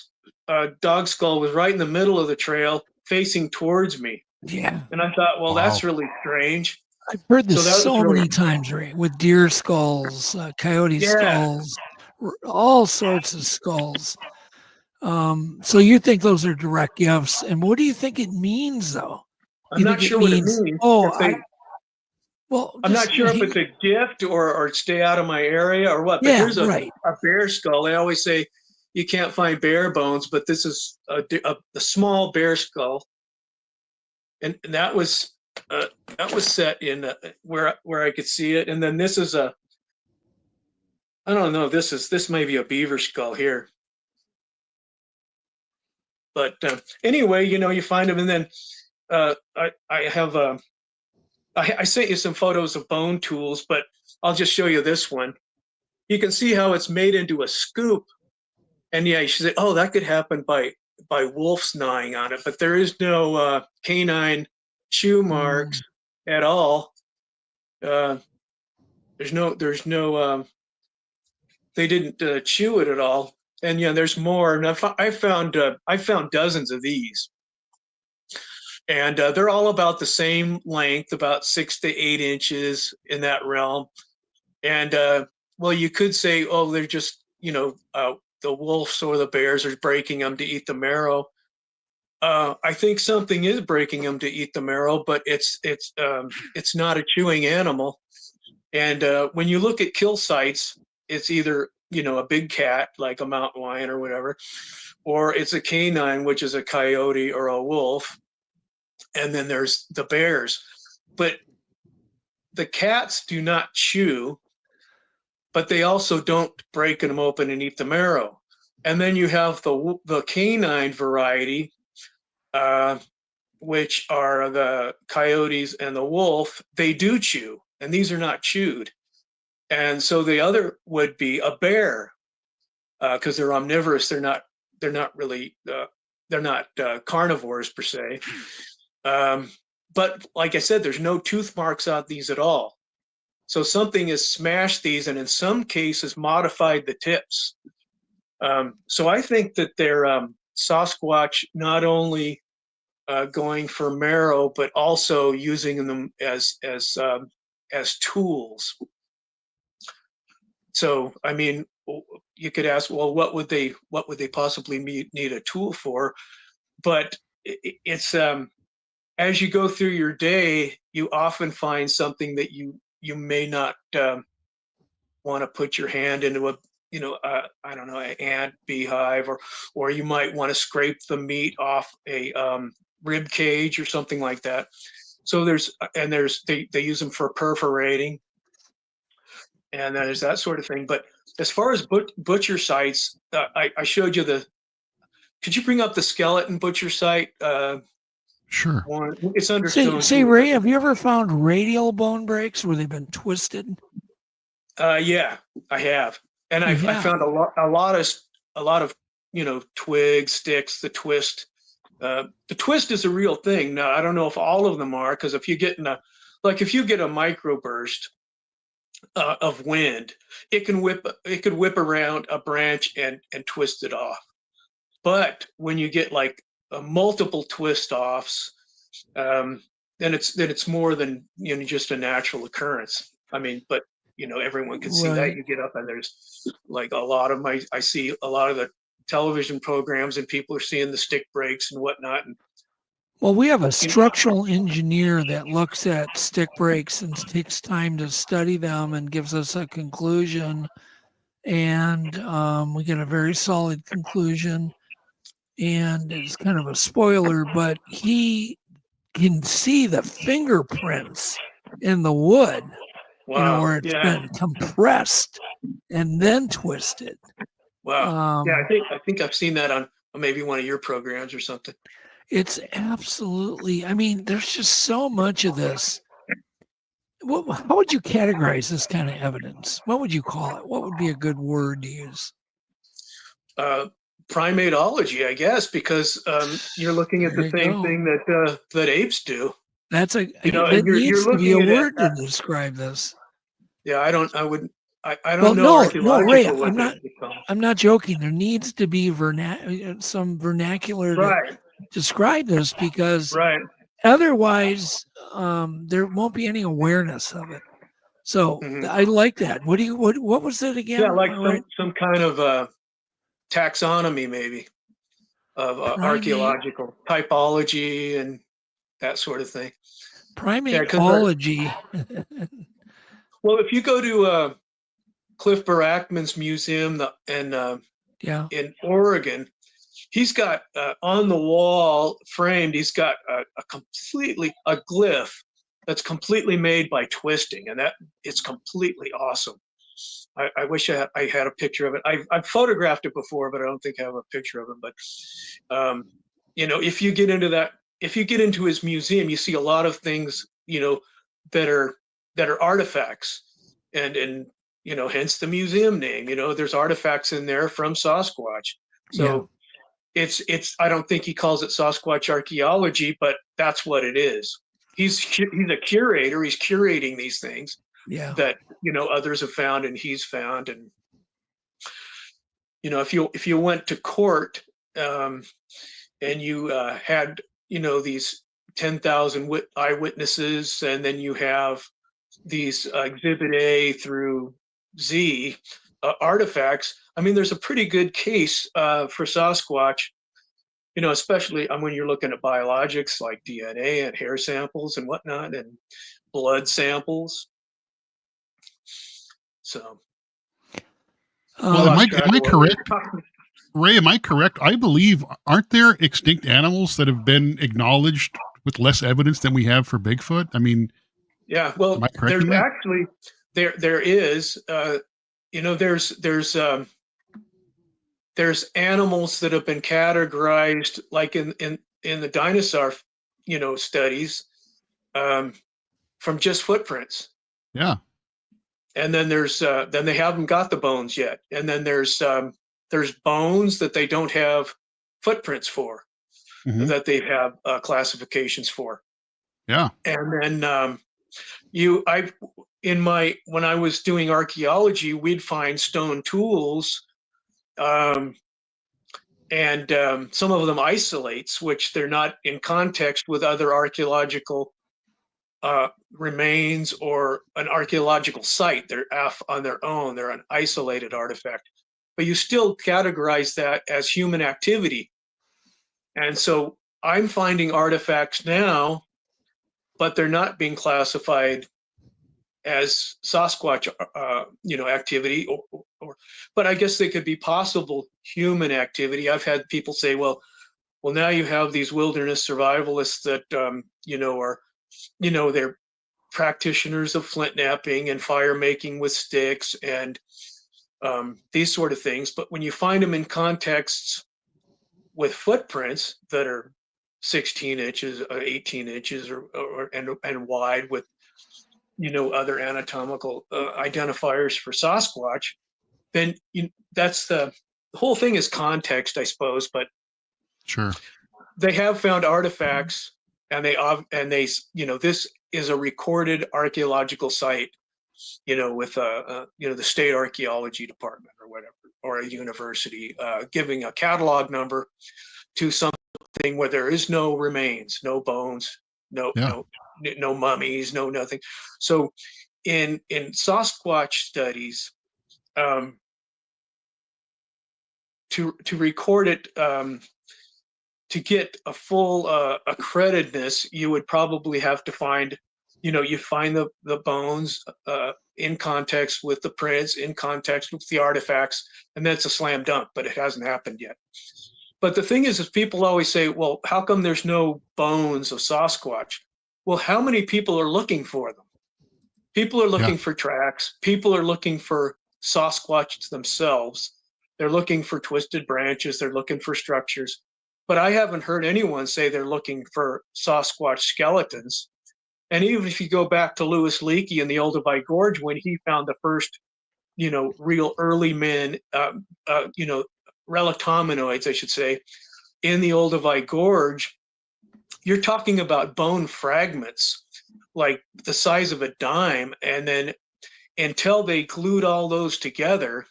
skull was right in the middle of the trail, facing towards me. Yeah. And I thought, well, that's really strange. I've heard this So many times, Ray, with deer skulls, coyote skulls, all sorts of skulls. So you think those are direct gifts, and what do you think it means, though? I'm not sure what it means. I'm not sure if it's a gift or stay out of my area or what. But here's a bear skull. They always say you can't find bear bones, but this is a small bear skull, and that was set in where I could see it. And then this is I don't know. This may be a beaver skull here. But anyway, you find them, and then I sent you some photos of bone tools, but I'll just show you this one. You can see how it's made into a scoop, and yeah, she said, "Oh, that could happen by wolves gnawing on it," but there is no canine chew marks at all. There's no. They didn't chew it at all. And yeah, there's more. And I found dozens of these, and they're all about the same length, about 6 to 8 inches in that realm. And well, you could say, oh, they're just the wolves or the bears are breaking them to eat the marrow. I think something is breaking them to eat the marrow, but it's not a chewing animal. And when you look at kill sites, it's either a big cat like a mountain lion or whatever, or it's a canine, which is a coyote or a wolf, and then there's the bears. But the cats do not chew, but they also don't break them open and eat the marrow. And then you have the canine variety, which are the coyotes and the wolf. They do chew, and these are not chewed. And so the other would be a bear, because they're omnivorous. They're not really carnivores per se. But like I said, there's no tooth marks on these at all. So something has smashed these, and in some cases modified the tips. So I think that they're Sasquatch not only going for marrow, but also using them as tools. So, I mean, you could ask, well, what would they possibly need a tool for? But it's as you go through your day, you often find something that you may not want to put your hand into I don't know, an ant beehive, or you might want to scrape the meat off a rib cage or something like that. So they use them for perforating. And there's that sort of thing. But as far as butcher sites, I showed you could you bring up the skeleton butcher site? Sure. One. It's under Say, Ray, have you ever found radial bone breaks where they've been twisted? Yeah, I have. And I found a lot of twigs, sticks, the twist. The twist is a real thing. Now, I don't know if all of them are, because if you get if you get a microburst of wind, it could whip around a branch and twist it off. But when you get multiple twist offs, then it's more than just a natural occurrence. I mean, but everyone can see that. You get up and there's I see a lot of the television programs, and people are seeing the stick breaks and whatnot, and Well, we have a structural engineer that looks at stick breaks and takes time to study them and gives us a conclusion. And we get a very solid conclusion. And it's kind of a spoiler, but he can see the fingerprints in the wood, Wow. where it's Yeah. been compressed and then twisted. Wow. Yeah, I think I've seen that on maybe one of your programs or something. It's absolutely, I mean, there's just so much of this. How would you categorize this kind of evidence? What would you call it? What would be a good word to use? Primateology, I guess, because you're looking at the same thing that apes do. That's and that you're needs to be a looking at word to describe this. Yeah, I don't know No, Ray, archaeological what they become. I'm not joking. There needs to be some vernacular to describe this, because otherwise there won't be any awareness of it. So I like that. What was it again? Yeah, like some kind of taxonomy maybe of archaeological typology and that sort of thing. Primateology. Well, if you go to Cliff Barackman's museum in Oregon, he's got on the wall framed, he's got a glyph that's completely made by twisting, and that it's completely awesome. I wish I had a picture of it. I've photographed it before, but I don't think I have a picture of it. But if you get into his museum, you see a lot of things that are artifacts, and hence the museum name. There's artifacts in there from Sasquatch. So it's I don't think he calls it Sasquatch archaeology, but that's what it is. He's a curator. He's curating these things that others have found and he's found. And if you went to court and you had these 10,000 eyewitnesses, and then you have these Exhibit A through Z artifacts, I mean, there's a pretty good case for Sasquatch, especially when you're looking at biologics like DNA and hair samples and whatnot, and blood samples. So, well, am I correct? Ray, am I correct? I believe, aren't there extinct animals that have been acknowledged with less evidence than we have for Bigfoot? I mean, yeah, well, there's actually, there is, there's animals that have been categorized, like in the dinosaur, studies, from just footprints. Yeah. And then then they haven't got the bones yet. And then there's bones that they don't have footprints for, that they have classifications for. Yeah. And then when I was doing archaeology, we'd find stone tools, and some of them isolates, which they're not in context with other archaeological remains or an archaeological site. They're on their own. They're an isolated artifact, but you still categorize that as human activity. And so I'm finding artifacts now, but they're not being classified as Sasquatch, activity, but I guess they could be possible human activity. I've had people say, well, now you have these wilderness survivalists that, are, they're practitioners of flint knapping and fire making with sticks and these sort of things. But when you find them in contexts with footprints that are 16 inches, 18 inches, and wide, with other anatomical identifiers for Sasquatch, then that's the whole thing is context, I suppose. But sure, they have found artifacts, and this is a recorded archaeological site, with the state archaeology department or whatever, or a university giving a catalog number to something where there is no remains, no bones, no mummies, no nothing. So in Sasquatch studies, to record it to get a full accreditedness, you would probably have to find, you find the bones in context with the prints, in context with the artifacts, and that's a slam dunk, but it hasn't happened yet. But the thing is people always say, well, how come there's no bones of Sasquatch? Well, how many people are looking for them? People are looking for tracks. People are looking for Sasquatch themselves. They're looking for twisted branches. They're looking for structures. But I haven't heard anyone say they're looking for Sasquatch skeletons. And even if you go back to Louis Leakey in the Olduvai Gorge, when he found the first, real early men, relict hominoids, I should say, in the Olduvai Gorge, you're talking about bone fragments like the size of a dime. And then until they glued all those together,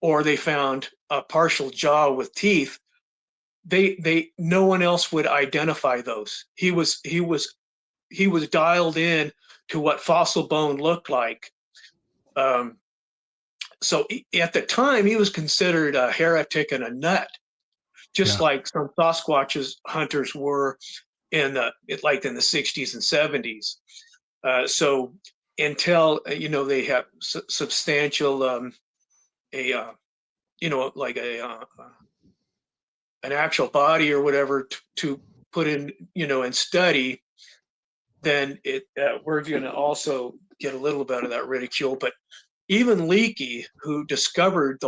or they found a partial jaw with teeth, no one else would identify those. He was dialed in to what fossil bone looked like. So at the time, he was considered a heretic and a nut, just like some Sasquatches hunters were in the 60s and 70s. So until they have substantial an actual body or whatever to put in and study, then we're going to also get a little bit of that ridicule. But even Leakey, who discovered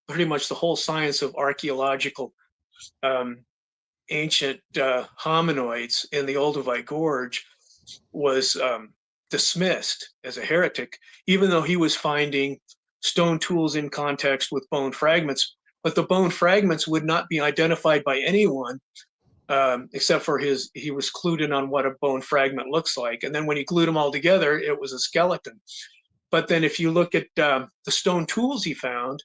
pretty much the whole science of archaeological ancient hominoids in the Olduvai Gorge, was dismissed as a heretic, even though he was finding stone tools in context with bone fragments. But the bone fragments would not be identified by anyone except for he was clued in on what a bone fragment looks like. And then when he glued them all together, it was a skeleton. But then if you look at the stone tools he found,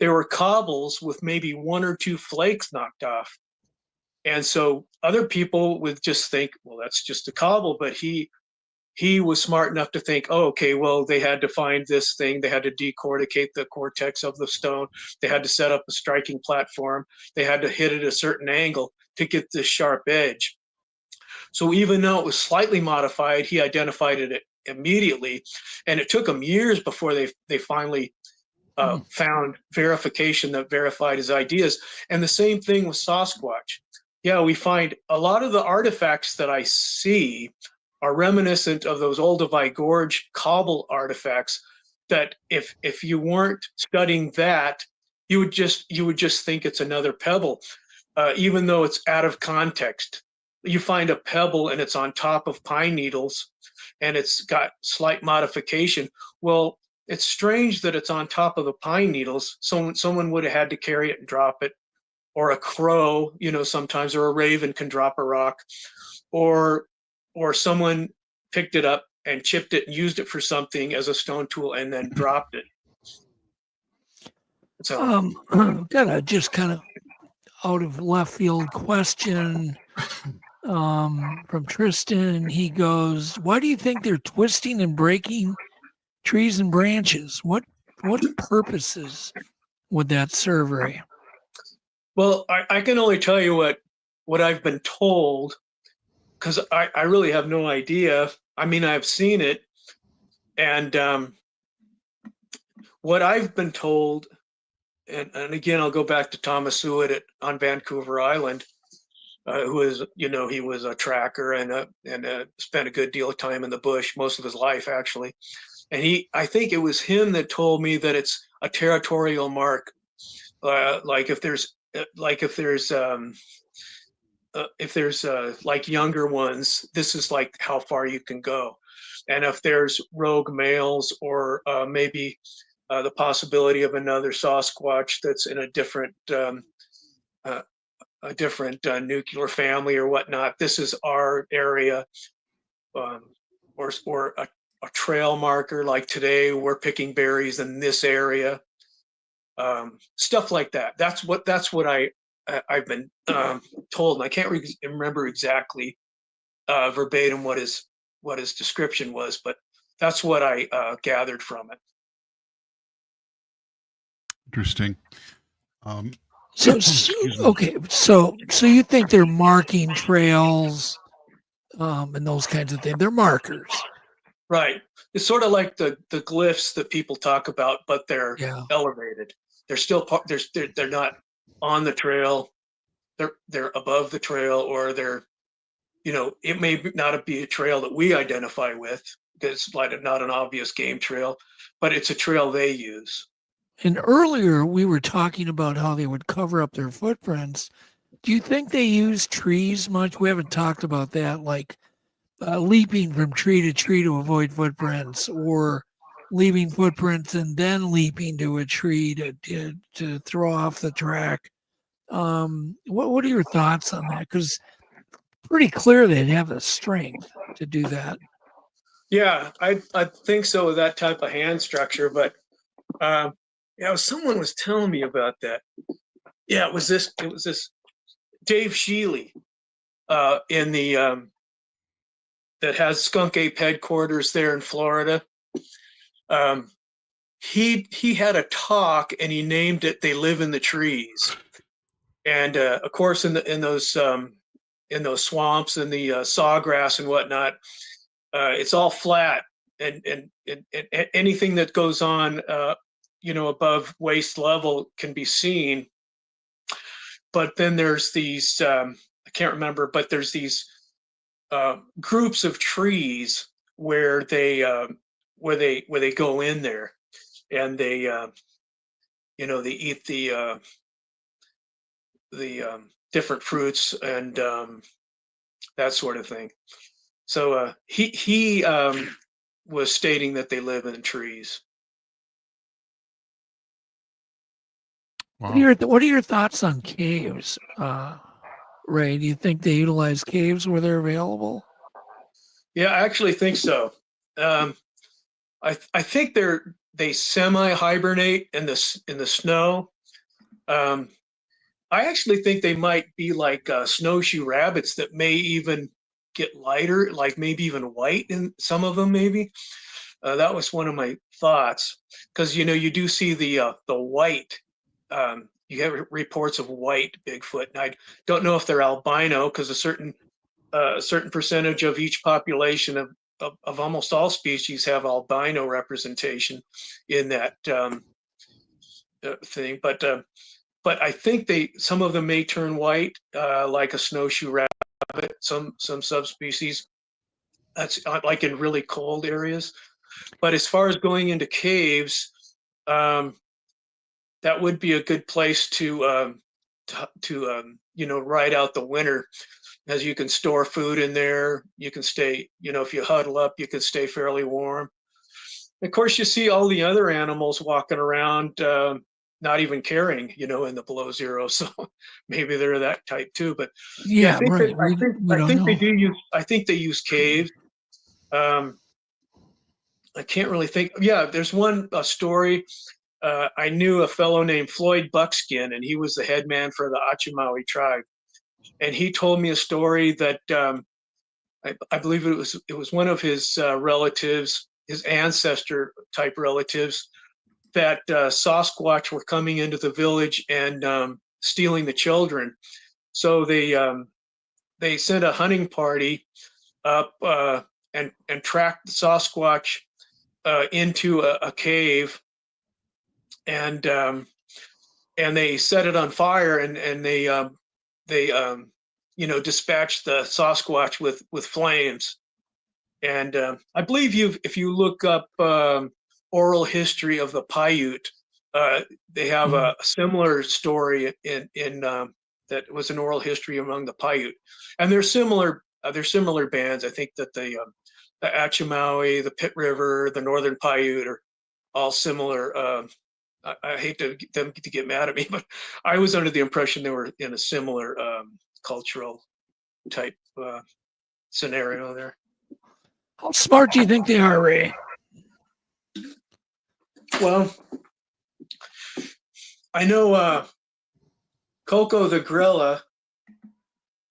there were cobbles with maybe one or two flakes knocked off. And so other people would just think, well, that's just a cobble. But he was smart enough to think, oh, okay, well, they had to find this thing. They had to decorticate the cortex of the stone. They had to set up a striking platform. They had to hit it a certain angle to get this sharp edge. So even though it was slightly modified, he identified it immediately. And it took him years before they finally found verification that verified his ideas. And the same thing with Sasquatch. Yeah, we find a lot of the artifacts that I see are reminiscent of those Olduvai Gorge cobble artifacts that if you weren't studying that, you would just think it's another pebble, even though it's out of context. You find a pebble and it's on top of pine needles and it's got slight modification. Well, it's strange that it's on top of the pine needles. Someone would have had to carry it and drop it, or a crow, sometimes, or a raven can drop a rock, or someone picked it up and chipped it and used it for something as a stone tool and then dropped it. So, got a just kind of out of left field question from Tristan. He goes, why do you think they're twisting and breaking trees and branches? What purposes would that serve, Ray? Well, I can only tell you what I've been told, because I really have no idea. I mean, I've seen it, and what I've been told, and again, I'll go back to Thomas Hewitt on Vancouver Island, who is, he was a tracker and spent a good deal of time in the bush, most of his life actually. And I think it was him that told me that it's a territorial mark. Like if there's like younger ones, this is like how far you can go. And if there's rogue males or maybe the possibility of another Sasquatch that's in a different nuclear family or whatnot, this is our area, or a trail marker. Like today, we're picking berries in this area, stuff like that. That's what I've been told, and I can't remember exactly verbatim what his description was, but that's what I gathered from it. Interesting. So, Excuse me. okay, so you think they're marking trails, and those kinds of things? They're markers. Right. It's sort of like the glyphs that people talk about, but they're Yeah. elevated. They're still part. They're not on the trail. They're above the trail, or they're, it may not be a trail that we identify with because it's like not an obvious game trail, but it's a trail they use. And earlier we were talking about how they would cover up their footprints. Do you think they use trees much? We haven't talked about that, like leaping from tree to tree to avoid footprints, or leaving footprints and then leaping to a tree to throw off the track. What are your thoughts on that? Because pretty clear they'd have the strength to do that. Yeah, I think so with that type of hand structure, but someone was telling me about that. Yeah, it was this Dave Shealy in the that has Skunk Ape headquarters there in Florida. He had a talk and he named it "They Live in the Trees," and of course in those swamps and the sawgrass and whatnot, it's all flat, and anything that goes on above waist level can be seen. But then there's these I can't remember, but there's these groups of trees where they go in there, and they they eat the different fruits and that sort of thing. So he was stating that they live in trees. Wow. What are your thoughts on caves, Ray? Do you think they utilize caves where they're available? Yeah, I actually think so. I think they semi-hibernate in the snow. I actually think they might be like snowshoe rabbits that may even get lighter, like maybe even white in some of them. Maybe that was one of my thoughts, because you do see the white. You have reports of white Bigfoot, and I don't know if they're albino, because a certain percentage of each population of almost all species have albino representation in that thing. But I think some of them may turn white, like a snowshoe rabbit. Some subspecies. That's like in really cold areas. But as far as going into caves, that would be a good place to ride out the winter, as you can store food in there. You can stay, if you huddle up, you can stay fairly warm. Of course, you see all the other animals walking around, not even caring, in the below zero. So maybe they're that type too. But Yeah, I right. think they do use. I think they use caves. I can't really think. Yeah, there's one story. I knew a fellow named Floyd Buckskin, and he was the head man for the Achimawi tribe. And he told me a story that I believe it was one of his relatives, his ancestor type relatives, that Sasquatch were coming into the village and stealing the children. So they sent a hunting party up and tracked the Sasquatch into a cave, and they set it on fire, and they dispatched the Sasquatch with flames. And I believe if you look up oral history of the Paiute, they have a similar story in that was an oral history among the Paiute, and they're similar bands. I think that the Achimawi, the Pit River, the Northern Paiute are all similar. I hate them to get mad at me, but I was under the impression they were in a similar cultural type scenario there. How smart do you think they are, Ray? Well, I know Coco the gorilla.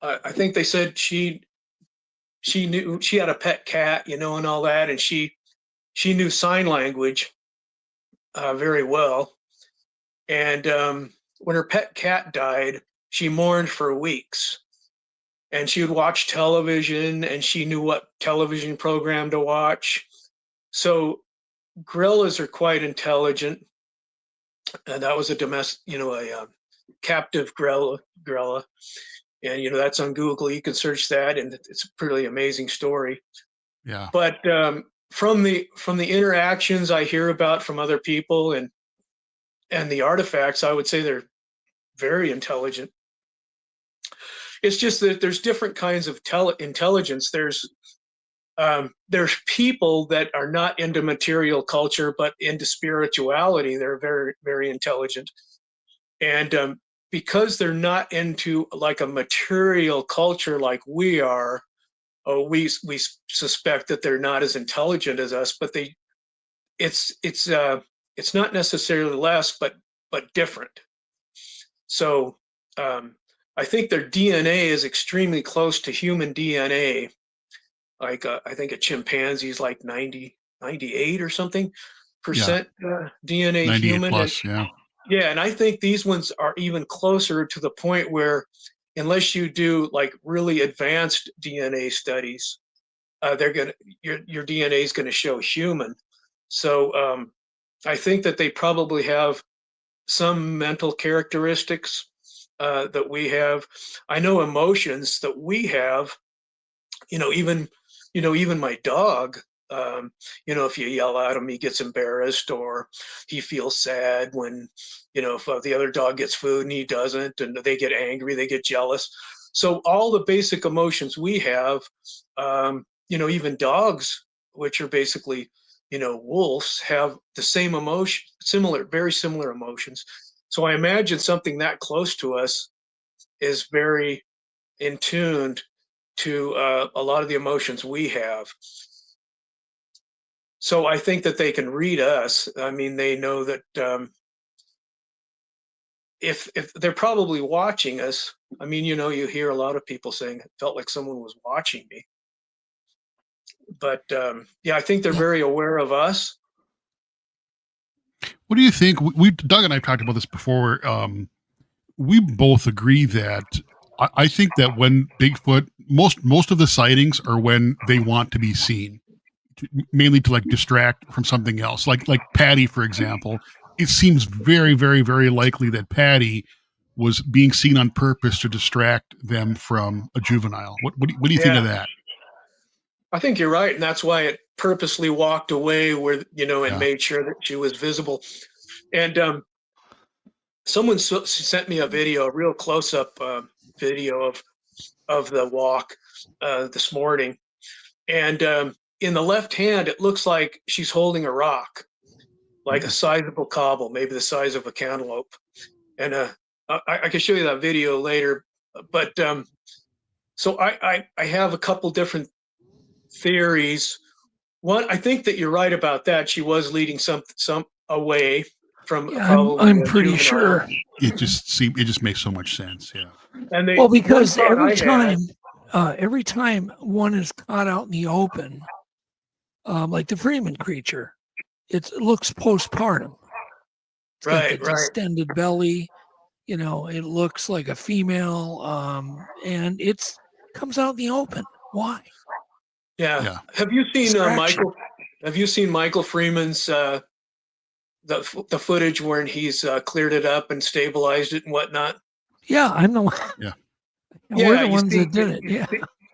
I think they said she knew, she had a pet cat, and all that, and she knew sign language very well. And when her pet cat died, she mourned for weeks. And she would watch television, and she knew what television program to watch. So gorillas are quite intelligent. And that was a domestic, a captive gorilla. And, that's on Google. You can search that, and it's a pretty amazing story. Yeah. But from the interactions I hear about from other people and the artifacts, I would say they're very intelligent. It's just that there's different kinds of intelligence. There's people that are not into material culture but into spirituality. They're very, very intelligent, and because they're not into like a material culture like we are, we suspect that they're not as intelligent as us. But it's not necessarily less, but different. So I think their DNA is extremely close to human DNA. Like I think a chimpanzee is like 98 or something percent DNA 98 human. plus, Yeah, and I think these ones are even closer to the point where, unless you do like really advanced DNA studies, your DNA is gonna show human. So I think that they probably have some mental characteristics that we have. I know emotions that we have. Even my dog. If you yell at him, he gets embarrassed, or he feels sad when, if the other dog gets food and he doesn't, and they get angry, they get jealous. So all the basic emotions we have, even dogs, which are basically, wolves, have the same emotion, very similar emotions. So I imagine something that close to us is very in tune to a lot of the emotions we have. So I think that they can read us. I mean, they know that if they're probably watching us. I mean, you hear a lot of people saying it felt like someone was watching me. But I think they're very aware of us. What do you think? Doug and I have talked about this before. We both agree that I think that when Bigfoot, most of the sightings are when they want to be seen, mainly to like distract from something else. Like Patty, for example, it seems very, very, very likely that Patty was being seen on purpose to distract them from a juvenile. What do you think of that? I think you're right, and that's why it purposely walked away where and made sure that she was visible. And someone sent me a video, a real close-up video of the walk this morning, and in the left hand, it looks like she's holding a rock, like a sizable cobble, maybe the size of a cantaloupe. And I can show you that video later. But so I have a couple different theories. One, I think that you're right about that. She was leading some away from. I'm pretty sure. It just makes so much sense. Yeah. And because every time one is caught out in the open, like the Freeman creature, it looks postpartum. It's got the distended belly. It looks like a female, and it comes out in the open. Why? Yeah. Have you seen Michael? Have you seen Michael Freeman's the footage where he's cleared it up and stabilized it and whatnot? Yeah, I'm the one. Yeah. We're the ones that did it. Yeah.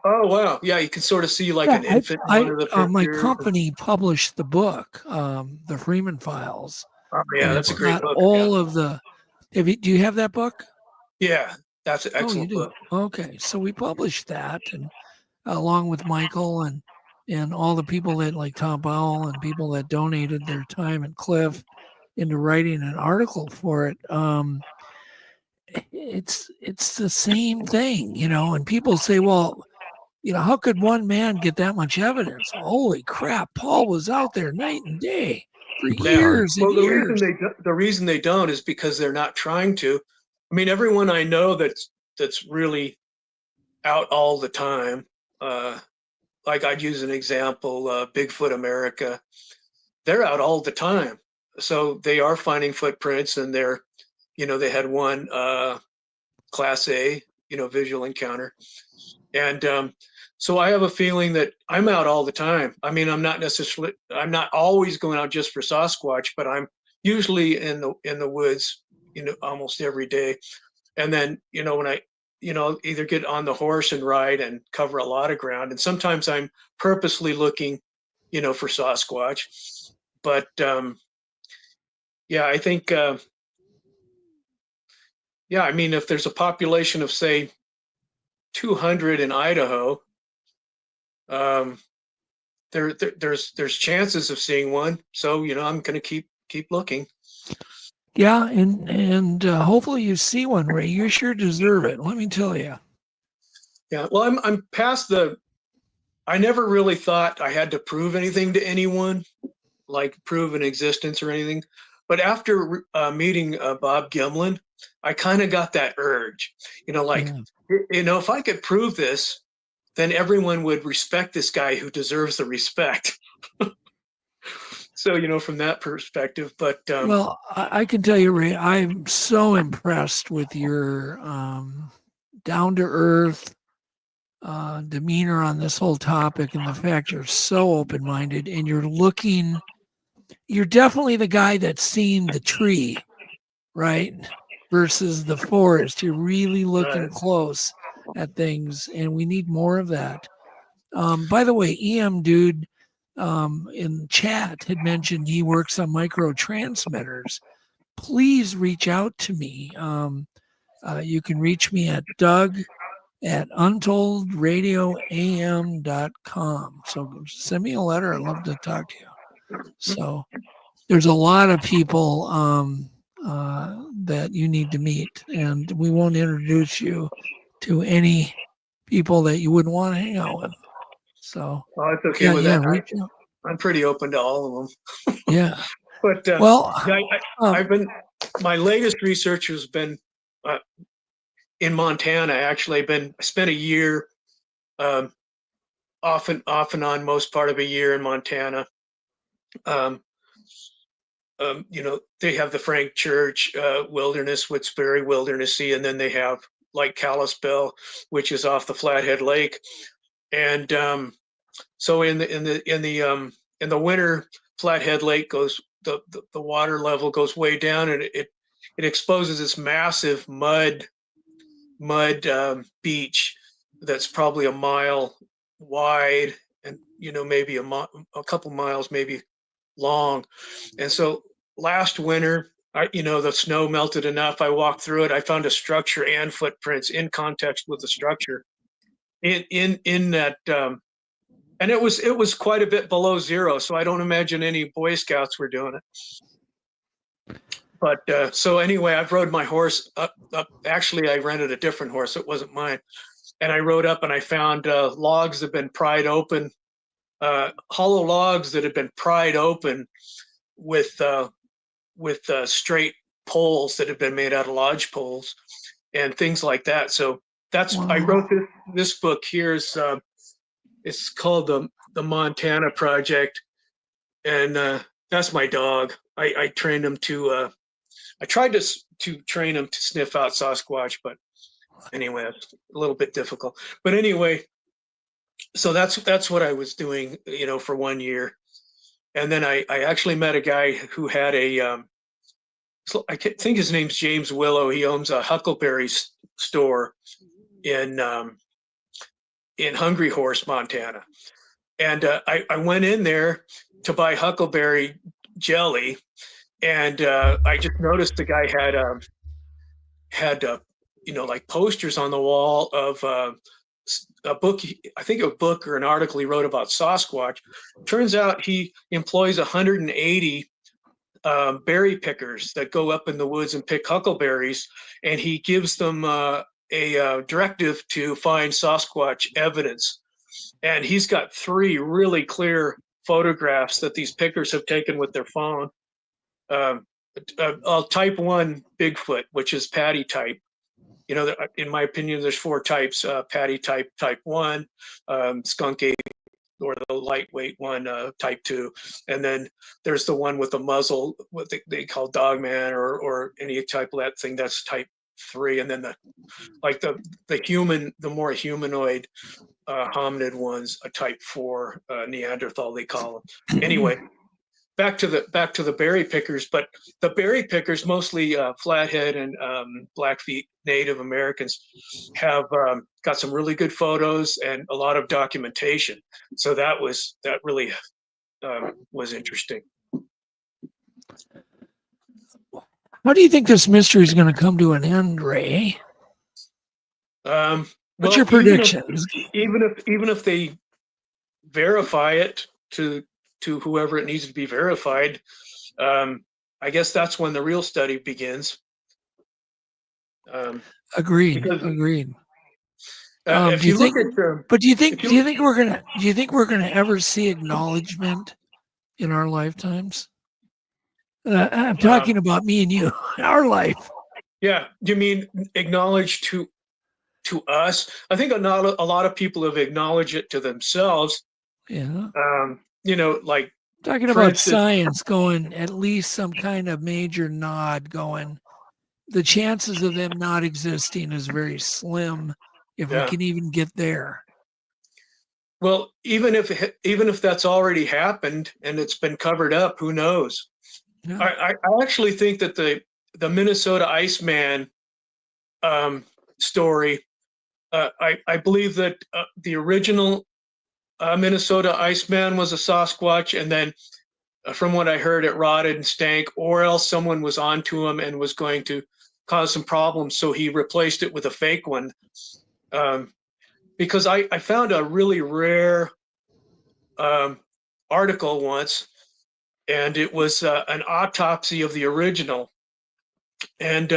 Oh wow. Yeah, you can sort of see like an infant. My company published the book, the Freeman Files. Oh yeah, that's a great book. All of the. Do you have that book? Yeah, that's an excellent book. Okay, so we published that, and along with Michael and all the people that, like Tom Powell, and people that donated their time, and Cliff, into writing an article for it. It's the same thing, and people say, well, how could one man get that much evidence? Holy crap, Paul was out there night and day for years and years. The reason they don't is because they're not trying to. I mean, everyone I know that's really out all the time, like I'd use an example, Bigfoot America, they're out all the time. So they are finding footprints, and they're they had one Class A, visual encounter. And so I have a feeling that I'm out all the time. I mean, I'm not always going out just for Sasquatch, but I'm usually in the woods, almost every day. And then, when I, either get on the horse and ride and cover a lot of ground, and sometimes I'm purposely looking, for Sasquatch. But yeah, I think, yeah, I mean, if there's a population of, say, 200 in Idaho, there's chances of seeing one. So, I'm going to keep looking. Yeah, and hopefully you see one, Ray. You sure deserve it. Let me tell you. Yeah, well, I'm past I never really thought I had to prove anything to anyone, like prove an existence or anything. But after meeting Bob Gimlin, I kind of got that urge, if I could prove this, then everyone would respect this guy who deserves the respect. So, from that perspective, but well, I can tell you, Ray, I'm so impressed with your down-to-earth demeanor on this whole topic, and the fact you're so open-minded, and you're definitely the guy that's seen the tree, right, versus the forest. You're really looking close at things, and we need more of that. By the way, EM Dude in chat had mentioned he works on micro transmitters. Please reach out to me. You can reach me at Doug@untoldradioam.com. So send me a letter. I'd love to talk to you. So there's a lot of people that you need to meet, and we won't introduce you to any people that you wouldn't want to hang out with. So it's okay with yeah, that. I'm pretty open to all of them. Yeah. But well, I've been, my latest research has been in Montana. Actually, I spent a year, off and on, most part of a year in Montana. They have the Frank Church wilderness, which is very wildernessy, and then they have like Kalispell, which is off the Flathead Lake. And so in the winter, Flathead Lake goes, the water level goes way down, and it exposes this massive mud beach that's probably a mile wide and maybe a couple miles maybe long. And so last winter, the snow melted enough. I walked through it. I found a structure and footprints in context with the structure in that. And it was quite a bit below zero, so I don't imagine any Boy Scouts were doing it. But so anyway, I've rode my horse up. Actually, I rented a different horse; it wasn't mine. And I rode up, and I found logs that had been pried open, hollow logs that had been pried open with straight poles that had been made out of lodge poles and things like that. So that's I wrote this book here. It's called the Montana Project, and that's my dog. I trained him to. I tried to train him to sniff out Sasquatch, but anyway, it's a little bit difficult. But anyway, so that's what I was doing, for 1 year, and then I actually met a guy who had I think his name's James Willow. He owns a huckleberry store in Hungry Horse, Montana. And I went in there to buy huckleberry jelly, and I just noticed the guy had like posters on the wall of a book. I think a book or an article he wrote about Sasquatch. Turns out he employs 180 berry pickers that go up in the woods and pick huckleberries, and he gives them a directive to find Sasquatch evidence. And he's got 3 really clear photographs that these pickers have taken with their phone. Type 1 Bigfoot, which is patty type. In my opinion, there's 4 types: patty type, type 1, skunk ape, the lightweight one, type 2, and then there's the one with the muzzle, what they call dogman or any type of that thing, that's type 3, and then the more humanoid hominid ones, a type 4 Neanderthal they call them. Anyway, back to the berry pickers, but the berry pickers, mostly Flathead and Blackfeet Native Americans, have got some really good photos and a lot of documentation. So that really was interesting. How do you think this mystery is going to come to an end, Ray? What's your prediction? Even if they verify it to whoever it needs to be verified, I guess that's when the real study begins. Agreed. If you look at but do you think we're gonna ever see acknowledgement in our lifetimes? I'm talking about me and you, our life. Yeah, you mean acknowledge to us? I think a lot of people have acknowledged it to themselves. Yeah. Like talking about science going, at least some kind of major nod going. The chances of them not existing is very slim, if we can even get there. Well, even if that's already happened and it's been covered up, who knows? Yeah. I actually think that the Minnesota Iceman story, I believe that the original Minnesota Iceman was a Sasquatch, and then from what I heard, it rotted and stank, or else someone was onto him and was going to cause some problems, so he replaced it with a fake one. Because I found a really rare article once, and it was an autopsy of the original, and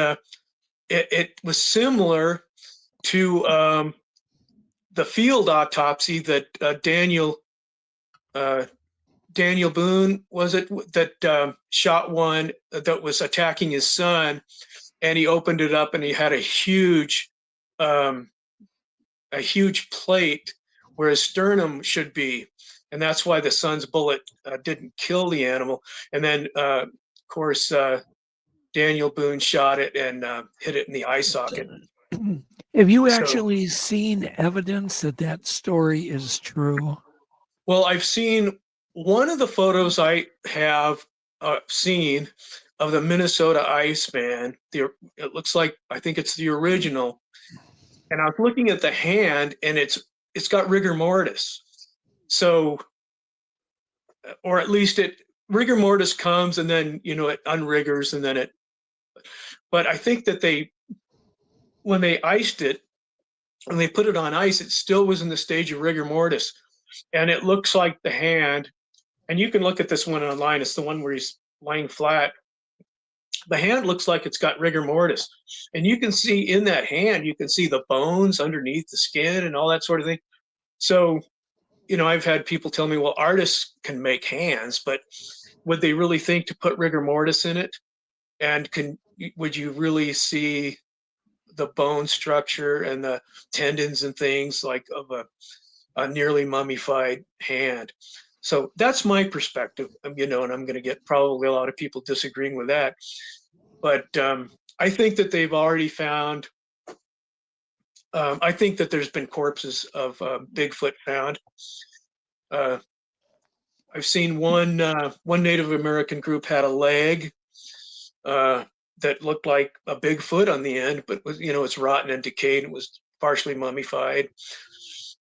it was similar to the field autopsy that Daniel Boone, was it, that shot one that was attacking his son, and he opened it up and he had a huge plate where his sternum should be, and that's why the son's bullet didn't kill the animal. And then of course Daniel Boone shot it and hit it in the eye socket. Have you actually seen evidence that story is true? Well, I've seen one of the photos I have seen of the Minnesota Iceman. It looks like, I think it's the original. And I was looking at the hand, and it's got rigor mortis. So, or at least rigor mortis comes, and then, it unriggers, and then but I think that when they iced it, when they put it on ice, it still was in the stage of rigor mortis. And it looks like the hand, and you can look at this one online, it's the one where he's lying flat. The hand looks like it's got rigor mortis. And you can see in that hand, you can see the bones underneath the skin and all that sort of thing. So, I've had people tell me, well, artists can make hands, but would they really think to put rigor mortis in it? And would you really see the bone structure and the tendons and things like of a nearly mummified hand? So that's my perspective, and I'm going to get probably a lot of people disagreeing with that. But I think that they've already found, I think that there's been corpses of Bigfoot found. I've seen one Native American group had a leg that looked like a Bigfoot on the end, but it's rotten and decayed. It was partially mummified.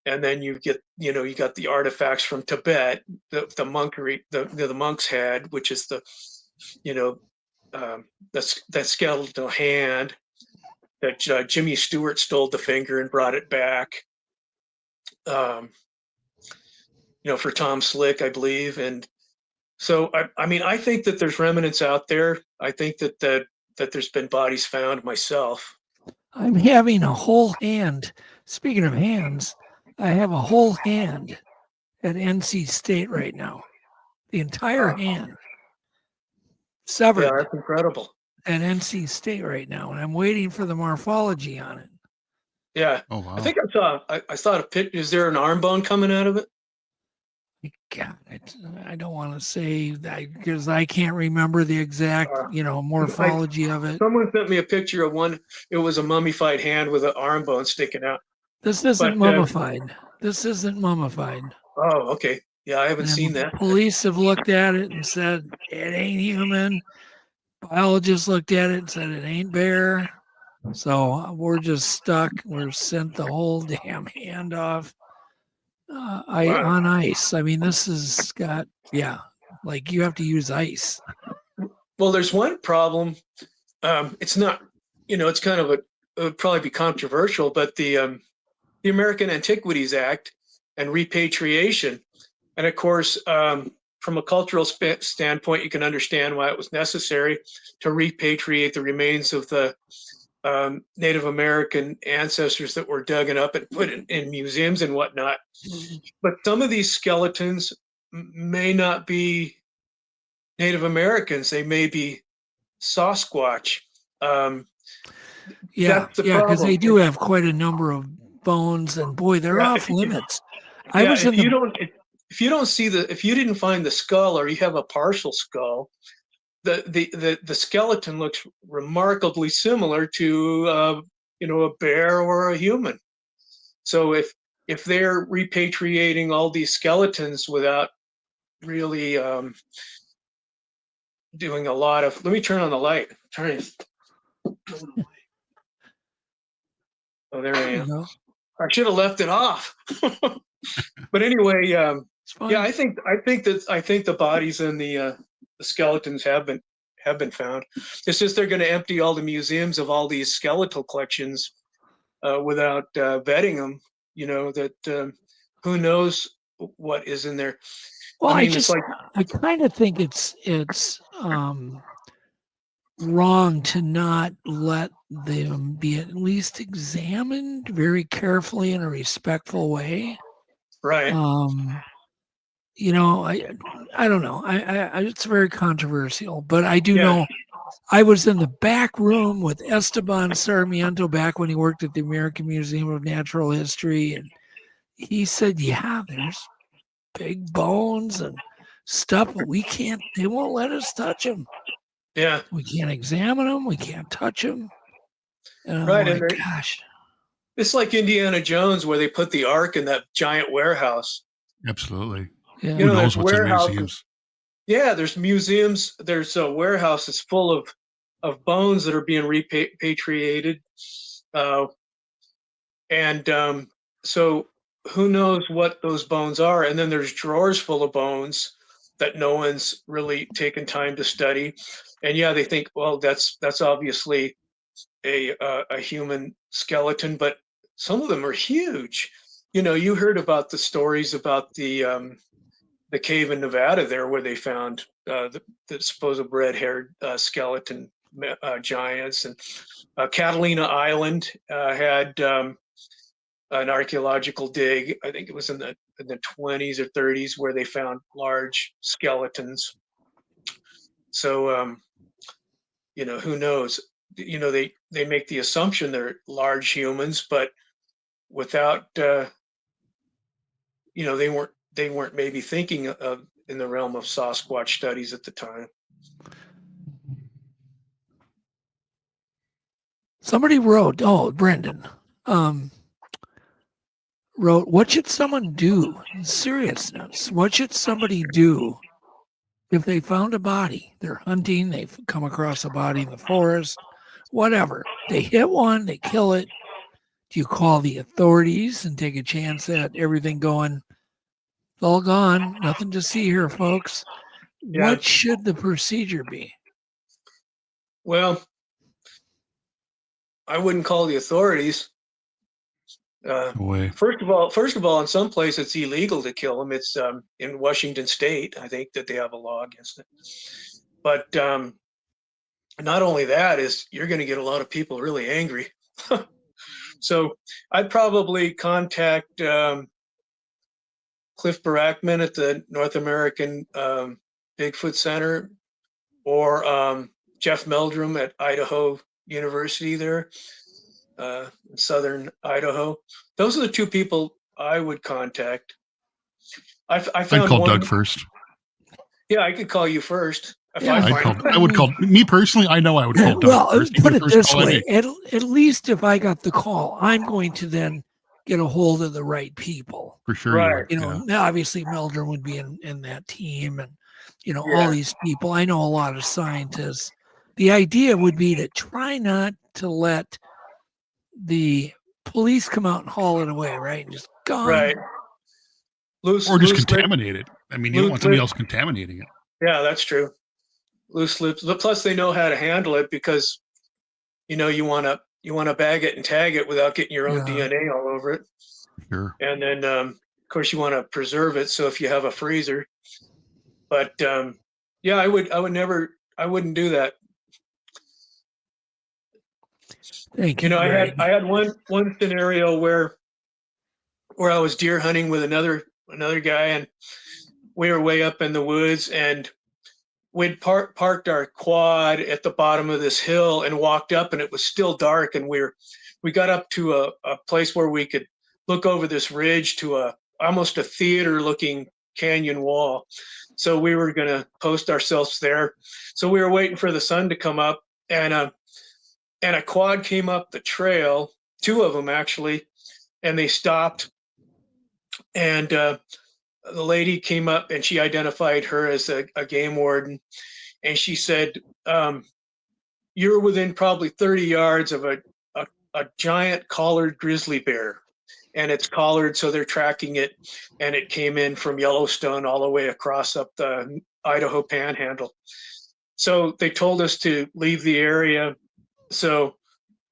And then you got the artifacts from Tibet, the monkery, the monks had, which is that skeletal hand that Jimmy Stewart stole the finger and brought it back. For Tom Slick, I believe. And so, I think that there's remnants out there. I think that there's been bodies found myself. I'm having a whole hand. Speaking of hands, I have a whole hand at NC State right now. The entire hand. Severed. Yeah, that's incredible. At NC State right now, and I'm waiting for the morphology on it. Yeah. Oh, wow. I think I saw a picture. Is there an arm bone coming out of it? God, I don't want to say that because I can't remember the exact, morphology of it. Someone sent me a picture of one. It was a mummified hand with an arm bone sticking out. This isn't mummified. This isn't mummified. Oh, okay. Yeah, I haven't And seen that. Police have looked at it and said it ain't human. Biologists looked at it and said it ain't bear. So we're just stuck. We're sent the whole damn hand off on ice. I mean, this has got, like you have to use ice. Well, there's one problem. It's not, it's kind of it would probably be controversial, but the American Antiquities Act and repatriation. And of course, from a cultural standpoint, you can understand why it was necessary to repatriate the remains of the Native American ancestors that were dug up and put in museums and whatnot. But some of these skeletons may not be Native Americans. They may be Sasquatch. Because they do have quite a number of bones, and boy, they're off limits. If you didn't find the skull, or you have a partial skull, the skeleton looks remarkably similar to a bear or a human. So if they're repatriating all these skeletons without really doing a lot of, let me turn on the light. Oh, there I am. I should have left it off. But anyway, I think the bodies and the skeletons have been found. It's just they're going to empty all the museums of all these skeletal collections without vetting them. Who knows what is in there. Well, I kind of think it's wrong to not let them be at least examined very carefully in a respectful way. Right. I don't know. I it's very controversial, but I do know I was in the back room with Esteban Sarmiento back when he worked at the American Museum of Natural History, and he said, there's big bones and stuff, but they won't let us touch them. Yeah. We can't examine them. We can't touch them. And right. I'm like, gosh. It's like Indiana Jones, where they put the Ark in that giant warehouse. Absolutely. Yeah. Who knows what's in museums? Yeah, there's museums. There's warehouses full of bones that are being repatriated. So who knows what those bones are? And then there's drawers full of bones that no one's really taken time to study. And they think, well, that's obviously a human skeleton, but some of them are huge. You heard about the stories about the cave in Nevada there, where they found the supposed red-haired skeleton giants, and Catalina Island had an archaeological dig. I think it was in the 20s or 30s, where they found large skeletons. So who knows? They make the assumption they're large humans, but without they weren't maybe thinking of in the realm of Sasquatch studies at the time. Somebody wrote, Brendan wrote, what should someone do? In seriousness, what should somebody do if they found a body? They're hunting, they've come across a body in the forest, whatever. They hit one, they kill it. Do you call the authorities and take a chance at everything going, it's all gone, nothing to see here, folks? Yeah. What should the procedure be? Well, I wouldn't call the authorities. First of all, in some places it's illegal to kill them. It's in Washington State, I think, that they have a law against it. But not only that, is you're going to get a lot of people really angry. So I'd probably contact Cliff Barackman at the North American Bigfoot Center, or Jeff Meldrum at Idaho University there. In southern Idaho. Those are the two people I would contact. I I'd found call one. Doug first. Yeah, I could call you first. If Yeah, I I would call me personally. I know I would call Doug Well, first. He'd be put the it first this call I way: make. at least if I got the call, I'm going to then get a hold of the right people. For sure, you Right. would. You know, Yeah. now obviously Meldrum would be in that team, and all Yeah. these people. I know a lot of scientists. The idea would be to try not to let the police come out and haul it away, right? And just gone. Right. Loose, Or just loose lip- contaminate it. I mean, you don't want somebody else contaminating it. Yeah, that's true. Loose lips. Plus, they know how to handle it because, you want to bag it and tag it without getting your own Yeah. DNA all over it. Sure. And then, of course, you want to preserve it. So if you have a freezer, but yeah, I wouldn't do that. Thank you. I had one scenario where I was deer hunting with another guy, and we were way up in the woods, and we'd parked our quad at the bottom of this hill and walked up, and it was still dark, and we got up to a place where we could look over this ridge to almost a theater looking canyon wall. So we were going to post ourselves there. So we were waiting for the sun to come up, and a quad came up the trail, two of them actually, and they stopped, and the lady came up and she identified her as a game warden, and she said, you're within probably 30 yards of a giant collared grizzly bear, and it's collared, so they're tracking it, and it came in from Yellowstone all the way across up the Idaho Panhandle. So they told us to leave the area. So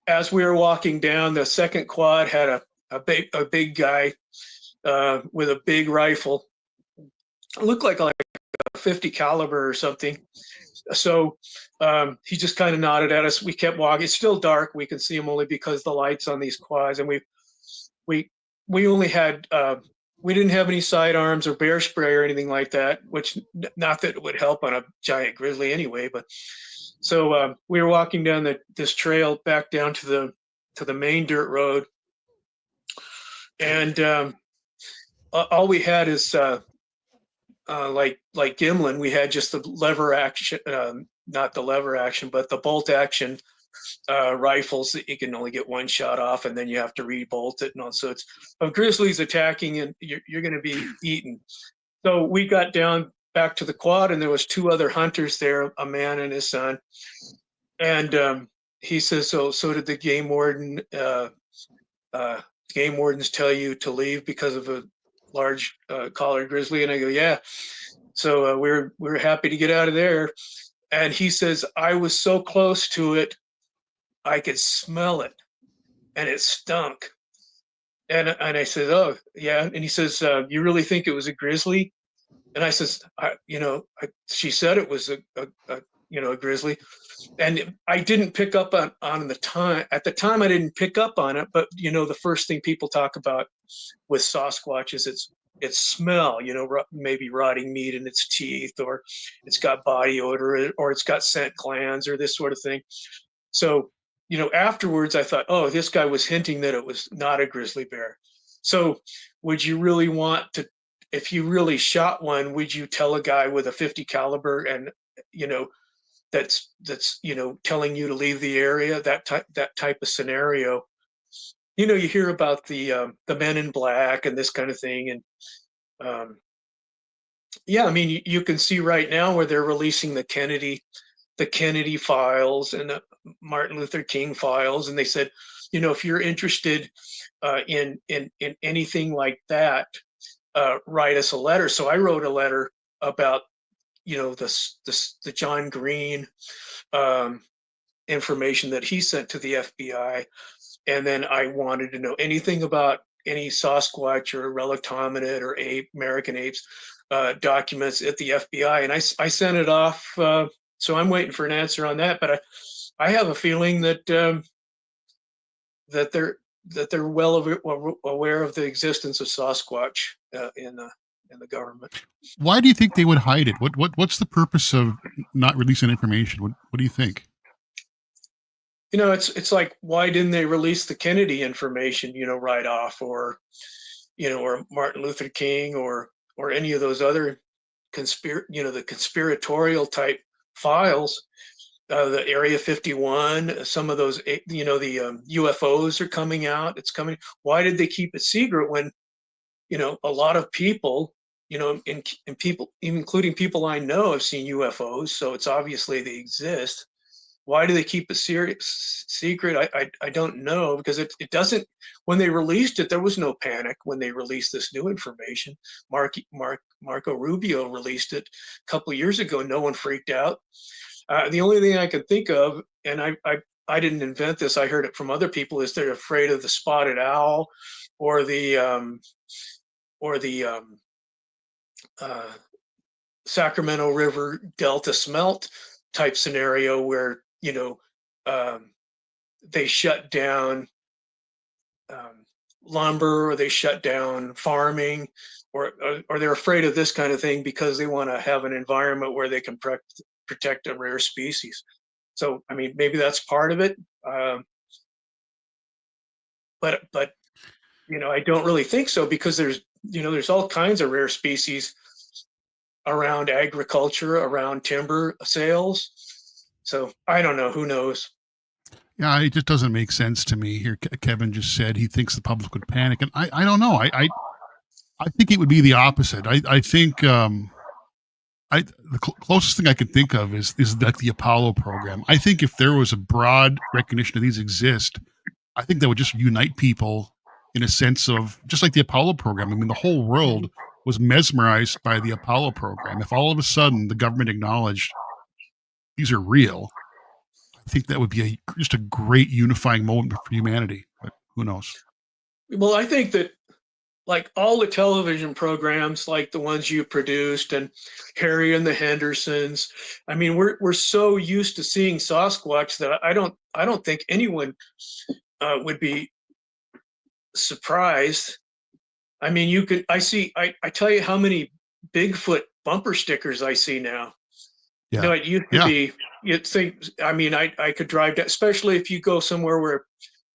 as we were walking down, the second quad had a big guy with a big rifle. It looked like a 50 caliber or something. So he just kind of nodded at us. We kept walking. It's still dark. We can see him only because the lights on these quads. And we only had we didn't have any sidearms or bear spray or anything like that. Which not that it would help on a giant grizzly anyway. But so we were walking down this trail back down to the main dirt road, and all we had is like Gimlin, we had just the lever action, not the lever action, but the bolt action rifles that you can only get one shot off, and then you have to rebolt it and all. So it's if grizzlies attacking, and you're going to be eaten. So we got down back to the quad, and there was two other hunters there, a man and his son, and he says, so did the game warden. Game wardens tell you to leave because of a large collared grizzly? And I go, yeah. So we're happy to get out of there. And he says, I was so close to it, I could smell it, and it stunk. And I said, oh yeah. And he says, you really think it was a grizzly? And I says, she said it was a grizzly. And I didn't pick up on the time. At the time, I didn't pick up on it. But the first thing people talk about with Sasquatch is its smell. Maybe rotting meat in its teeth, or it's got body odor, or it's got scent glands, or this sort of thing. So afterwards, I thought, oh, this guy was hinting that it was not a grizzly bear. So would you really want to? If you really shot one, would you tell a guy with a 50 caliber and that's telling you to leave the area? That type of scenario. You hear about the men in black and this kind of thing, and yeah, I mean, you can see right now where they're releasing the Kennedy files and the Martin Luther King files, and they said, if you're interested in anything like that, write us a letter. So I wrote a letter about the John Green information that he sent to the FBI, and then I wanted to know anything about any Sasquatch or relic hominid or American apes documents at the FBI, and I sent it off. So I'm waiting for an answer on that, but I have a feeling that that they're well aware of the existence of Sasquatch in the government. Why do you think they would hide it? What's the purpose of not releasing information? What do you think? It's like, why didn't they release the Kennedy information, right off, or or Martin Luther King, or or any of those other the conspiratorial type files, the Area 51, some of those, the UFOs are coming out. It's coming. Why did they keep it secret when, a lot of people, and people, including people I know, have seen UFOs. So it's obviously they exist. Why do they keep it secret? I don't know, because it doesn't. When they released it, there was no panic when they released this new information. Marco Rubio released it a couple of years ago. No one freaked out. The only thing I can think of, and I didn't invent this, I heard it from other people, is they're afraid of the spotted owl or the Sacramento River Delta smelt type scenario where they shut down lumber, or they shut down farming, or they're afraid of this kind of thing because they want to have an environment where they can protect a rare species. So, I mean, maybe that's part of it. But I don't really think so, because there's all kinds of rare species around agriculture, around timber sales. So I don't know. Who knows? Yeah, it just doesn't make sense to me. Here, Kevin just said he thinks the public would panic, and I don't know. I think it would be the opposite. I think the closest thing I can think of is like the Apollo program. I think if there was a broad recognition of these exist, I think that would just unite people in a sense of, just like the Apollo program. I mean, the whole world was mesmerized by the Apollo program. If all of a sudden the government acknowledged these are real, I think that would be just a great unifying moment for humanity. But who knows? Well, I think that, like all the television programs, like the ones you produced and Harry and the Hendersons, I mean, we're so used to seeing Sasquatch that I don't think anyone would be surprised. I mean, I tell you how many Bigfoot bumper stickers I see now. Yeah. It used to be, you'd think, I mean, I could drive down, especially if you go somewhere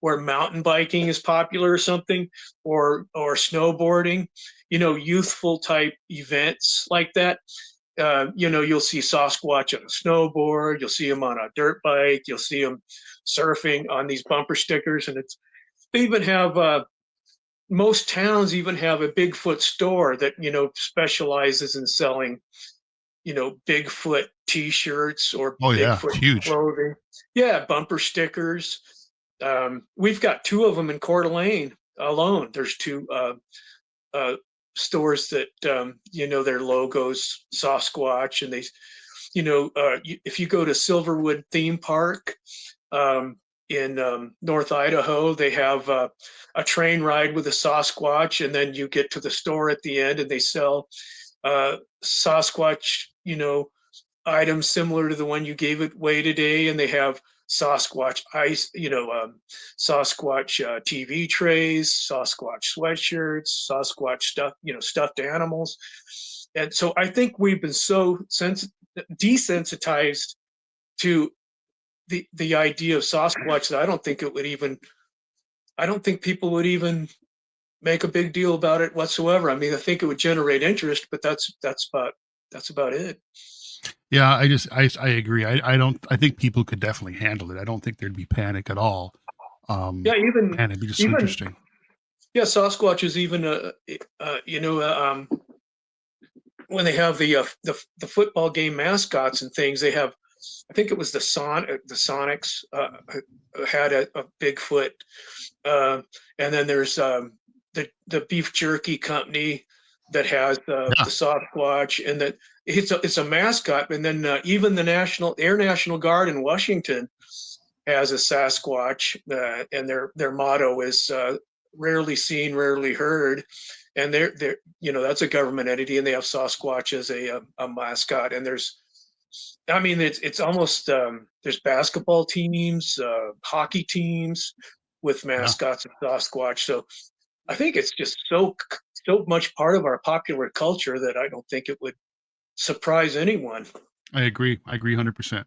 where mountain biking is popular or something, or snowboarding, youthful type events like that. You'll see Sasquatch on a snowboard, you'll see him on a dirt bike, you'll see him surfing on these bumper stickers. And they even have, most towns even have a Bigfoot store that, specializes in selling, Bigfoot t-shirts or Bigfoot huge clothing. Yeah, bumper stickers. We've got 2 of them in Coeur d'Alene alone. There's 2 stores that, their logos Sasquatch, and they, if you go to Silverwood Theme Park in North Idaho, they have a train ride with a Sasquatch, and then you get to the store at the end and they sell Sasquatch, items similar to the one you gave away today, and they have Sasquatch ice, Sasquatch TV trays, Sasquatch sweatshirts, Sasquatch stuff, stuffed animals. And so I think we've been so desensitized to the idea of Sasquatch that I don't think people would even make a big deal about it whatsoever. I mean, I think it would generate interest, but that's about it. Yeah, I agree. I think people could definitely handle it. I don't think there'd be panic at all. And it'd be just interesting. Yeah, Sasquatch is even when they have the football game mascots and things, they have, I think it was the Sonics had a Bigfoot, and then there's the beef jerky company that has the Sasquatch, and that it's a mascot. And then even the Air National Guard in Washington has a Sasquatch, and their motto is rarely seen, rarely heard. And they're that's a government entity, and they have Sasquatch as a mascot. And it's almost there's basketball teams, hockey teams with mascots of Sasquatch. So I think it's just so much part of our popular culture that I don't think it would surprise anyone. I agree 100%.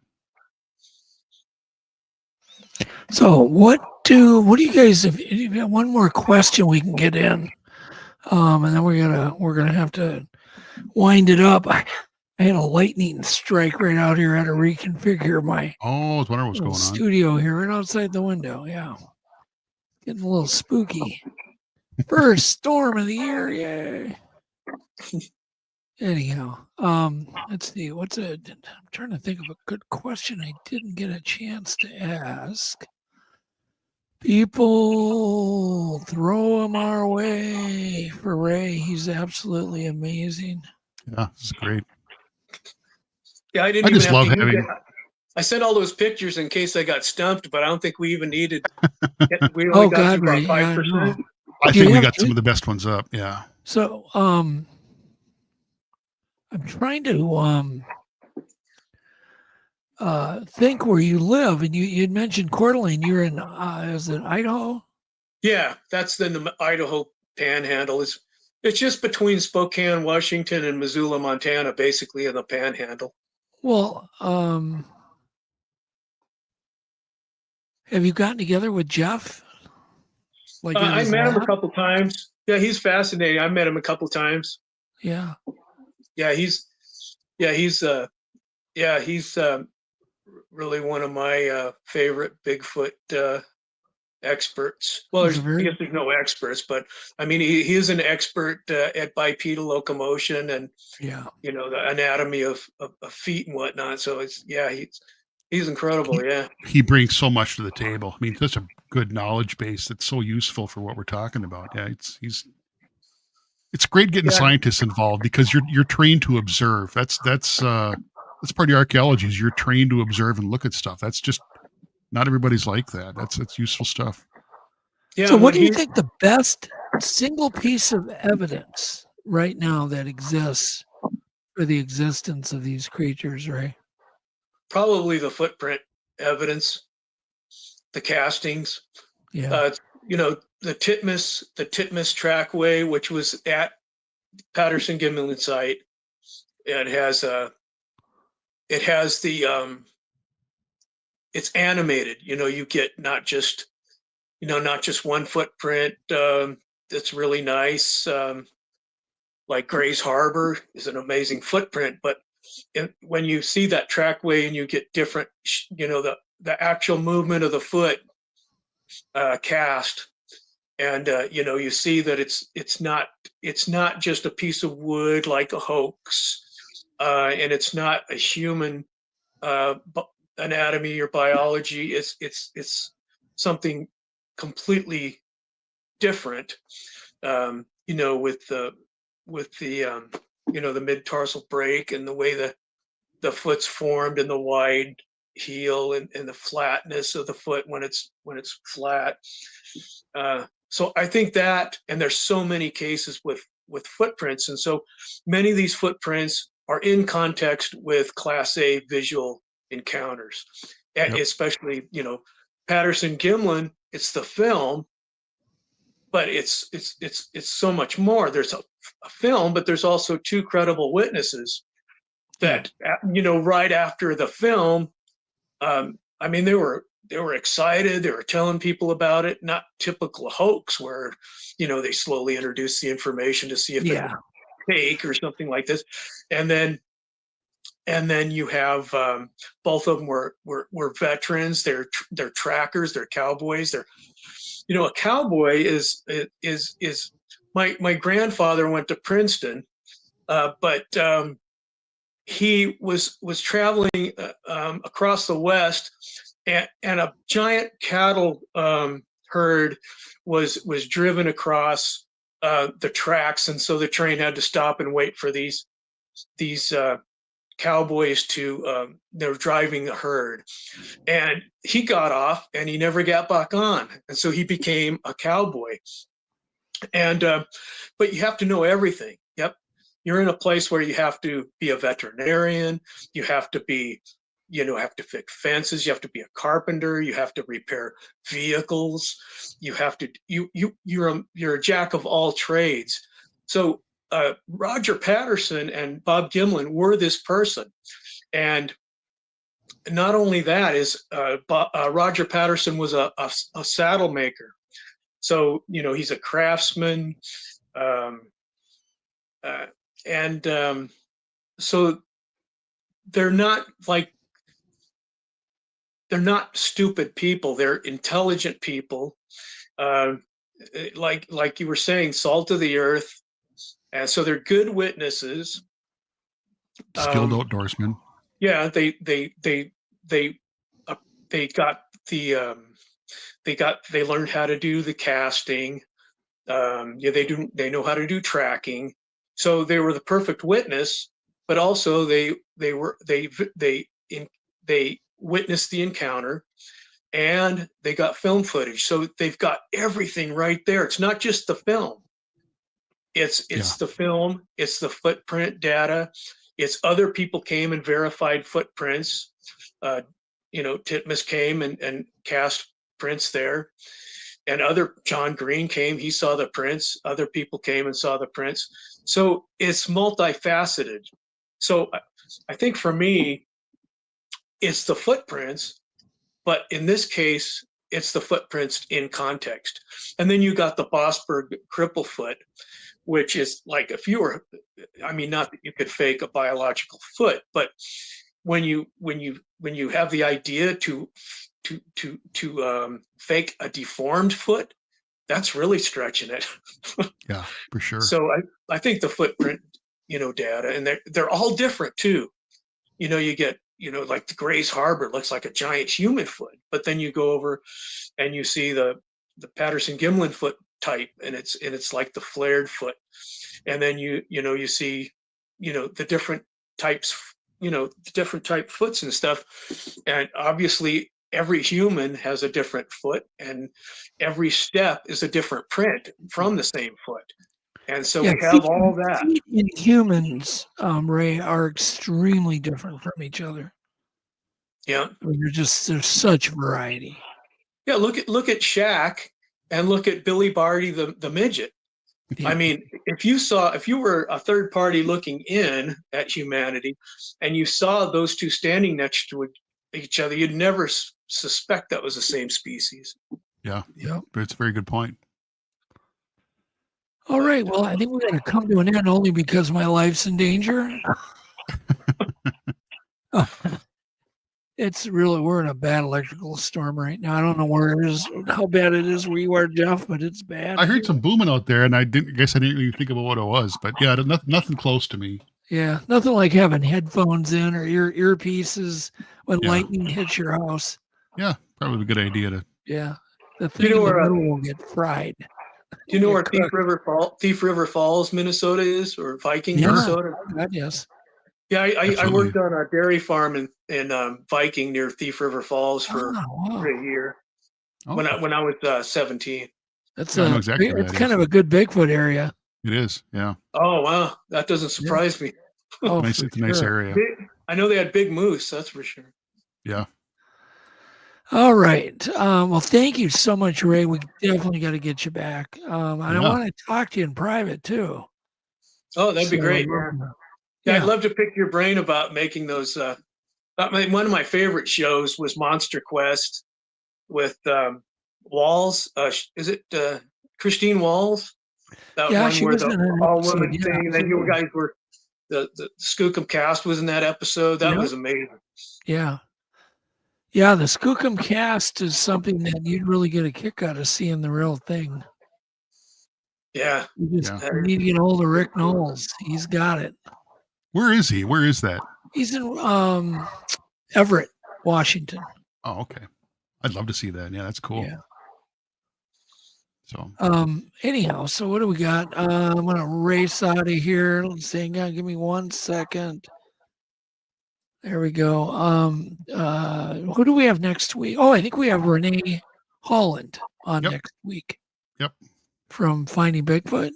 So what do you guys, if you got one more question we can get in, and then we're gonna have to wind it up, I had a lightning strike right out here. I had to reconfigure my Oh, I was wondering what's little going on. studio here right outside the window. Yeah. Getting a little spooky. First storm of the year. Yay. Anyhow, let's see. I'm trying to think of a good question I didn't get a chance to ask. People throw him our way for Ray. He's absolutely amazing. Yeah, this is great. Yeah, I didn't I even just have love to use having. it. I sent all those pictures in case I got stumped, but I don't think we even needed. We only Oh got to God, Ray. about Yeah, I 5%. know. I Do you think we have- got some of the best ones up. Yeah. So, I'm trying to think where you live, and you'd mentioned Coeur d'Alene. You're in is it Idaho? Yeah, that's in the Idaho Panhandle. It's just between Spokane, Washington, and Missoula, Montana, basically in the Panhandle. Well, have you gotten together with Jeff? Like at I his met him a lab? couple times. Yeah, he's fascinating. I met him a couple times. Yeah. Yeah, he's really one of my favorite Bigfoot experts. Well, He's a I very guess there's no experts, but I mean, he is an expert at bipedal locomotion and yeah. the anatomy of feet and whatnot. So he's incredible. Yeah. He brings so much to the table. I mean, such a good knowledge base that's so useful for what we're talking about. Yeah, it's great getting Yeah. scientists involved because you're trained to observe. That's part of archaeology is you're trained to observe and look at stuff. That's just not everybody's like that. That's useful stuff. Yeah. So, what do you think the best single piece of evidence right now that exists for the existence of these creatures, Ray? Probably the footprint evidence, the castings. Yeah. The Titmus trackway, which was at Patterson Gimlin site. It has it's animated. You get not just one footprint that's really nice. Like Gray's Harbor is an amazing footprint, but when you see that trackway and you get different, the actual movement of the foot cast, and you see that it's not just a piece of wood like a hoax, and it's not a human anatomy or biology. It's something completely different. With the mid-tarsal break and the way the foot's formed and the wide heel and the flatness of the foot when it's flat. So I think that, and there's so many cases with footprints, and so many of these footprints are in context with Class A visual encounters, Yep. especially Patterson Gimlin. It's the film, but it's so much more. There's a film, but there's also two credible witnesses that right after the film, I mean, they were excited. They were telling people about it. Not typical hoax where they slowly introduce the information to see if it's fake or something like this, and then you have both of them were veterans. They're trackers. They're cowboys. They're a cowboy is my grandfather went to Princeton, but he was traveling across the West, and a giant cattle herd was driven across the tracks, and so the train had to stop and wait for these cowboys to they were driving the herd, and he got off and he never got back on, and so he became a cowboy. And but you have to know everything. Yep, you're in a place where you have to be a veterinarian. You have to be have to fix fences. You have to be a carpenter. You have to repair vehicles. You have to you're a jack of all trades. So Roger Patterson and Bob Gimlin were this person, and not only that is Roger Patterson was a saddle maker. So he's a craftsman, so they're not stupid people. They're intelligent people. Like you were saying, salt of the earth. And so they're good witnesses. Skilled outdoorsmen. Yeah, they learned how to do the casting. They know how to do tracking. So they were the perfect witness, but also they witnessed the encounter, and they got film footage. So they've got everything right there. It's not just the film. It's the film, it's the footprint data, it's other people came and verified footprints. Titmus came and cast prints there. And John Green came, he saw the prints. Other people came and saw the prints. So it's multifaceted. So I think for me, it's the footprints, but in this case, it's the footprints in context. And then you got the Bosberg Cripplefoot, which is like not that you could fake a biological foot, but when you have the idea to fake a deformed foot, that's really stretching it. Yeah, for sure. So I think the footprint, data, and they're all different too. You get, like the Grays Harbor looks like a giant human foot, but then you go over and you see the Patterson-Gimlin foot type, and it's like the flared foot. And then you see, the different types, the different type foots and stuff. And obviously every human has a different foot, and every step is a different print from the same foot. And so we have all that. Feet in humans, Ray, are extremely different from each other. Yeah. There's such variety. Yeah, look at Shaq and look at Billy Barty, the midget. Yeah. I mean, if you were a third party looking in at humanity and you saw those two standing next to each other, you'd never suspect that was the same species. Yeah. But it's a very good point. All right. Well, I think we're going to come to an end only because my life's in danger. We're in a bad electrical storm right now. I don't know how bad it is where you are, Jeff, but it's bad. I heard some booming out there, and I didn't really think about what it was, but yeah, nothing close to me. Yeah, nothing like having headphones in or earpieces when lightning hits your house. Yeah, probably a good idea to. Yeah, the thing will get fried. Do you know where Thief River Falls, Minnesota is, or Viking, Minnesota? God, yes. Yeah, I worked on a dairy farm in Viking near Thief River Falls for a year when I was 17. It's kind of a good Bigfoot area. It is, yeah. Oh wow, that doesn't surprise me. Oh, it's a nice area. I know they had big moose, that's for sure. Yeah. All right. Well, thank you so much, Ray. We definitely got to get you back. I want to talk to you in private too. Oh, that'd be great. Yeah, I'd love to pick your brain about making those. One of my favorite shows was Monster Quest with Walls. Is it Christine Walls? That one she where was in an all episode, women thing, and then you guys were the Skookum Cast was in that episode. That was amazing. Yeah. Yeah, the Skookum Cast is something that you'd really get a kick out of seeing the real thing. Yeah. You need to get hold of Rick Knowles. He's got it. Where is he? Where is that? He's in Everett, Washington. Oh, okay. I'd love to see that. Yeah, that's cool. Yeah. So anyhow, so what do we got? I'm gonna race out of here. Let's see, give me 1 second. There we go. Who do we have next week? Oh, I think we have Renee Holland on next week. Yep. From Finding Bigfoot.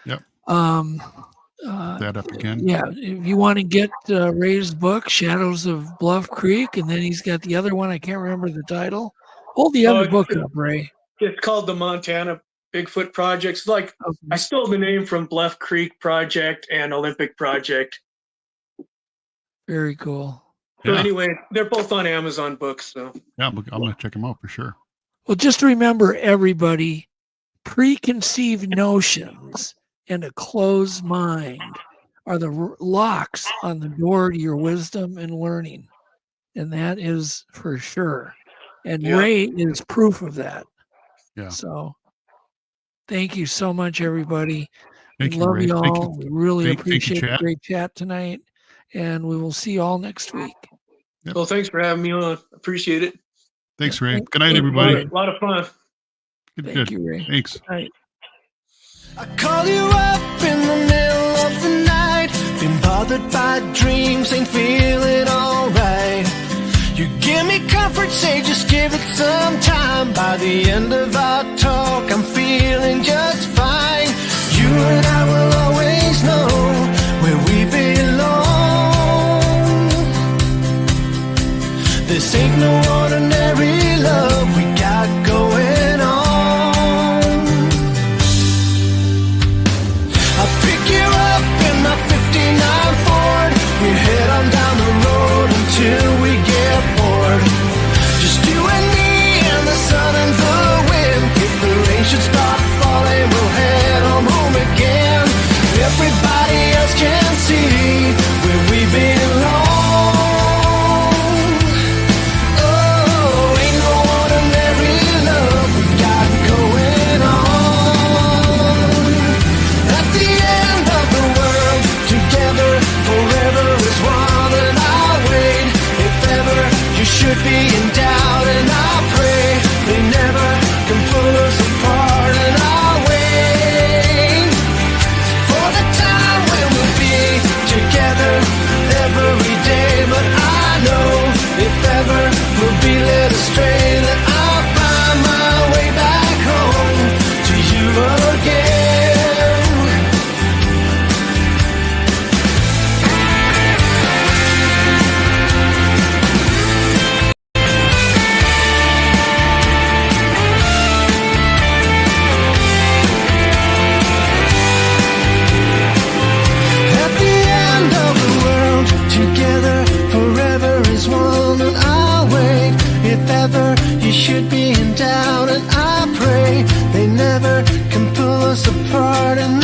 Yep. That up again. Yeah. If you want to get Ray's book, Shadows of Bluff Creek, and then he's got the other one. I can't remember the title. Hold the other book up, Ray. It's called the Montana Bigfoot Project. Like I stole the name from Bluff Creek Project and Olympic Project. Very cool. So anyway, they're both on Amazon Books. So yeah, I'm gonna check them out for sure. Well, just remember, everybody, preconceived notions and a closed mind are the locks on the door to your wisdom and learning. And that is for sure. And Ray is proof of that. Yeah. So thank you so much, everybody. Thank We you, love Ray. you Thank all. you. We really Thank you, appreciate the chat. great chat tonight. And we will see you all next week. Yep. Well, thanks for having me on. Appreciate it. Thanks, Ray. Thank- Good night, thank you, everybody. Ray. A lot of fun. Good, Thank good. you, Ray. Thanks. Good night. I call you up in the middle of the night. Been bothered by dreams, ain't feeling alright. You give me comfort, say just give it some time. By the end of our talk, I'm feeling just fine. You and I will always know where we belong. This ain't no ordinary love we got going on. I'll pick you up in my 59 Ford. We head on down the road until we get bored. Just you and me and the sun and the wind. If the rain should start falling, we'll head home again. Everybody else can see where we belong. Oh, ain't no ordinary love we got going on. At the end of the world, together forever is one, and I'll wait. If ever you should be in doubt, and I'll pray they never can pull us apart, and I'll wait for the time when we'll be together every day. But I know if ever we'll be led astray, that I'll find my way back home to you again. At the end of the world, together forever is one, and I'll wait. If ever you should be in doubt, and I pray they never can pull us apart, and